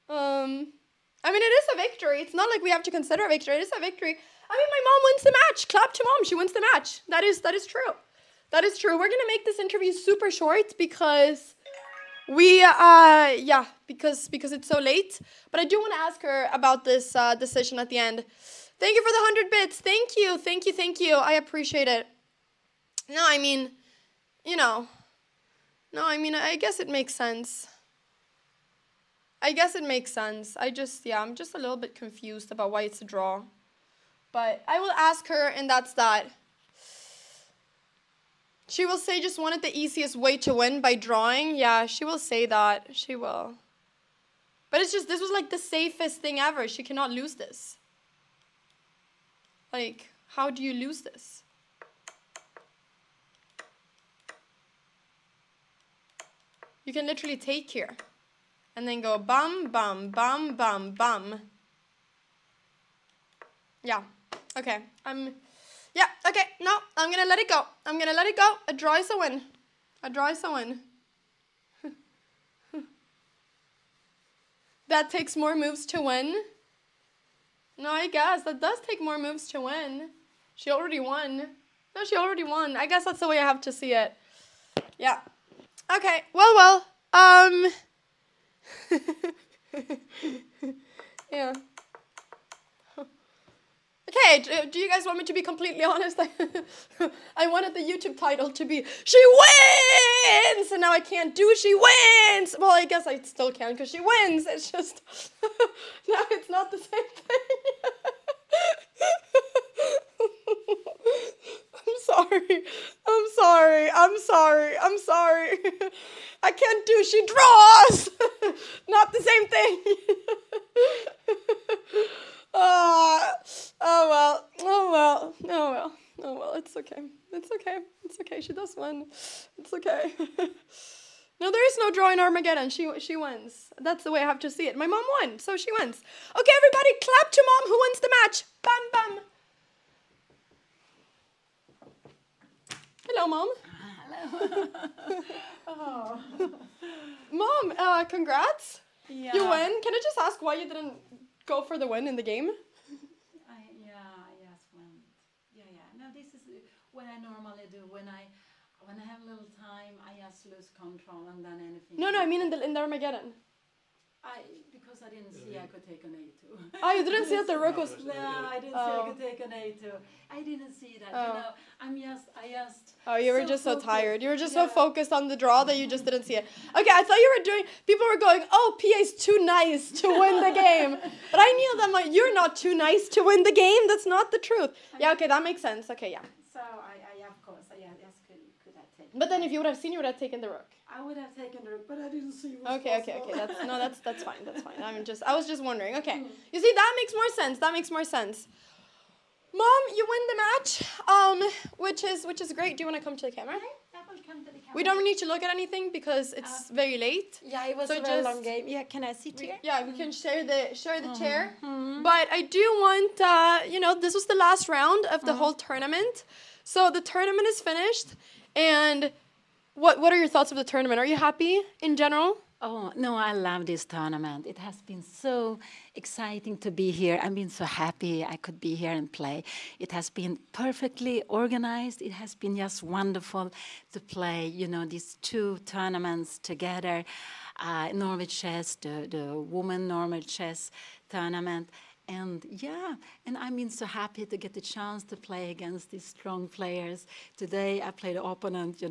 I mean, it is a victory. It's not like we have to consider a victory. It is a victory. I mean, my mom wins the match. Clap to mom. She wins the match. That is true. That is true. We're going to make this interview super short because... because it's so late. But I do want to ask her about this decision at the end. Thank you for the 100 bits. Thank you. I appreciate it. No, I mean, you know. No, I mean, I guess it makes sense. I'm just a little bit confused about why it's a draw. But I will ask her, and that's that. She will say just wanted the easiest way to win by drawing. Yeah, she will say that. She will. But it's just, this was like the safest thing ever. She cannot lose this. Like, how do you lose this? You can literally take here. And then go bum, bum, bum, bum, bum. Yeah. Okay. Yeah, okay, no, I'm gonna let it go. A draw is a win. That takes more moves to win. No, I guess that does take more moves to win. She already won. No, she already won. I guess that's the way I have to see it. Yeah. Okay, well. Yeah. Okay, do you guys want me to be completely honest? I wanted the YouTube title to be, she wins! And now I can't do she wins! Well, I guess I still can because she wins. It's just, no, it's not the same thing. I'm sorry. I can't do she draws! Not the same thing. Oh well, it's okay, she does win. It's okay. No, there is no draw in Armageddon, she wins. That's the way I have to see it. My mom won, so she wins. Okay, everybody, clap to mom who wins the match. Bam, bam. Hello, mom. Hello. Oh. Mom, congrats. Yeah. You win. Can I just ask why you didn't go for the win in the game? No, this is what I normally do when I have a little time. I just lose control and then anything. No, I mean in the Armageddon. Because I didn't see I could take an A2. Oh, you didn't see that the rook was... No, I didn't see I could take an A2. I didn't see that. You know, I just. Oh, you were so just so focused. tired. You were just Yeah. so focused on the draw that you just didn't see it. Okay, I thought you were doing... People were going, oh, PA's too nice to win the game. But I knew that you're not too nice to win the game. That's not the truth. Yeah, okay, that makes sense. Okay, yeah. So I of course, I just could have taken. But then if you would have seen, you would have taken the rook. I would have taken the rook, but I didn't see. Okay. That's fine. That's fine. I was just wondering. Okay, you see, that makes more sense. That makes more sense. Mom, you win the match, which is great. Do you want to come to the camera? I will come to the camera. We don't need to look at anything because it's very late. Yeah, it was So a very just- long game. Yeah, can I sit here? Yeah, we can share the chair. But I do want, this was the last round of the whole tournament. So the tournament is finished. And what are your thoughts of the tournament? Are you happy in general? Oh, no, I love this tournament. It has been so exciting to be here. I've been so happy I could be here and play. It has been perfectly organized. It has been just wonderful to play, these two tournaments together. Norway Chess, the Women Norway Chess tournament. And I've been so happy to get the chance to play against these strong players. Today I played an opponent,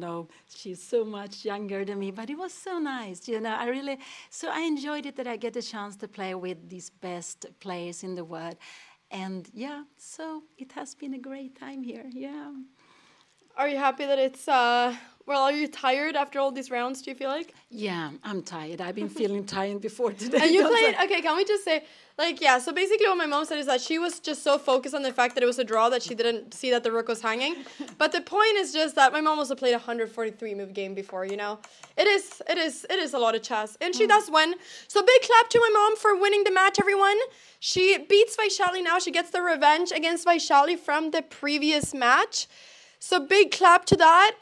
she's so much younger than me, but it was so nice, I enjoyed it that I get the chance to play with these best players in the world. And so it has been a great time here, Are you happy that it's, are you tired after all these rounds, do you feel like? Yeah, I'm tired. I've been feeling tired before today. And you played, okay, can we just say, so basically what my mom said is that she was just so focused on the fact that it was a draw that she didn't see that the rook was hanging. But the point is just that my mom also played a 143 move game before, It is a lot of chess. And she does win. So big clap to my mom for winning the match, everyone. She beats Vaishali now. She gets the revenge against Vaishali from the previous match. So big clap to that.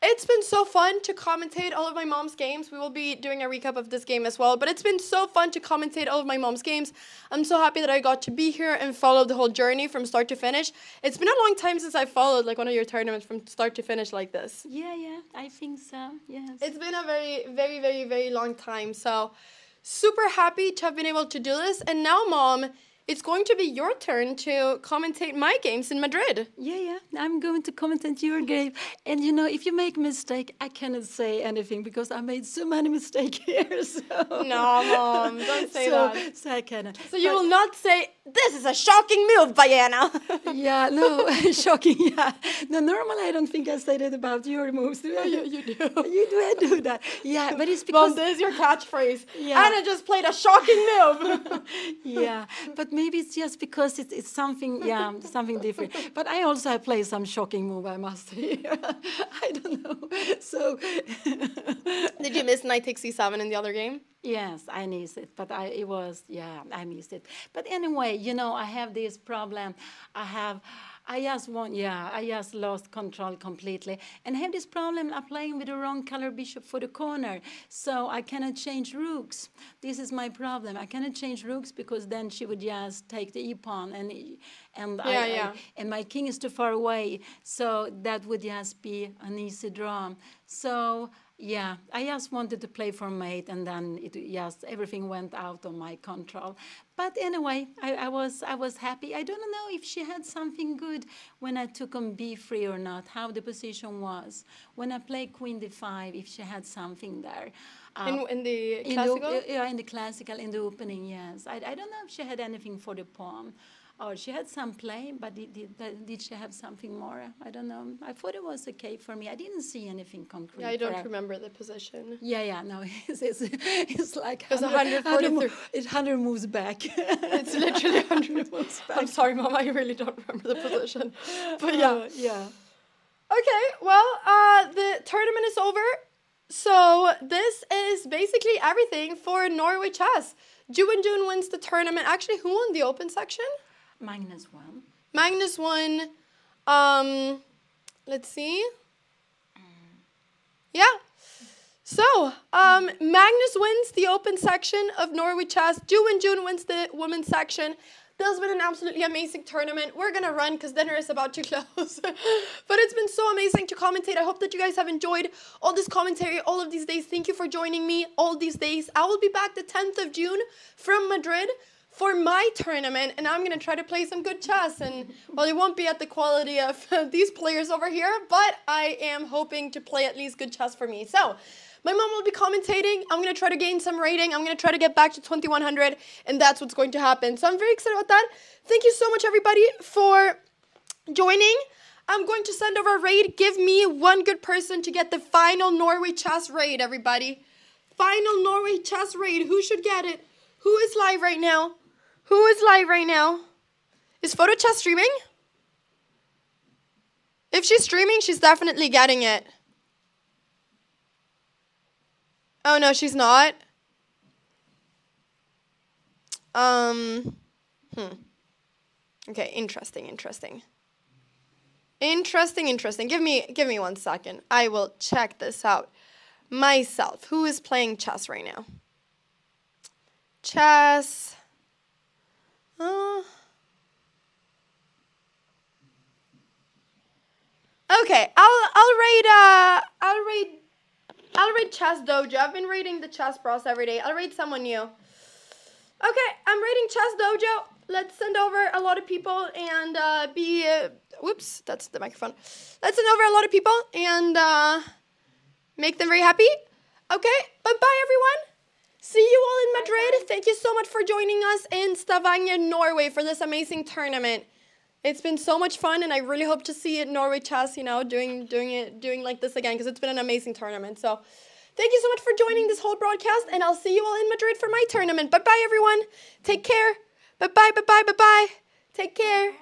It's been so fun to commentate all of my mom's games. We will be doing a recap of this game as well. But it's been so fun to commentate all of my mom's games. I'm so happy that I got to be here and follow the whole journey from start to finish. It's been a long time since I followed one of your tournaments from start to finish like this. Yeah, I think so, yes. It's been a very, very, very, very long time. So super happy to have been able to do this. And now, Mom, it's going to be your turn to commentate my games in Madrid. Yeah, I'm going to commentate your game. And if you make a mistake, I cannot say anything because I made so many mistakes here. So. No, Mom, don't say that. So I cannot. So you will not say, this is a shocking move, Diana. Yeah, no, shocking, yeah. No, normally I don't think I say that about your moves. No, you do. I do that. Yeah, but it's because... Well, this is your catchphrase. Yeah. Anna just played a shocking move. Yeah, but maybe it's just because it's something, something different. But I also play some shocking move, I must say. I don't know. So... Did you miss knight takes c7 in the other game? Yes, I missed it, but I missed it. But anyway, I have this problem. I just lost control completely. And I have this problem of playing with the wrong color bishop for the corner. So I cannot change rooks. This is my problem. I cannot change rooks because then she would just take the e-pawn and my king is too far away. So that would just be an easy draw. So... yeah, I just wanted to play for mate, and then everything went out of my control. But anyway, I was happy. I don't know if she had something good when I took on b3 or not, how the position was. When I played queen d5, if she had something there. In the classical? In the classical, in the opening, yes. I don't know if she had anything for the pawn. Or she had some play, but did she have something more? I don't know. I thought it was okay for me. I didn't see anything concrete. Yeah, I don't remember the position. Yeah, no, it's like it's 143. It's 100 moves back. It's literally 100 moves back. I'm sorry, Mom, I really don't remember the position. But yeah. Okay, well, the tournament is over. So this is basically everything for Norway Chess. Jun wins the tournament. Actually, who won the open section? Magnus won. Magnus won. Let's see. Yeah. So, Magnus wins the open section of Norway Chess. Jun wins the women's section. This has been an absolutely amazing tournament. We're gonna run because dinner is about to close. But it's been so amazing to commentate. I hope that you guys have enjoyed all this commentary all of these days. Thank you for joining me all these days. I will be back the 10th of June from Madrid for my tournament, and I'm gonna try to play some good chess. And well, it won't be at the quality of these players over here, but I am hoping to play at least good chess for me. So my mom will be commentating. I'm going to try to gain some rating. I'm going to try to get back to 2100, and that's what's going to happen. So I'm very excited about that. Thank you so much, everybody, for joining. I'm going to send over a raid. Give me one good person to get the final Norway chess raid, everybody. Final Norway chess raid. Who should get it? Who is live right now? Who is live right now? Is Photo Chess streaming? If she's streaming, she's definitely getting it. Oh, no, she's not. Okay, interesting. Give me 1 second. I will check this out myself. Who is playing chess right now? Chess. Okay, I'll raid Chess Dojo. I've been raiding the Chess Bros every day. I'll raid someone new. Okay, I'm raiding Chess Dojo. Let's send over a lot of people and whoops, that's the microphone. Let's send over a lot of people and make them very happy. Okay, bye-bye, everyone. See you all in Madrid. Thank you so much for joining us in Stavanger, Norway for this amazing tournament. It's been so much fun, and I really hope to see Norway Chess, you know, doing like this again, because it's been an amazing tournament. So thank you so much for joining this whole broadcast, and I'll see you all in Madrid for my tournament. Bye-bye, everyone. Take care. Bye-bye. Take care.